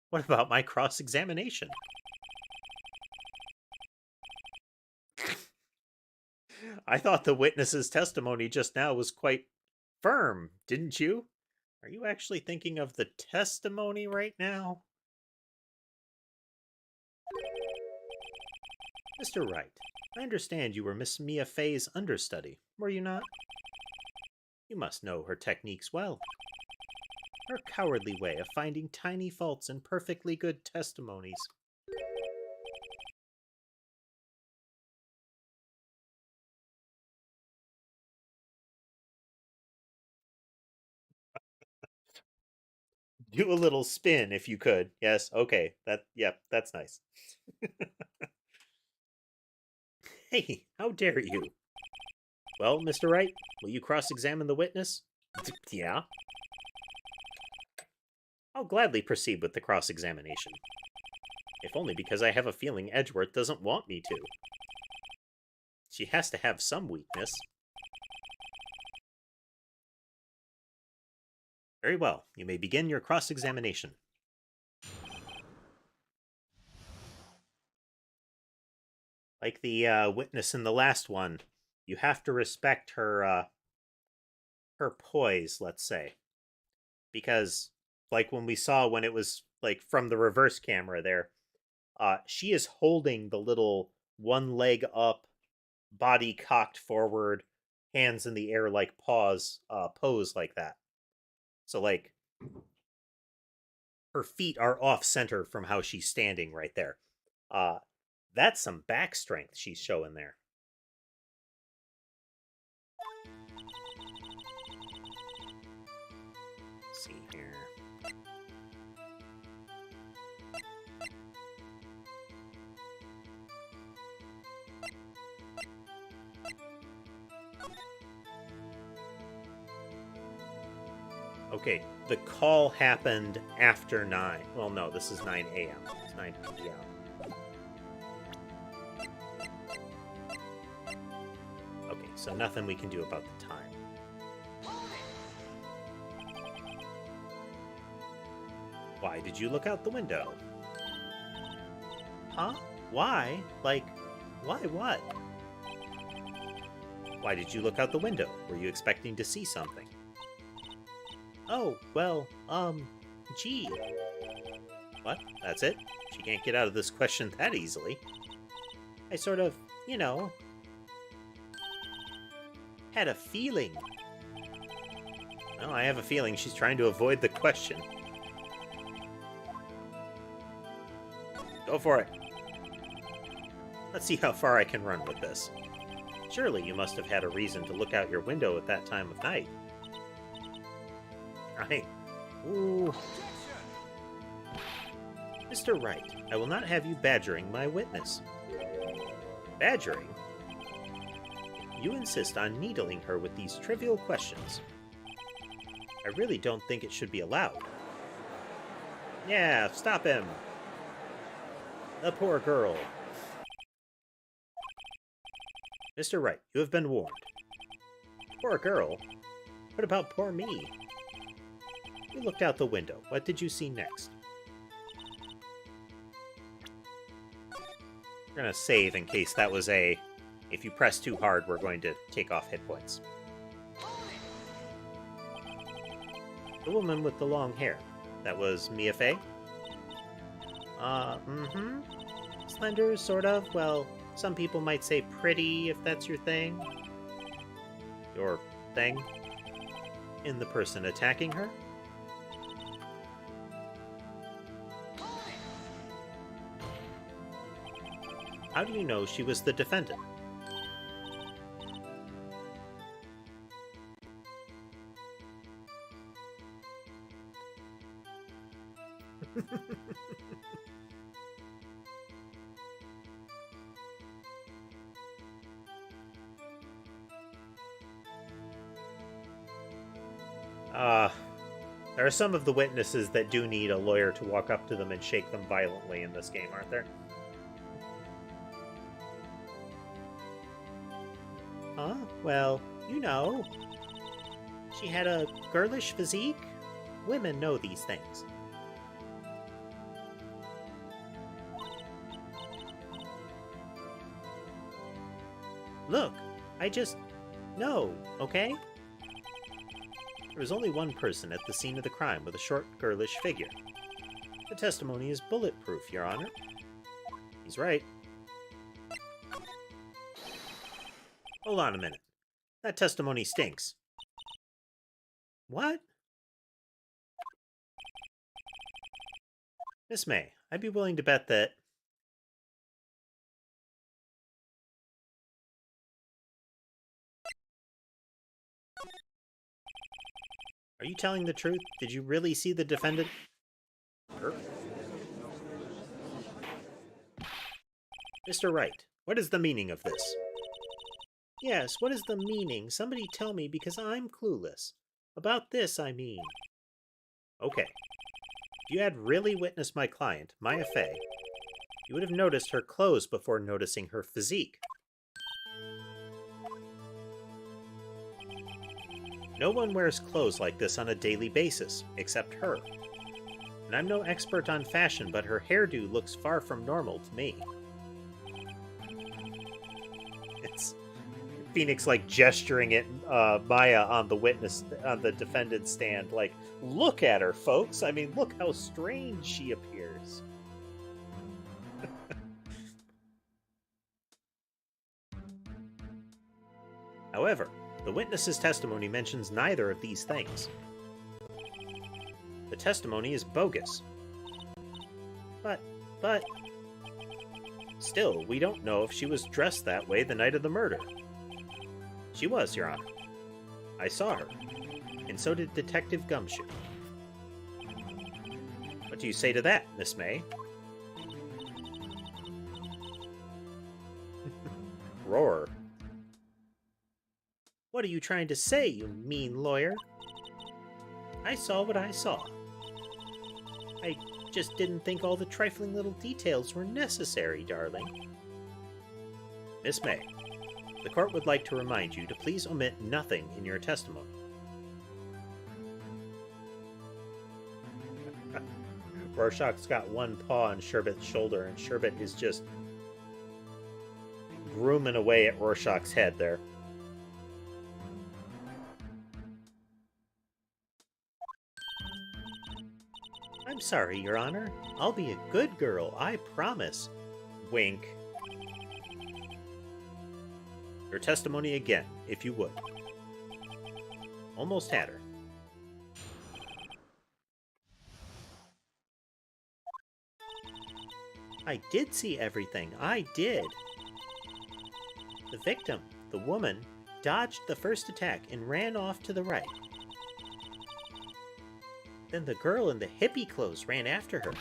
What about my cross-examination? I thought the witness's testimony just now was quite firm, didn't you? Are you actually thinking of the testimony right now? Mr. Wright, I understand you were Miss Mia Fey's understudy, were you not? You must know her techniques well. Her cowardly way of finding tiny faults in perfectly good testimonies. Do a little spin if you could. Yes, okay. Yep, that's nice. Hey, how dare you? Well, Mr. Wright, will you cross-examine the witness? Yeah. I'll gladly proceed with the cross-examination. If only because I have a feeling Edgeworth doesn't want me to. She has to have some weakness. Very well, you may begin your cross-examination. Like the witness in the last one, you have to respect her poise, let's say. Because, like when we saw when it was, like, from the reverse camera there, she is holding the little one leg up, body cocked forward, hands in the air like pose like that. So, like, her feet are off center from how she's standing right there. That's some back strength she's showing there. Let's see here. Okay, the call happened after 9. Well, no, this is 9 a.m. It's 9 p.m. Okay, so nothing we can do about the time. Why did you look out the window? Huh? Why? Like, why what? Why did you look out the window? Were you expecting to see something? Oh, well, gee. What? That's it? She can't get out of this question that easily. I sort of, had a feeling. Well, I have a feeling she's trying to avoid the question. Go for it. Let's see how far I can run with this. Surely you must have had a reason to look out your window at that time of night. Ooh. Mr. Wright, I will not have you badgering my witness. Badgering? You insist on needling her with these trivial questions. I really don't think it should be allowed. Yeah, stop him. The poor girl. Mr. Wright, you have been warned. Poor girl? What about poor me? You looked out the window. What did you see next? We're going to save in case that was a... If you press too hard, we're going to take off hit points. The woman with the long hair. That was Mia Fey? Slender, sort of. Well, some people might say pretty, if that's your thing. Your thing? In the person attacking her? How do you know she was the defendant? There are some of the witnesses that do need a lawyer to walk up to them and shake them violently in this game, aren't there? Huh? Well, she had a girlish physique. Women know these things. Look, I just... No, okay? There was only one person at the scene of the crime with a short, girlish figure. The testimony is bulletproof, Your Honor. He's right. Hold on a minute. That testimony stinks. What? Miss May, I'd be willing to bet that... Are you telling the truth? Did you really see the defendant? Mr. Wright, what is the meaning of this? Yes, what is the meaning? Somebody tell me, because I'm clueless. About this, I mean. Okay. If you had really witnessed my client, Maya Fey, you would have noticed her clothes before noticing her physique. No one wears clothes like this on a daily basis, except her. And I'm no expert on fashion, but her hairdo looks far from normal to me. It's Phoenix, like, gesturing at Maya on the defendant's stand, like, look at her, folks. I mean, look how strange she appears. However, the witness's testimony mentions neither of these things. The testimony is bogus. But... Still, we don't know if she was dressed that way the night of the murder. She was, Your Honor. I saw her, and so did Detective Gumshoe. What do you say to that, Miss May? Roar. What are you trying to say, you mean lawyer? I saw what I saw. I just didn't think all the trifling little details were necessary, darling. Miss May, the court would like to remind you to please omit nothing in your testimony. Rorschach's got one paw on Sherbet's shoulder, and Sherbet is just grooming away at Rorschach's head there. I'm sorry, Your Honor. I'll be a good girl, I promise. Wink. Your testimony again, if you would. Almost had her. I did see everything. I did. The victim, the woman, dodged the first attack and ran off to the right. Then the girl in the hippie clothes ran after her.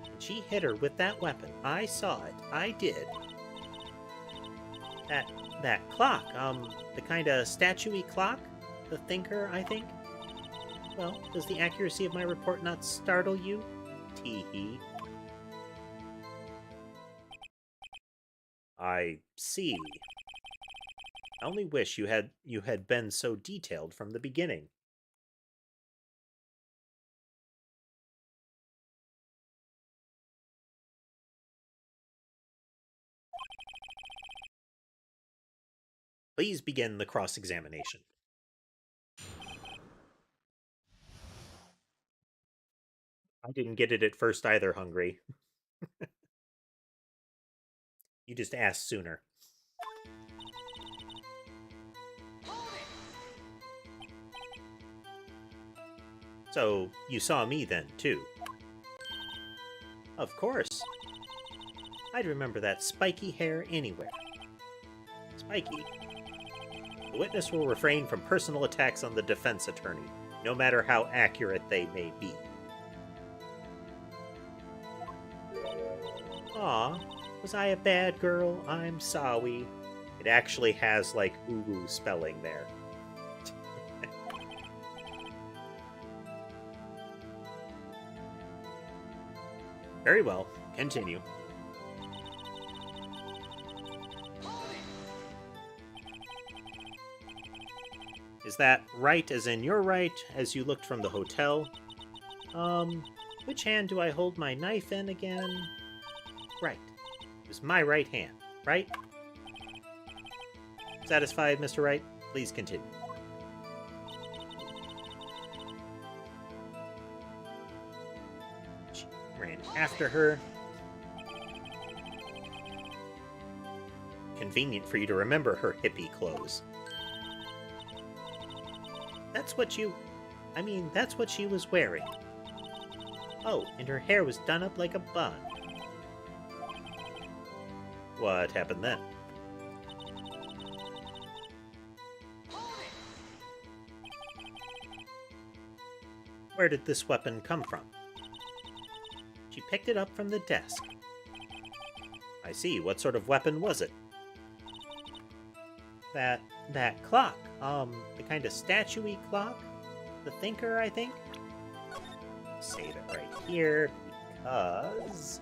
And she hit her with that weapon. I saw it. I did. That clock, the kind of statue-y clock? The thinker, I think? Well, does the accuracy of my report not startle you? Tee-hee. I see. I only wish you had been so detailed from the beginning. Please begin the cross-examination. I didn't get it at first either, Hungry. You just asked sooner. So, you saw me then, too? Of course. I'd remember that spiky hair anywhere. Spiky. The witness will refrain from personal attacks on the defense attorney, no matter how accurate they may be. Aw, was I a bad girl? I'm sorry. It actually has, like, uwu spelling there. Very well. Continue. Is that right as in your right, as you looked from the hotel? Which hand do I hold my knife in again? Right. It was my right hand, right? Satisfied, Mr. Wright? Please continue. She ran after her. Convenient for you to remember her hippie clothes. That's what she was wearing. Oh, and her hair was done up like a bun. What happened then? Where did this weapon come from? She picked it up from the desk. I see. What sort of weapon was it? That clock. The kind of statue-y clock? The Thinker, I think? Save it right here, because...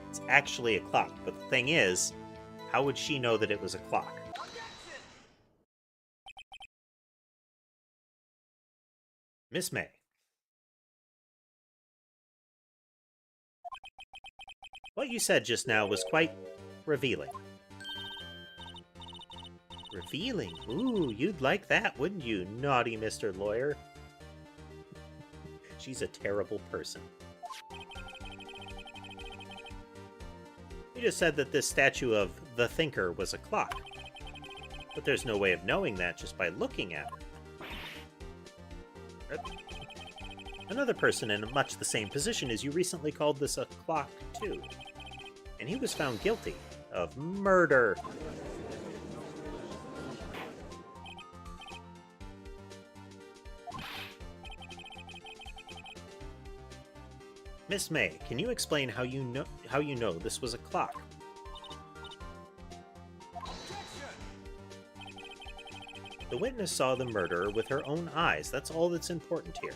it's actually a clock, but the thing is, how would she know that it was a clock? Miss May. What you said just now was quite revealing. Revealing? Ooh, you'd like that, wouldn't you, naughty Mr. Lawyer? She's a terrible person. You just said that this statue of the Thinker was a clock. But there's no way of knowing that just by looking at her. Another person in much the same position as you recently called this a clock, too. And he was found guilty of murder. Miss May, can you explain how you know this was a clock? The witness saw the murderer with her own eyes. That's all that's important here.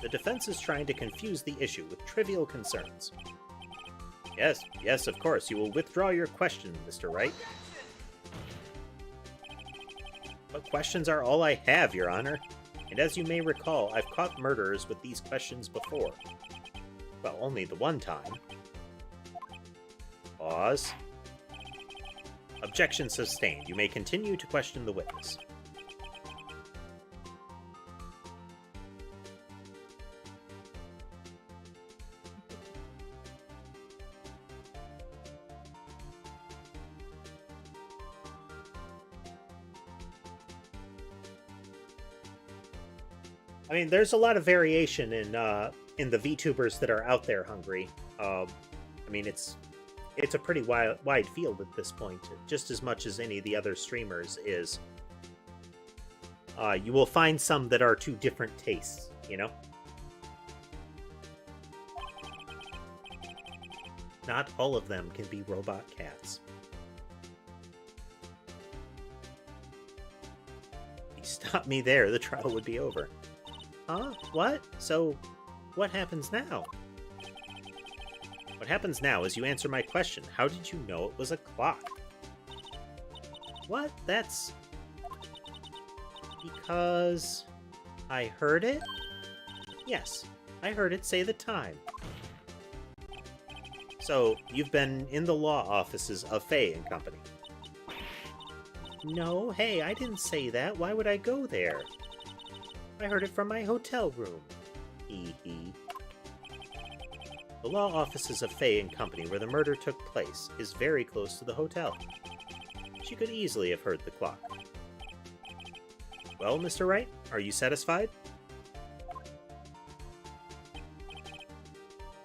The defense is trying to confuse the issue with trivial concerns. Yes, of course. You will withdraw your question, Mr. Wright. But questions are all I have, Your Honor. And as you may recall, I've caught murderers with these questions before. Well, only the one time. Pause. Objection sustained. You may continue to question the witness. I mean, there's a lot of variation in the VTubers that are out there, Hungry. I mean, it's a pretty wide field at this point, just as much as any of the other streamers is. You will find some that are two different tastes, you know? Not all of them can be robot cats. If you stop me there, the trial would be over. Huh? What? So, what happens now? What happens now is you answer my question. How did you know it was a clock? What? That's... because... I heard it? Yes, I heard it say the time. So, you've been in the law offices of Fay and Company. No, hey, I didn't say that. Why would I go there? I heard it from my hotel room. Hee hee. The law offices of Fay and Company, where the murder took place, is very close to the hotel. She could easily have heard the clock. Well, Mr. Wright, are you satisfied?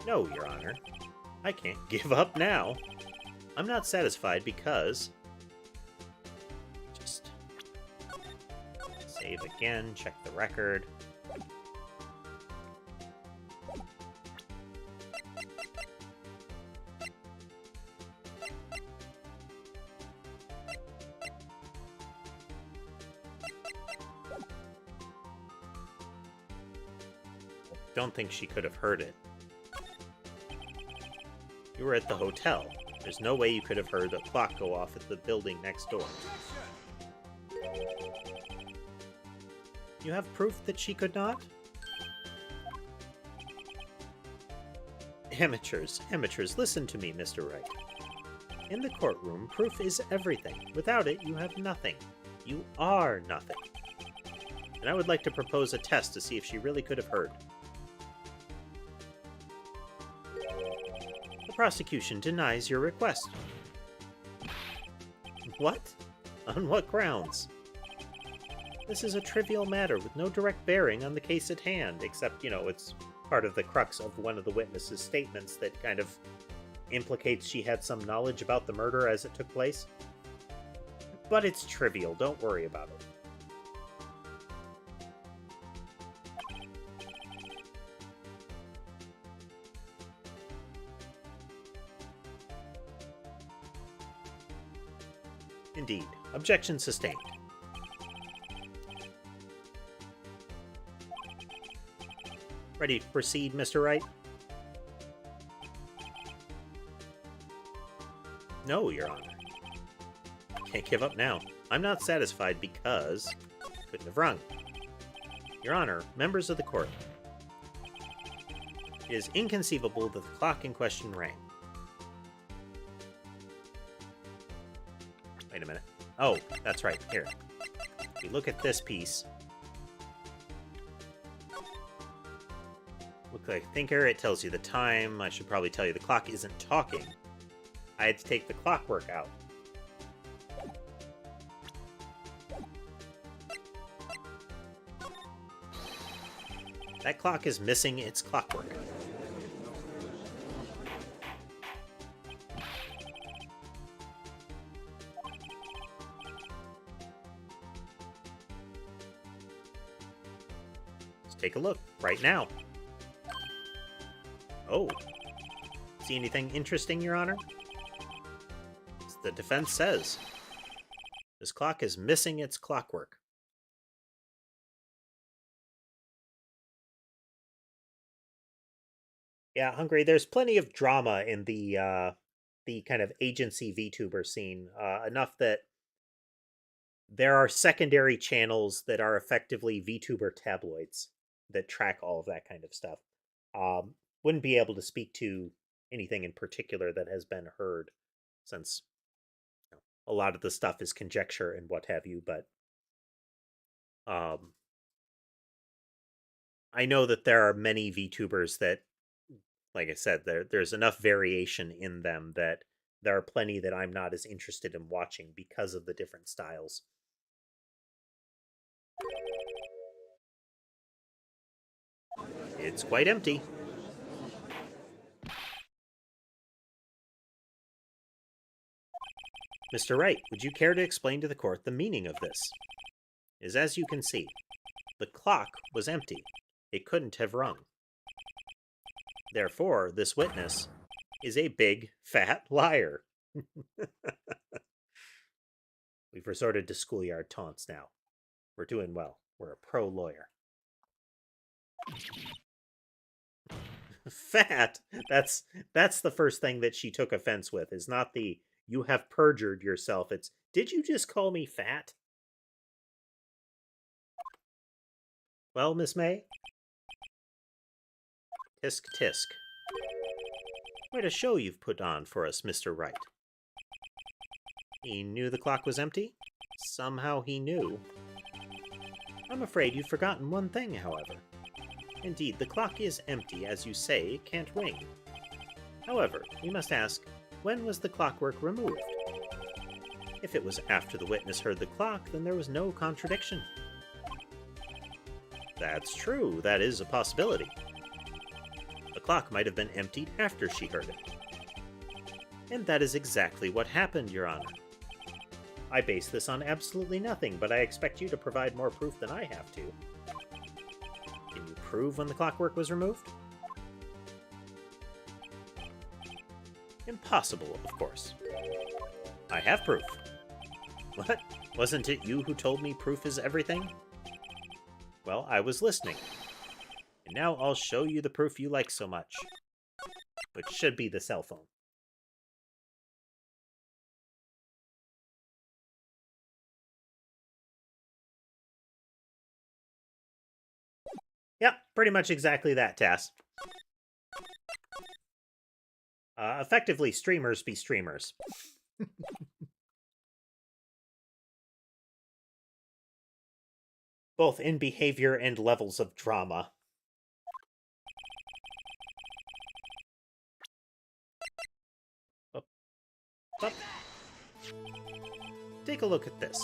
No, Your Honor. I can't give up now. I'm not satisfied because... just... save again, check the record. Don't think she could have heard it. You were at the hotel. There's no way you could have heard the clock go off at the building next door. You have proof that she could not? Amateurs, listen to me, Mr. Wright. In the courtroom, proof is everything. Without it, you have nothing. You are nothing. And I would like to propose a test to see if she really could have heard. The prosecution denies your request. What? On what grounds? This is a trivial matter with no direct bearing on the case at hand, except, it's part of the crux of one of the witnesses' statements that kind of implicates she had some knowledge about the murder as it took place. But it's trivial, don't worry about it. Indeed. Objection sustained. Ready to proceed, Mr. Wright? No, Your Honor. Can't give up now. I'm not satisfied because... couldn't have rung. Your Honor, members of the court. It is inconceivable that the clock in question rang. Wait a minute. Oh, that's right. Here. If you look at this piece. Look like thinker. It tells you the time. I should probably tell you the clock isn't talking. I had to take the clockwork out. That clock is missing its clockwork. Let's take a look right now. Oh. See anything interesting, Your Honor? As the defense says. This clock is missing its clockwork. Yeah, Hungry, there's plenty of drama in the kind of agency VTuber scene. Enough that there are secondary channels that are effectively VTuber tabloids that track all of that kind of stuff. Wouldn't be able to speak to anything in particular that has been heard, since a lot of the stuff is conjecture and what have you, but I know that there are many VTubers that, like I said, there's enough variation in them that there are plenty that I'm not as interested in watching because of the different styles. It's quite empty. Mr. Wright, would you care to explain to the court the meaning of this? Is as you can see, the clock was empty. It couldn't have rung. Therefore, this witness is a big, fat liar. We've resorted to schoolyard taunts now. We're doing well. We're a pro lawyer. Fat? That's the first thing that she took offense with, is not the, you have perjured yourself. It's, did you just call me fat? Well, Miss May? Tisk tisk. Quite a show you've put on for us, Mr. Wright. He knew the clock was empty? Somehow he knew. I'm afraid you've forgotten one thing, however. Indeed, the clock is empty, as you say, it can't ring. However, we must ask, when was the clockwork removed? If it was after the witness heard the clock, then there was no contradiction. That's true, that is a possibility. The clock might have been emptied after she heard it. And that is exactly what happened, Your Honor. I base this on absolutely nothing, but I expect you to provide more proof than I have to. Can you prove when the clockwork was removed? Impossible, of course. I have proof. What? Wasn't it you who told me proof is everything? Well, I was listening. And now I'll show you the proof you like so much. Which should be the cell phone. Yep, pretty much exactly that, Tass. Effectively, streamers be streamers. Both in behavior and levels of drama. Up, up. Take a look at this.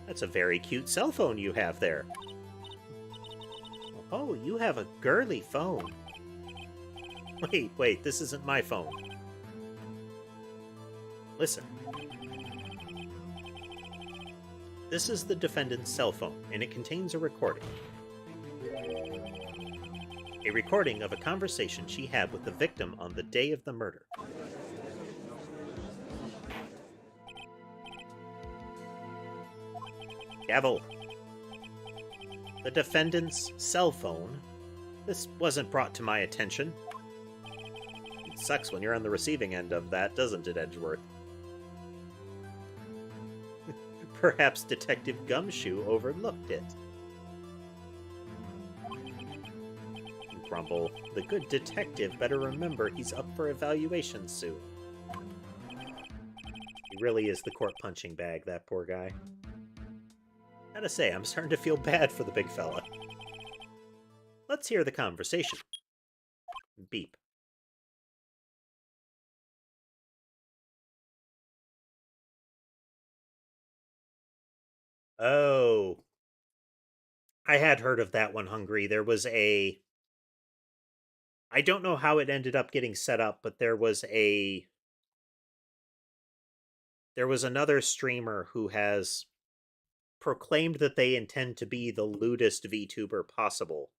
That's a very cute cell phone you have there. Oh, you have a girly phone. Wait, this isn't my phone. Listen. This is the defendant's cell phone, and it contains a recording. A recording of a conversation she had with the victim on the day of the murder. Gavel. The defendant's cell phone. This wasn't brought to my attention. It sucks when you're on the receiving end of that, doesn't it, Edgeworth? Perhaps Detective Gumshoe overlooked it. Grumble. The good detective better remember he's up for evaluation soon. He really is the court punching bag, that poor guy. Gotta say, I'm starting to feel bad for the big fella. Let's hear the conversation. Beep. Oh. I had heard of that one, Hungry. There was a... I don't know how it ended up getting set up, but there was another streamer who has proclaimed that they intend to be the lewdest VTuber possible,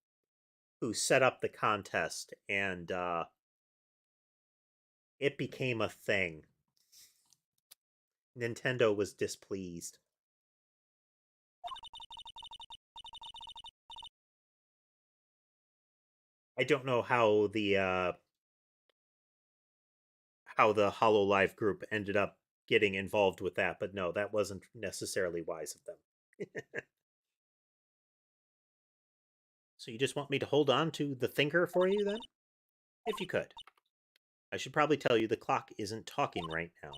who set up the contest, and it became a thing. Nintendo was displeased. I don't know how the HoloLive group ended up getting involved with that, but no, that wasn't necessarily wise of them. So you just want me to hold on to the thinker for you, then? If you could. I should probably tell you the clock isn't talking right now.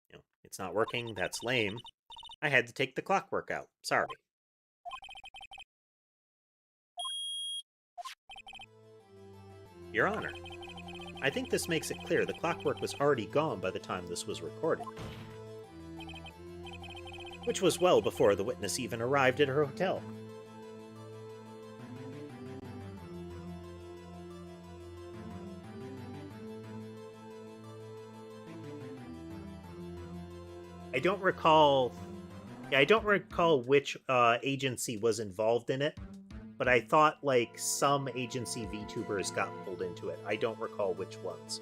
You know, it's not working, that's lame. I had to take the clockwork out. Sorry. Your Honor, I think this makes it clear the clockwork was already gone by the time this was recorded. Which was well before the witness even arrived at her hotel. I don't recall which agency was involved in it, but I thought like some agency VTubers got pulled into it. I don't recall which ones.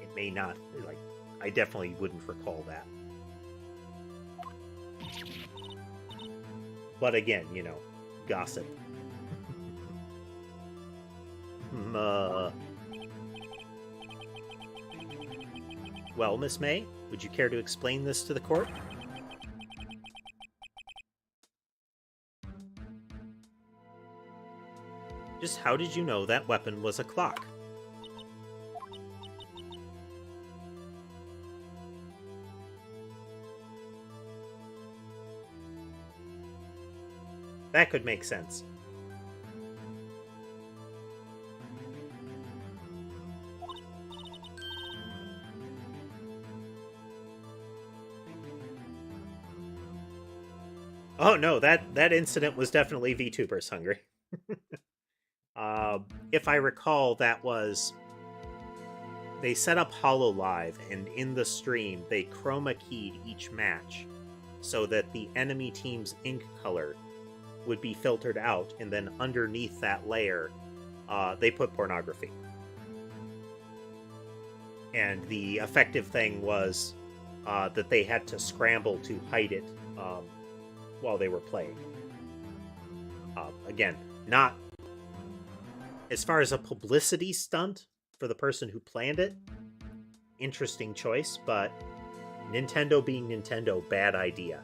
It may not, like, I definitely wouldn't recall that. But again, you know, gossip. Well, Miss May, would you care to explain this to the court? Just how did you know that weapon was a clock? That could make sense. Oh no, that incident was definitely VTubers, Hungry. If I recall, that was... They set up HoloLive, and in the stream, they chroma keyed each match so that the enemy team's ink color would be filtered out, and then underneath that layer, they put pornography. And the effective thing was that they had to scramble to hide it while they were playing. Again, not... As far as a publicity stunt for the person who planned it, interesting choice, but Nintendo being Nintendo, bad idea.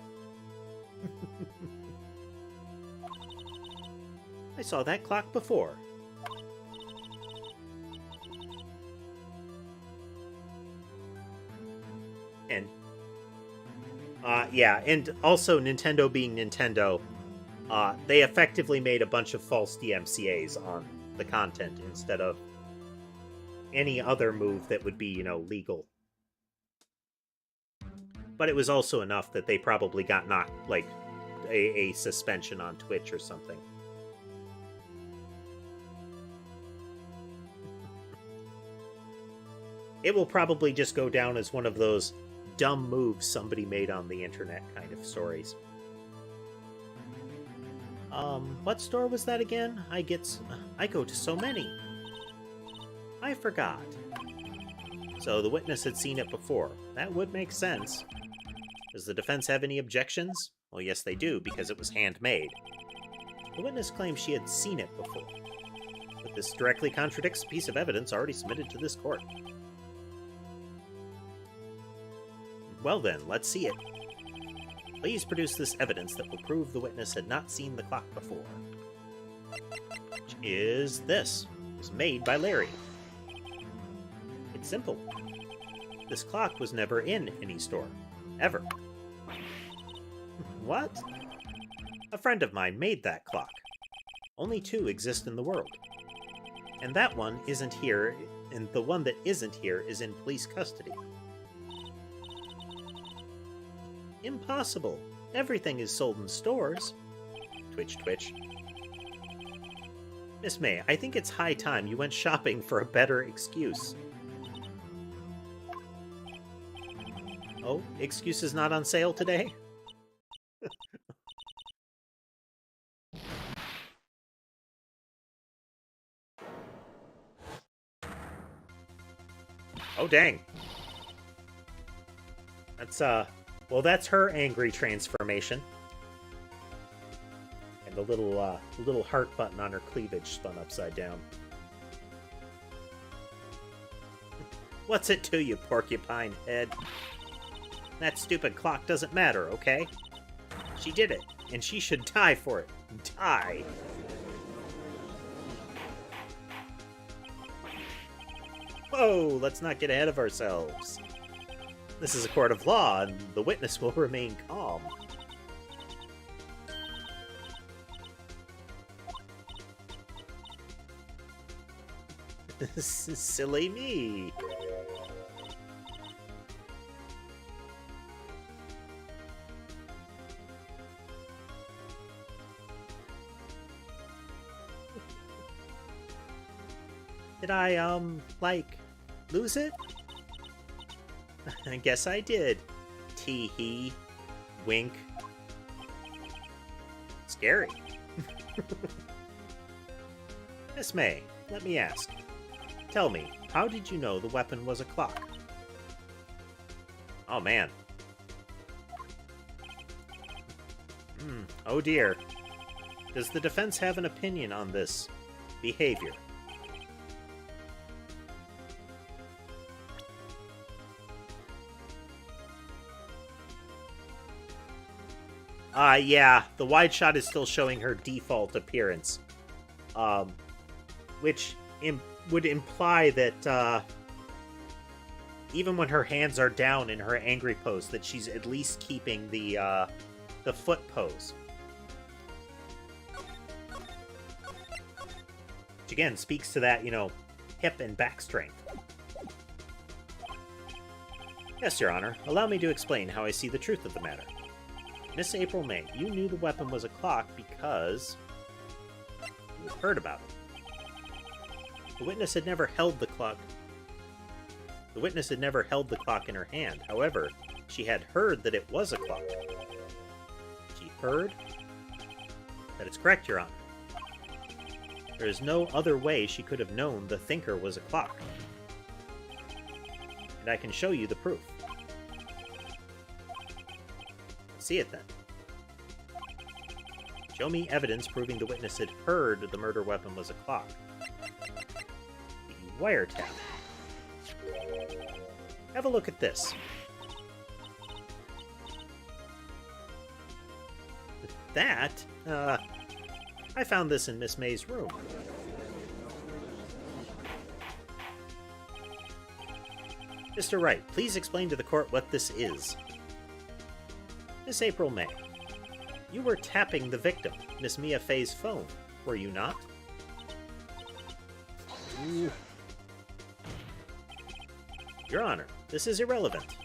I saw that clock before. And, yeah, and also Nintendo being Nintendo, they effectively made a bunch of false DMCAs on the content instead of any other move that would be, you know, legal. But it was also enough that they probably got knocked, like, a suspension on Twitch or something. It will probably just go down as one of those dumb moves somebody made on the internet kind of stories. What store was that again? I go to so many. I forgot. So the witness had seen it before. That would make sense. Does the defense have any objections? Well, yes, they do, because it was handmade. The witness claims she had seen it before. But this directly contradicts a piece of evidence already submitted to this court. Well then, let's see it. Please produce this evidence that will prove the witness had not seen the clock before. Which is this. It was made by Larry. It's simple. This clock was never in any store. Ever. What? A friend of mine made that clock. Only 2 exist in the world. And that one isn't here, and the one that isn't here is in police custody. Impossible. Everything is sold in stores. Twitch, twitch. Miss May, I think it's high time you went shopping for a better excuse. Oh, excuse is not on sale today? Oh, dang. That's, well, that's her angry transformation. And the little heart button on her cleavage spun upside down. What's it to you, porcupine head? That stupid clock doesn't matter, okay? She did it, and she should die for it. Die! Whoa, let's not get ahead of ourselves. This is a court of law, and the witness will remain calm. Silly me. Did I, like, lose it? I guess I did. Tee-hee. Wink. Scary. Miss May, let me ask. Tell me, how did you know the weapon was a clock? Oh, man. Oh, dear. Does the defense have an opinion on this behavior? Yeah, the wide shot is still showing her default appearance. Which would imply that, even when her hands are down in her angry pose, that she's at least keeping the foot pose. Which again speaks to that, you know, hip and back strength. Yes, Your Honor. Allow me to explain how I see the truth of the matter. Miss April May, you knew the weapon was a clock because you had heard about it. The witness had never held the clock. The witness had never held the clock in her hand. However, she had heard that it was a clock. She heard? That is correct, Your Honor. There is no other way she could have known the thinker was a clock. And I can show you the proof. See it then. Show me evidence proving the witness had heard the murder weapon was a clock. The wiretap. Have a look at this. That, I found this in Miss May's room. Mr. Wright, please explain to the court what this is. Miss April May, you were tapping the victim, Miss Mia Fey's phone, were you not? Ooh. Your Honor, this is irrelevant.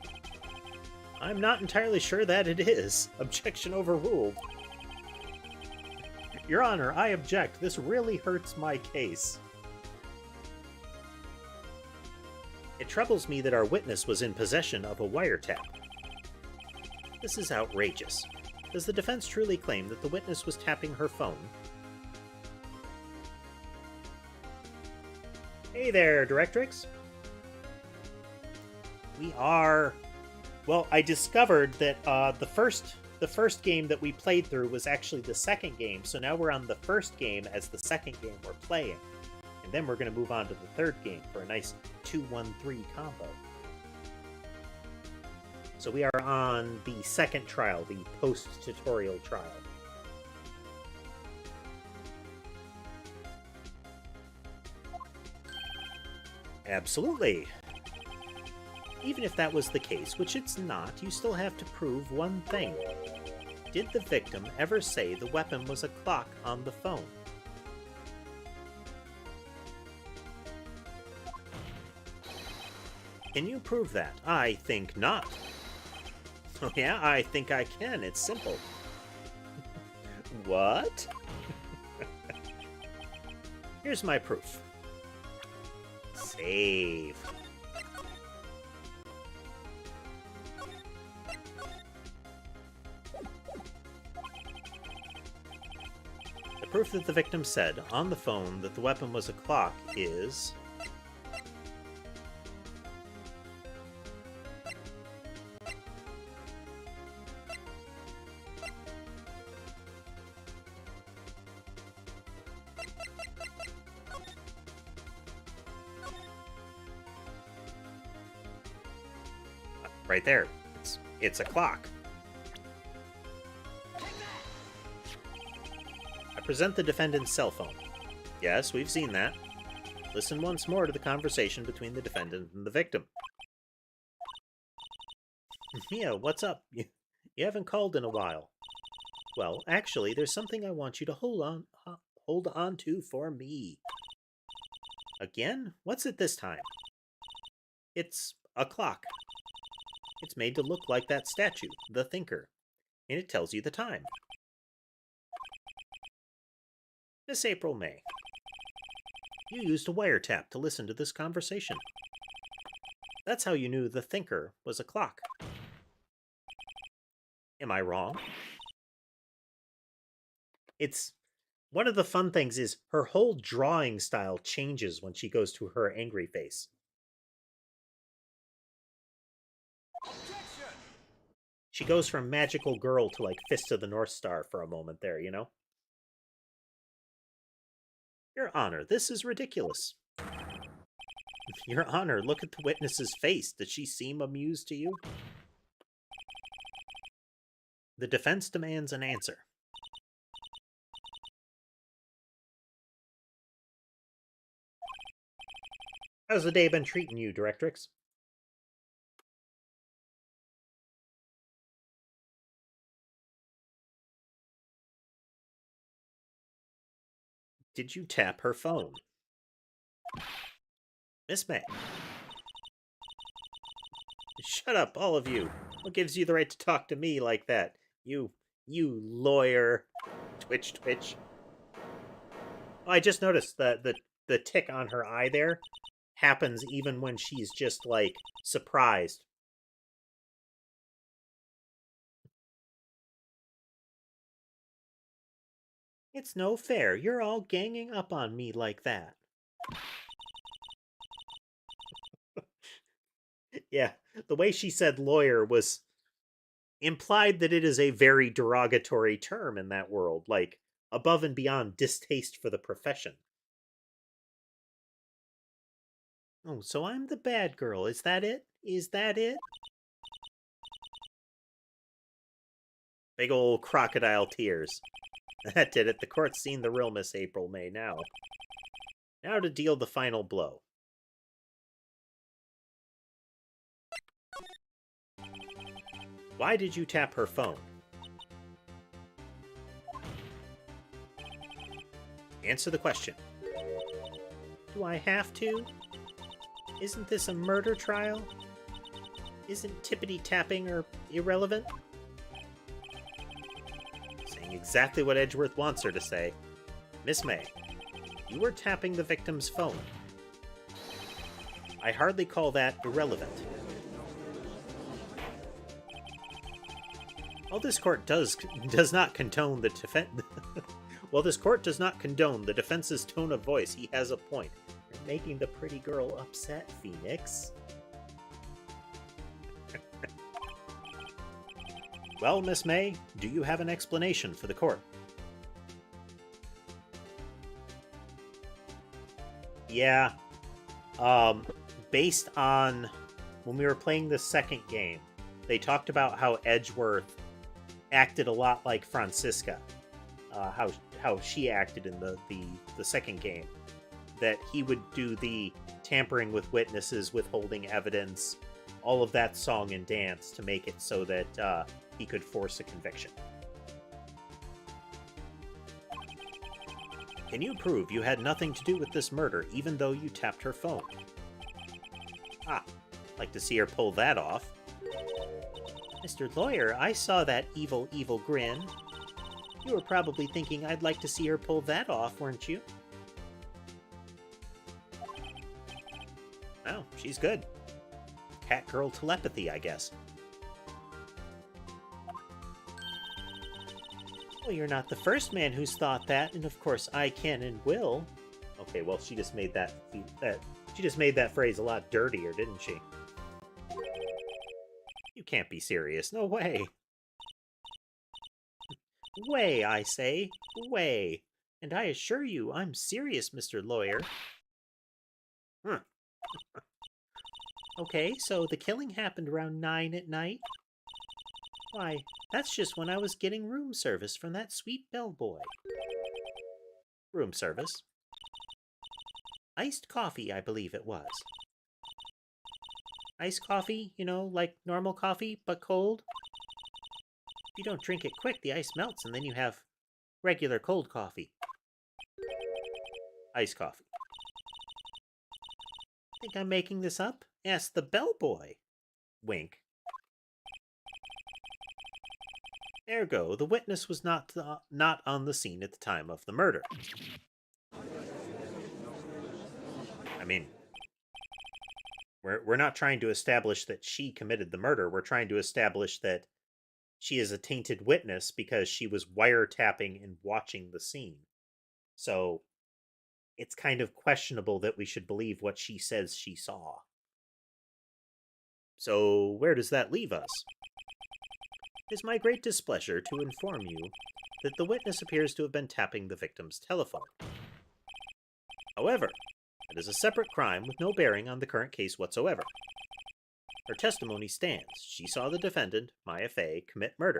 I'm not entirely sure that it is. Objection overruled. Your Honor, I object. This really hurts my case. It troubles me that our witness was in possession of a wiretap. This is outrageous. Does the defense truly claim that the witness was tapping her phone? Hey there, Directrix. We are... Well, I discovered that the first game that we played through was actually the second game, so now we're on the first game as the second game we're playing. And then we're going to move on to the third game for a nice 2-1-3 combo. So we are on the second trial, the post-tutorial trial. Absolutely. Even if that was the case, which it's not, you still have to prove one thing. Did the victim ever say the weapon was a clock on the phone? Can you prove that? I think not. Oh yeah, I think I can. It's simple. What? Here's my proof. Save. The proof that the victim said on the phone that the weapon was a clock is... right there. It's a clock. I present the defendant's cell phone. Yes, we've seen that. Listen once more to the conversation between the defendant and the victim. Mia, what's up? You haven't called in a while. Well, actually, there's something I want you to hold on to for me. Again? What's it this time? It's a clock. It's made to look like that statue, the Thinker, and it tells you the time. Miss April May, you used a wiretap to listen to this conversation. That's how you knew the Thinker was a clock. Am I wrong? It's... One of the fun things is her whole drawing style changes when she goes to her angry face. She goes from magical girl to, like, Fist of the North Star for a moment there, you know? Your Honor, this is ridiculous. Your Honor, look at the witness's face. Does she seem amused to you? The defense demands an answer. How's the day been treating you, Directrix? Did you tap her phone? Miss May. Shut up, all of you. What gives you the right to talk to me like that? You lawyer. Twitch, twitch. Oh, I just noticed the tick on her eye there happens even when she's just, like, surprised. It's no fair. You're all ganging up on me like that. Yeah, the way she said lawyer was implied that it is a very derogatory term in that world, like above and beyond distaste for the profession. Oh, so I'm the bad girl. Is that it? Is that it? Big old crocodile tears. That did it. The court's seen the real Miss April May now. Now to deal the final blow. Why did you tap her phone? Answer the question. Do I have to? Isn't this a murder trial? Isn't tippity-tapping or irrelevant? Saying exactly what Edgeworth wants her to say. Miss May, you were tapping the victim's phone. I hardly call that irrelevant. While this court does not condone the defense... While this court does not condone the defense's tone of voice, he has a point. You're making the pretty girl upset, Phoenix. Well, Miss May, do you have an explanation for the court? Yeah. Based on when we were playing the second game, they talked about how Edgeworth acted a lot like Francisca. How she acted in the second game. That he would do the tampering with witnesses, withholding evidence, all of that song and dance to make it so that he could force a conviction. Can you prove you had nothing to do with this murder, even though you tapped her phone? Ah, like to see her pull that off. Mr. Lawyer, I saw that evil, evil grin. You were probably thinking I'd like to see her pull that off, weren't you? Oh, she's good. Catgirl telepathy, I guess. Well, you're not the first man who's thought that, and of course I can and will. Okay, well, she just made that phrase a lot dirtier, didn't she? You can't be serious. No way. Way, I say. Way. And I assure you, I'm serious, Mr. Lawyer. Okay, so the killing happened around 9 at night? Why, that's just when I was getting room service from that sweet bellboy. Room service? Iced coffee, I believe it was. Iced coffee, you know, like normal coffee, but cold? If you don't drink it quick, the ice melts, and then you have regular cold coffee. Iced coffee. Think I'm making this up? Ask the bellboy. Wink. Ergo, the witness was not on the scene at the time of the murder. I mean, we're not trying to establish that she committed the murder. We're trying to establish that she is a tainted witness because she was wiretapping and watching the scene. So it's kind of questionable that we should believe what she says she saw. So where does that leave us? It is my great displeasure to inform you that the witness appears to have been tapping the victim's telephone. However, it is a separate crime with no bearing on the current case whatsoever. Her testimony stands. She saw the defendant, Maya Fey, commit murder.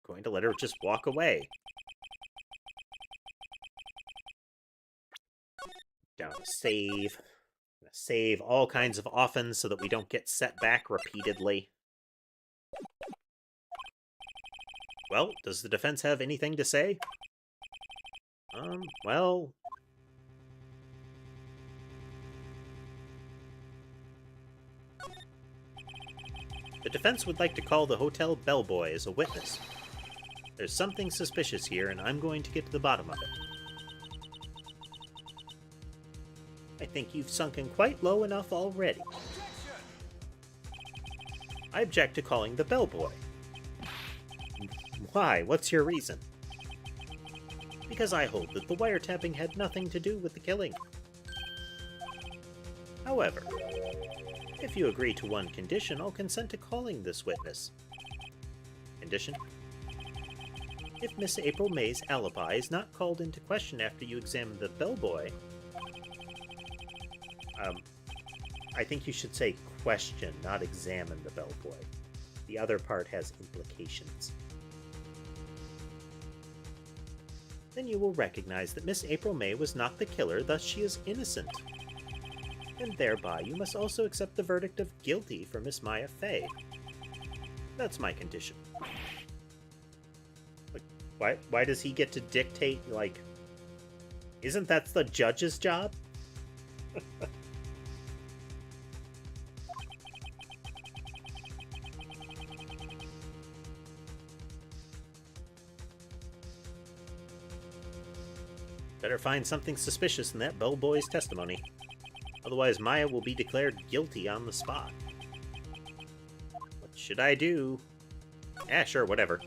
Going to let her just walk away. Down to save. Save all kinds of often so that we don't get set back repeatedly. Well, does the defense have anything to say? Well... The defense would like to call the hotel bellboy as a witness. There's something suspicious here, and I'm going to get to the bottom of it. I think you've sunken quite low enough already. I object to calling the bellboy. Why? What's your reason? Because I hold that the wiretapping had nothing to do with the killing. However, if you agree to one condition, I'll consent to calling this witness. Condition? If Miss April May's alibi is not called into question after you examine the bellboy... I think you should say question, not examine the bellboy. The other part has implications. then you will recognize that Miss April May was not the killer, thus she is innocent. And thereby you must also accept the verdict of guilty for Miss Maya Fey. That's my condition. Like, why does he get to dictate, like... Isn't that the judge's job? Better find something suspicious in that bellboy's testimony. Otherwise, Maya will be declared guilty on the spot. What should I do? Sure, whatever.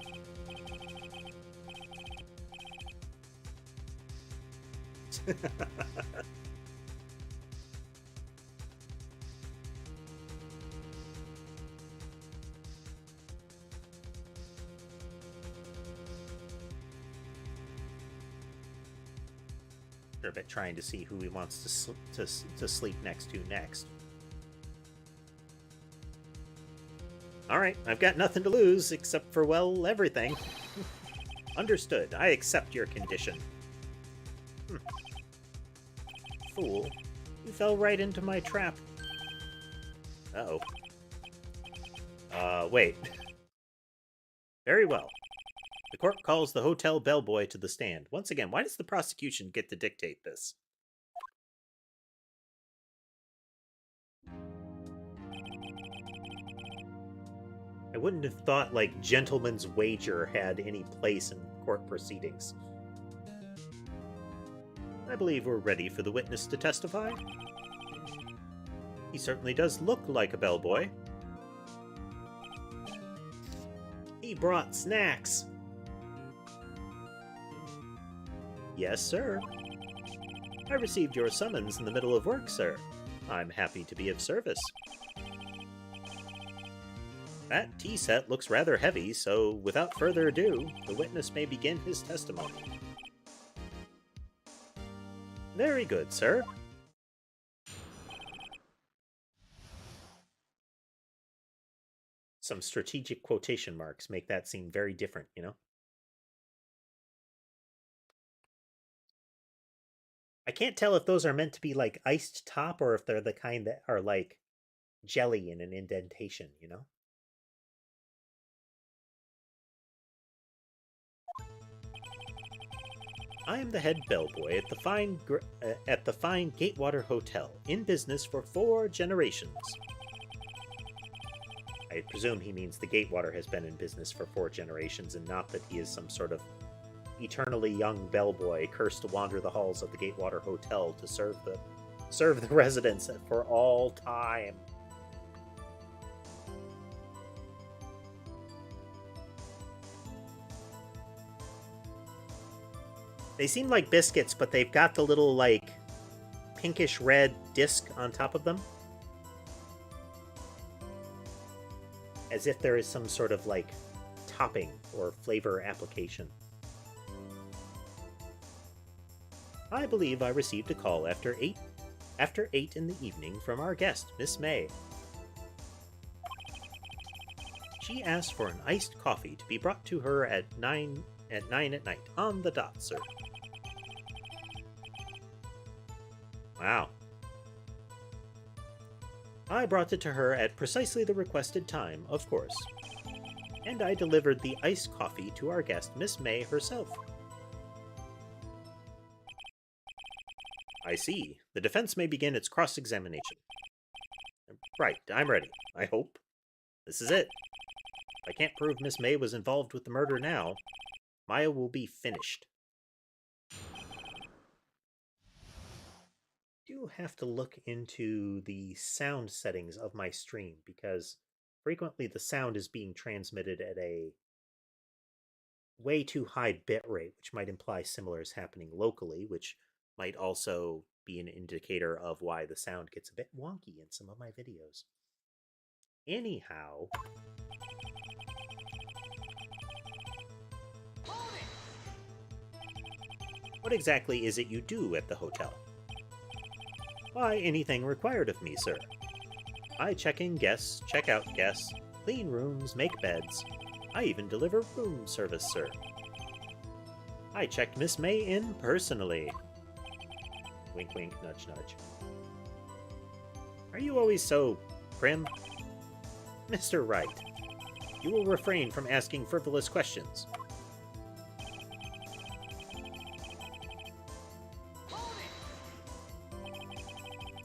A bit trying to see who he wants to sleep next to next. Alright, I've got nothing to lose, except for, well, everything. Understood. I accept your condition. Fool. You fell right into my trap. Uh-oh. Wait. Very well. The court calls the hotel bellboy to the stand. Once again, why does the prosecution get to dictate this? I wouldn't have thought, like, gentleman's wager had any place in court proceedings. I believe we're ready for the witness to testify. He certainly does look like a bellboy. He brought snacks. Yes, sir. I received your summons in the middle of work, sir. I'm happy to be of service. That tea set looks rather heavy, so without further ado, the witness may begin his testimony. Very good, sir. Some strategic quotation marks make that seem very different, you know? I can't tell if those are meant to be like iced top or if they're the kind that are like jelly in an indentation, you know? I am the head bellboy at the fine Gatewater Hotel, in business for 4 generations. I presume he means the Gatewater has been in business for 4 generations, and not that he is some sort of eternally young bellboy cursed to wander the halls of the Gatewater Hotel to serve the residents for all time. They seem like biscuits, but they've got the little, like, pinkish red disc on top of them. As if there is some sort of, like, topping or flavor application. I believe I received a call after 8 in the evening from our guest, Miss May. She asked for an iced coffee to be brought to her at 9 at night, on the dot, sir. Wow. I brought it to her at precisely the requested time, of course. And I delivered the iced coffee to our guest, Miss May herself. I see. The defense may begin its cross-examination. Right, I'm ready. I hope. This is it. If I can't prove Miss May was involved with the murder now, Maya will be finished. I do have to look into the sound settings of my stream, because frequently the sound is being transmitted at a way too high bit rate, which might imply similar is happening locally, which might also be an indicator of why the sound gets a bit wonky in some of my videos. Anyhow... What exactly is it you do at the hotel? Why, anything required of me, sir. I check in guests, check out guests, clean rooms, make beds. I even deliver room service, sir. I checked Miss May in personally. Wink, wink, nudge, nudge. Are you always so prim? Mr. Wright, you will refrain from asking frivolous questions.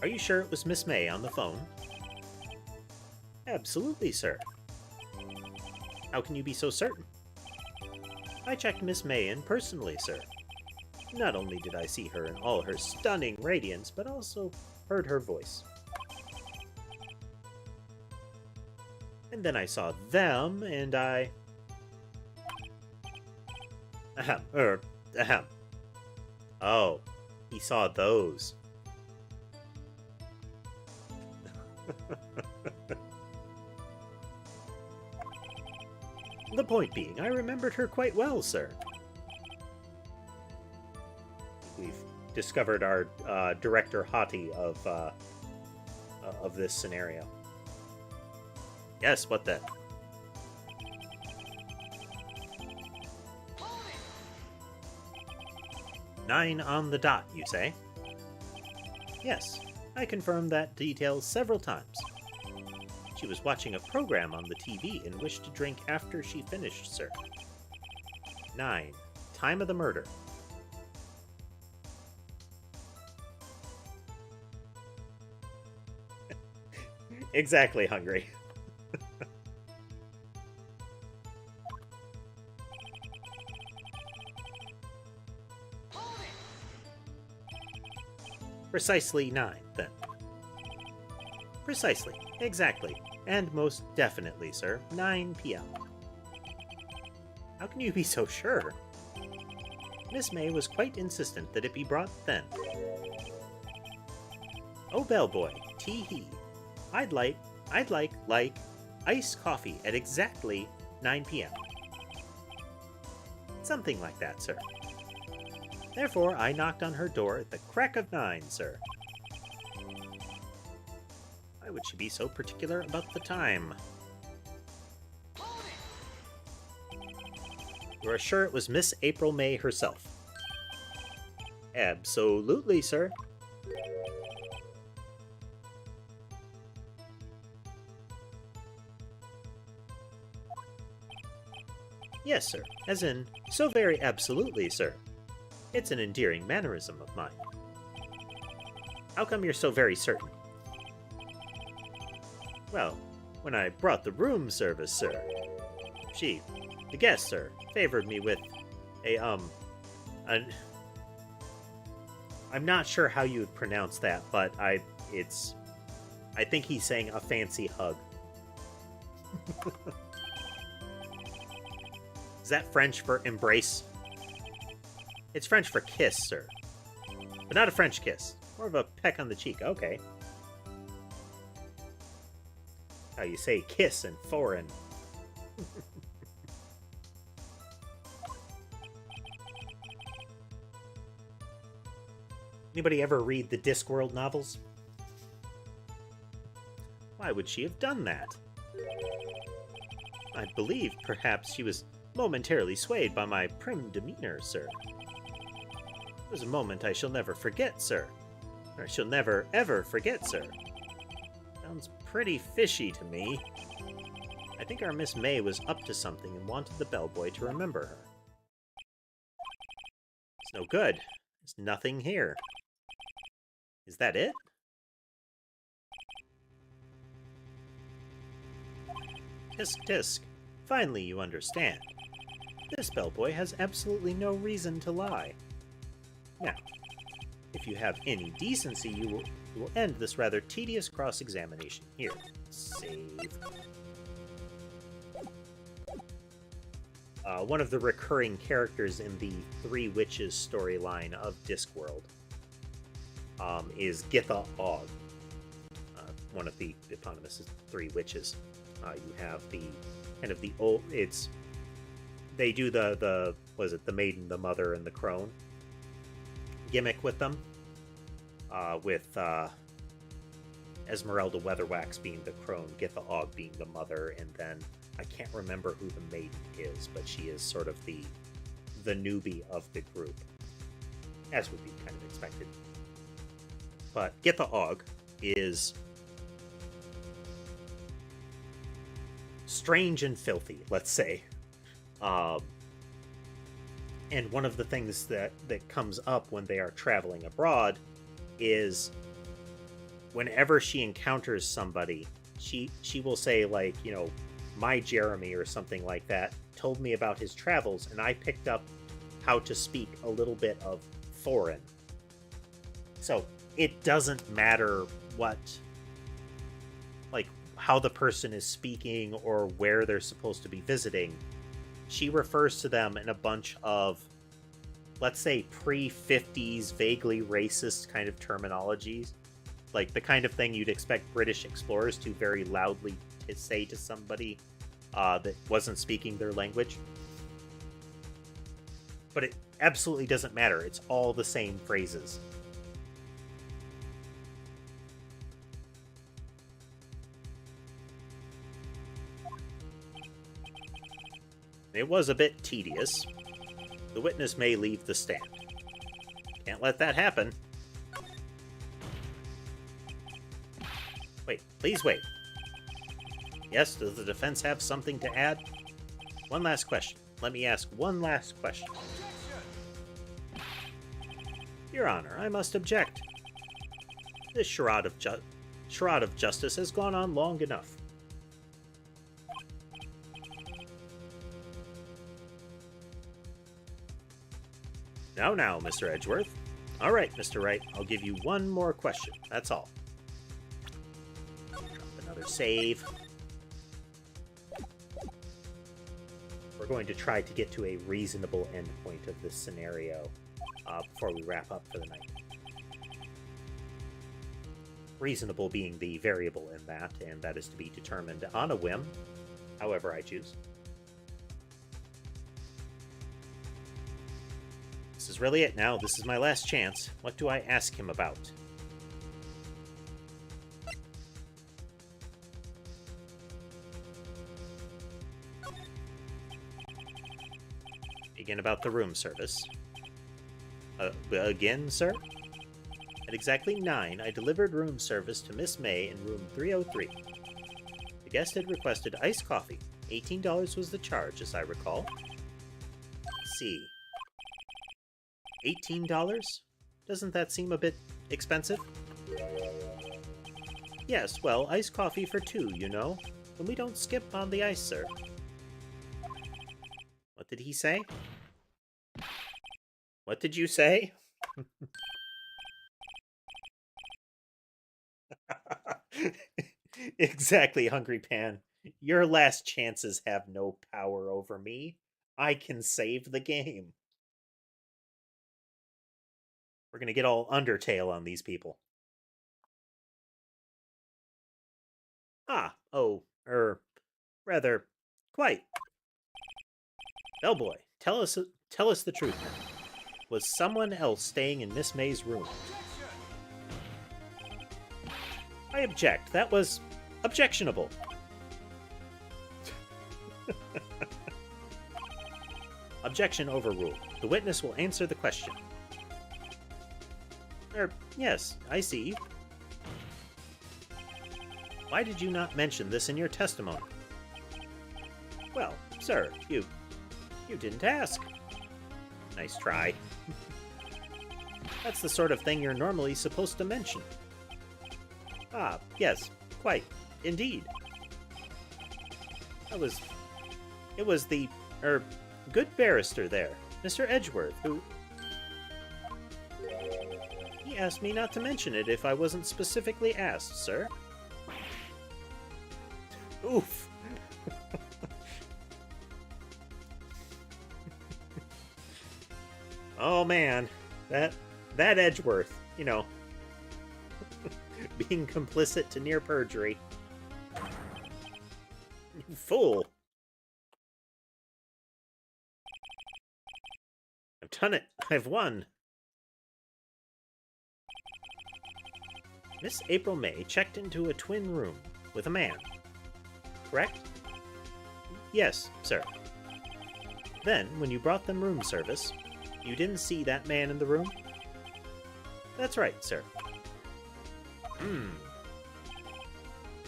Are you sure it was Miss May on the phone? Absolutely, sir. How can you be so certain? I checked Miss May in personally, sir. Not only did I see her in all her stunning radiance, but also heard her voice. And then I saw them, and I... Ahem. Oh, he saw those. The point being, I remembered her quite well, sir. We've discovered our director hottie of this scenario. Yes, what then? Nine on the dot, you say? Yes, I confirmed that detail several times. She was watching a program on the TV and wished to drink after she finished, sir. 9. Time of the murder. Exactly, Hungry. Precisely 9, then. Precisely. Exactly. And most definitely, sir. 9 p.m. How can you be so sure? Miss May was quite insistent that it be brought then. Oh, bellboy, tee-hee. I'd like iced coffee at exactly 9 p.m. Something like that, sir. Therefore, I knocked on her door at the crack of 9, sir. Why would she be so particular about the time? You are sure it was Miss April May herself? Absolutely, sir. Yes, sir. As in, so very absolutely, sir. It's an endearing mannerism of mine. How come you're so very certain? Well, when I brought the room service, sir, the guest, sir, favored me with I'm not sure how you would pronounce that, but I think he's saying a fancy hug. Is that French for embrace? It's French for kiss, sir. But not a French kiss. More of a peck on the cheek. Okay. How you say kiss in foreign. Anybody ever read the Discworld novels? Why would she have done that? I believe perhaps she was momentarily swayed by my prim demeanor, sir. It was a moment I shall never forget, sir. Or I shall never, ever forget, sir. Sounds pretty fishy to me. I think our Miss May was up to something and wanted the bellboy to remember her. It's no good. There's nothing here. Is that it? Tisk tisk. Finally you understand. This bellboy has absolutely no reason to lie. Now, if you have any decency, you will end this rather tedious cross-examination here. Save. One of the recurring characters in the Three Witches storyline of Discworld is Githa Og, one of the eponymous Three Witches. You have the kind of the old. They do the maiden, the mother, and the crone gimmick with them. With Esmeralda Weatherwax being the crone, Githa Og being the mother, and then I can't remember who the maiden is, but she is sort of the the newbie of the group, as would be kind of expected. But Get the Og is strange and filthy, let's say. And one of the things that comes up when they are traveling abroad is whenever she encounters somebody, she will say, like, you know, my Jeremy or something like that told me about his travels, and I picked up how to speak a little bit of foreign. So it doesn't matter what, like, how the person is speaking or where they're supposed to be visiting. She refers to them in a bunch of, let's say, pre-50s, vaguely racist kind of terminologies. Like the kind of thing you'd expect British explorers to very loudly say to somebody that wasn't speaking their language. But it absolutely doesn't matter. It's all the same phrases. It was a bit tedious. The witness may leave the stand. Can't let that happen. Wait, please wait. Yes, does the defense have something to add? One last question. Let me ask one last question. Your Honor, I must object. This charade of justice has gone on long enough. Now, Mr. Edgeworth. All right, Mr. Wright, I'll give you one more question. That's all. Drop another save. We're going to try to get to a reasonable endpoint of this scenario before we wrap up for the night. Reasonable being the variable in that, and that is to be determined on a whim, however I choose. This is really it now. This is my last chance. What do I ask him about? Begin about the room service. Again, sir? At exactly 9, I delivered room service to Miss May in room 303. The guest had requested iced coffee. $18 was the charge, as I recall. Let's see. $18? Doesn't that seem a bit expensive? Yes, well, iced coffee for 2, you know. And we don't skip on the ice, sir. What did he say? What did you say? Exactly, Hungry Pan. Your last chances have no power over me. I can save the game. We're gonna get all Undertale on these people. Rather, quite. Bellboy, tell us the truth now. Was someone else staying in Miss May's room? I object. That was objectionable. Objection overruled. The witness will answer the question. Yes, I see. Why did you not mention this in your testimony? Well, sir, you didn't ask. Nice try. That's the sort of thing you're normally supposed to mention. Ah, yes, quite. Indeed. It was the, good barrister there, Mr. Edgeworth, who... He asked me not to mention it if I wasn't specifically asked, sir. Oof. Oh man, that Edgeworth, you know, being complicit to near perjury. You fool. I've done it. I've won. Miss April May checked into a twin room with a man. Correct? Yes, sir. Then, when you brought them room service, you didn't see that man in the room? That's right, sir.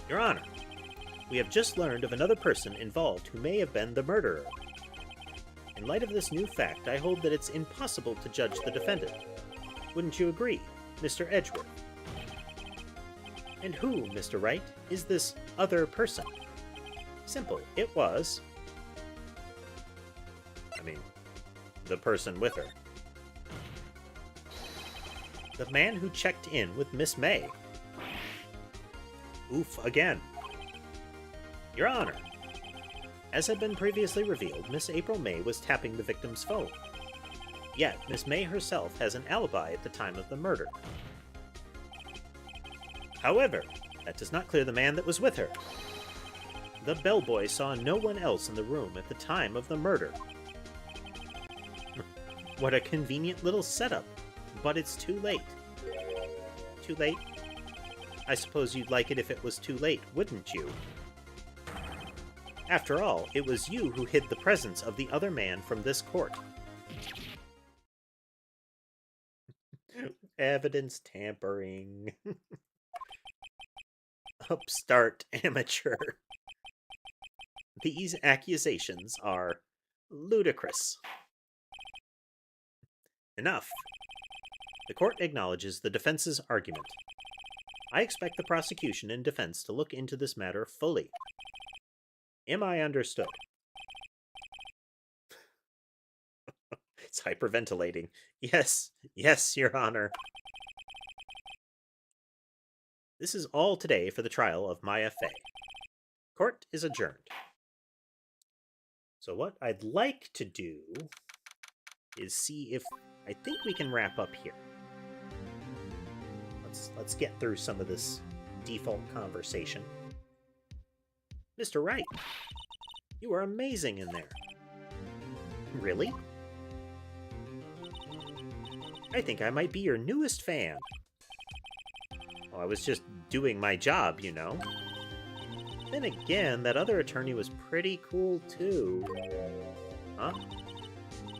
Your Honor, we have just learned of another person involved who may have been the murderer. In light of this new fact, I hold that it's impossible to judge the defendant. Wouldn't you agree, Mr. Edgeworth? And who, Mr. Wright, is this other person? Simple. It was... the person with her. The man who checked in with Miss May. Oof again. Your Honor, as had been previously revealed, Miss April May was tapping the victim's phone. Yet, Miss May herself has an alibi at the time of the murder. However, that does not clear the man that was with her. The bellboy saw no one else in the room at the time of the murder. What a convenient little setup, but it's too late. Too late? I suppose you'd like it if it was too late, wouldn't you? After all, it was you who hid the presence of the other man from this court. Evidence tampering. Upstart amateur. These accusations are ludicrous. Enough. The court acknowledges the defense's argument. I expect the prosecution and defense to look into this matter fully. Am I understood? It's hyperventilating. Yes, yes, Your Honor. This is all today for the trial of Maya Fey. Court is adjourned. So what I'd like to do is see if I think we can wrap up here. Let's get through some of this default conversation. Mr. Wright, you are amazing in there. Really? I think I might be your newest fan. Oh, I was just doing my job, you know. Then again, that other attorney was pretty cool too. Huh?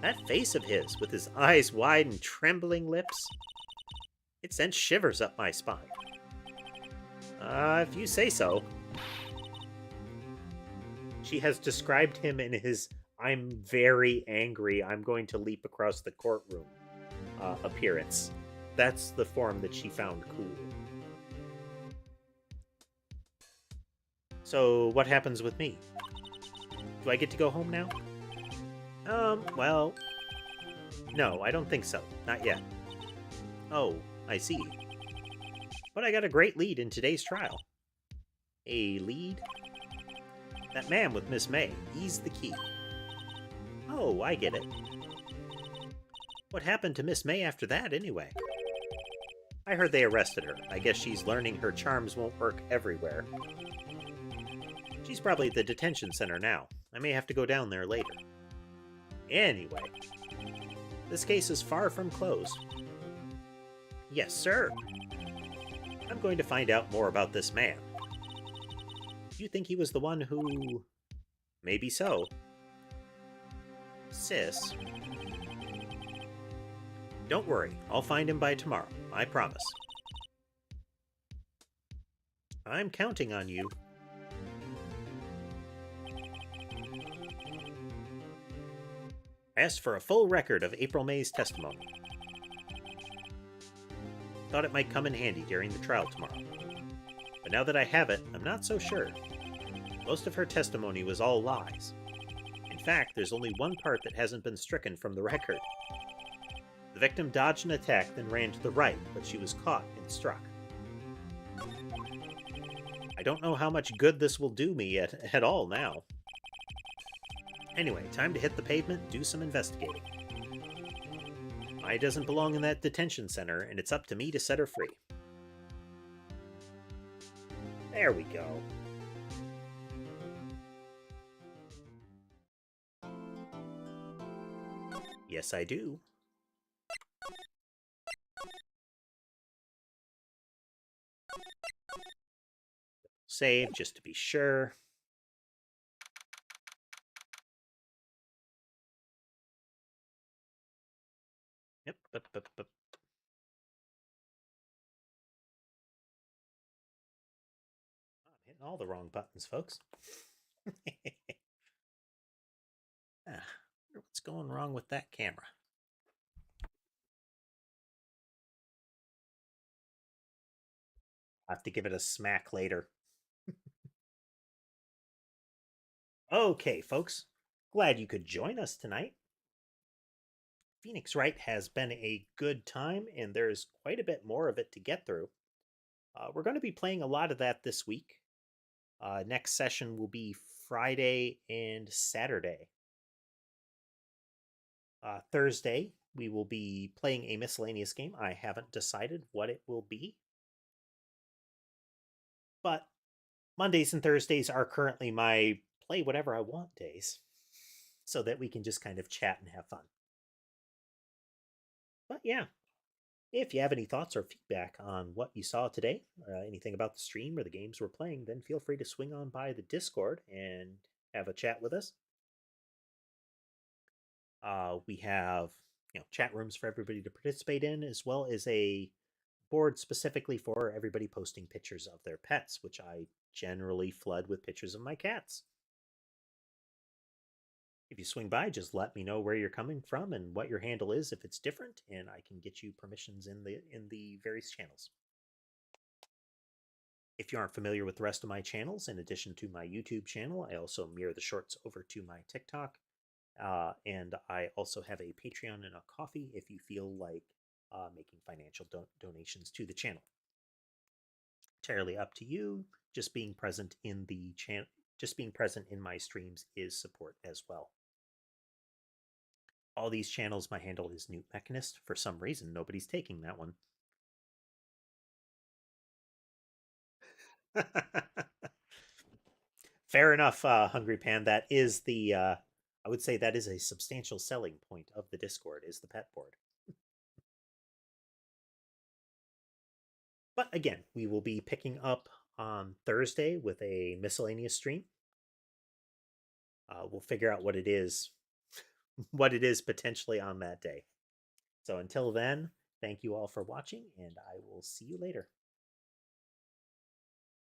That face of his, with his eyes wide and trembling lips, it sent shivers up my spine. If you say so. She has described him in his "I'm very angry, I'm going to leap across the courtroom" appearance. That's the form that she found cool. So, what happens with me? Do I get to go home now? Well... No, I don't think so. Not yet. Oh, I see. But I got a great lead in today's trial. A lead? That man with Miss May, he's the key. Oh, I get it. What happened to Miss May after that, anyway? I heard they arrested her. I guess she's learning her charms won't work everywhere. She's probably at the detention center now. I may have to go down there later. Anyway, this case is far from closed. Yes, sir. I'm going to find out more about this man. You think he was the one who... Maybe so. Sis. Don't worry, I'll find him by tomorrow. I promise. I'm counting on you. I asked for a full record of April May's testimony. Thought it might come in handy during the trial tomorrow. But now that I have it, I'm not so sure. Most of her testimony was all lies. In fact, there's only one part that hasn't been stricken from the record. The victim dodged an attack, then ran to the right, but she was caught and struck. I don't know how much good this will do me at all now. Anyway, time to hit the pavement and do some investigating. Maya doesn't belong in that detention center, and it's up to me to set her free. There we go. Yes, I do. Save, just to be sure. Yep. I'm hitting all the wrong buttons, folks. What's going wrong with that camera? I have to give it a smack later. Okay, folks. Glad you could join us tonight. Phoenix Wright has been a good time, and there's quite a bit more of it to get through. We're going to be playing a lot of that this week. Next session will be Friday and Saturday. Thursday, we will be playing a miscellaneous game. I haven't decided what it will be. But Mondays and Thursdays are currently my play whatever I want days, so that we can just kind of chat and have fun. But yeah, if you have any thoughts or feedback on what you saw today, anything about the stream or the games we're playing, then feel free to swing on by the Discord and have a chat with us. We have chat rooms for everybody to participate in, as well as a board specifically for everybody posting pictures of their pets, which I generally flood with pictures of my cats. If you swing by, just let me know where you're coming from and what your handle is if it's different, and I can get you permissions in the various channels. If you aren't familiar with the rest of my channels, in addition to my YouTube channel, I also mirror the shorts over to my TikTok. And I also have a Patreon and a Coffee if you feel like making financial donations to the channel. Entirely up to you. Just being present in the channel, just being present in my streams is support as well. All these channels, my handle is Newt Mechanist. For some reason, nobody's taking that one. Fair enough, Hungry Pan. That is I would say that is a substantial selling point of the Discord, is the pet board. But again, we will be picking up on Thursday with a miscellaneous stream. We'll figure out what it is, what it is potentially on that day. So until then, thank you all for watching, and I will see you later.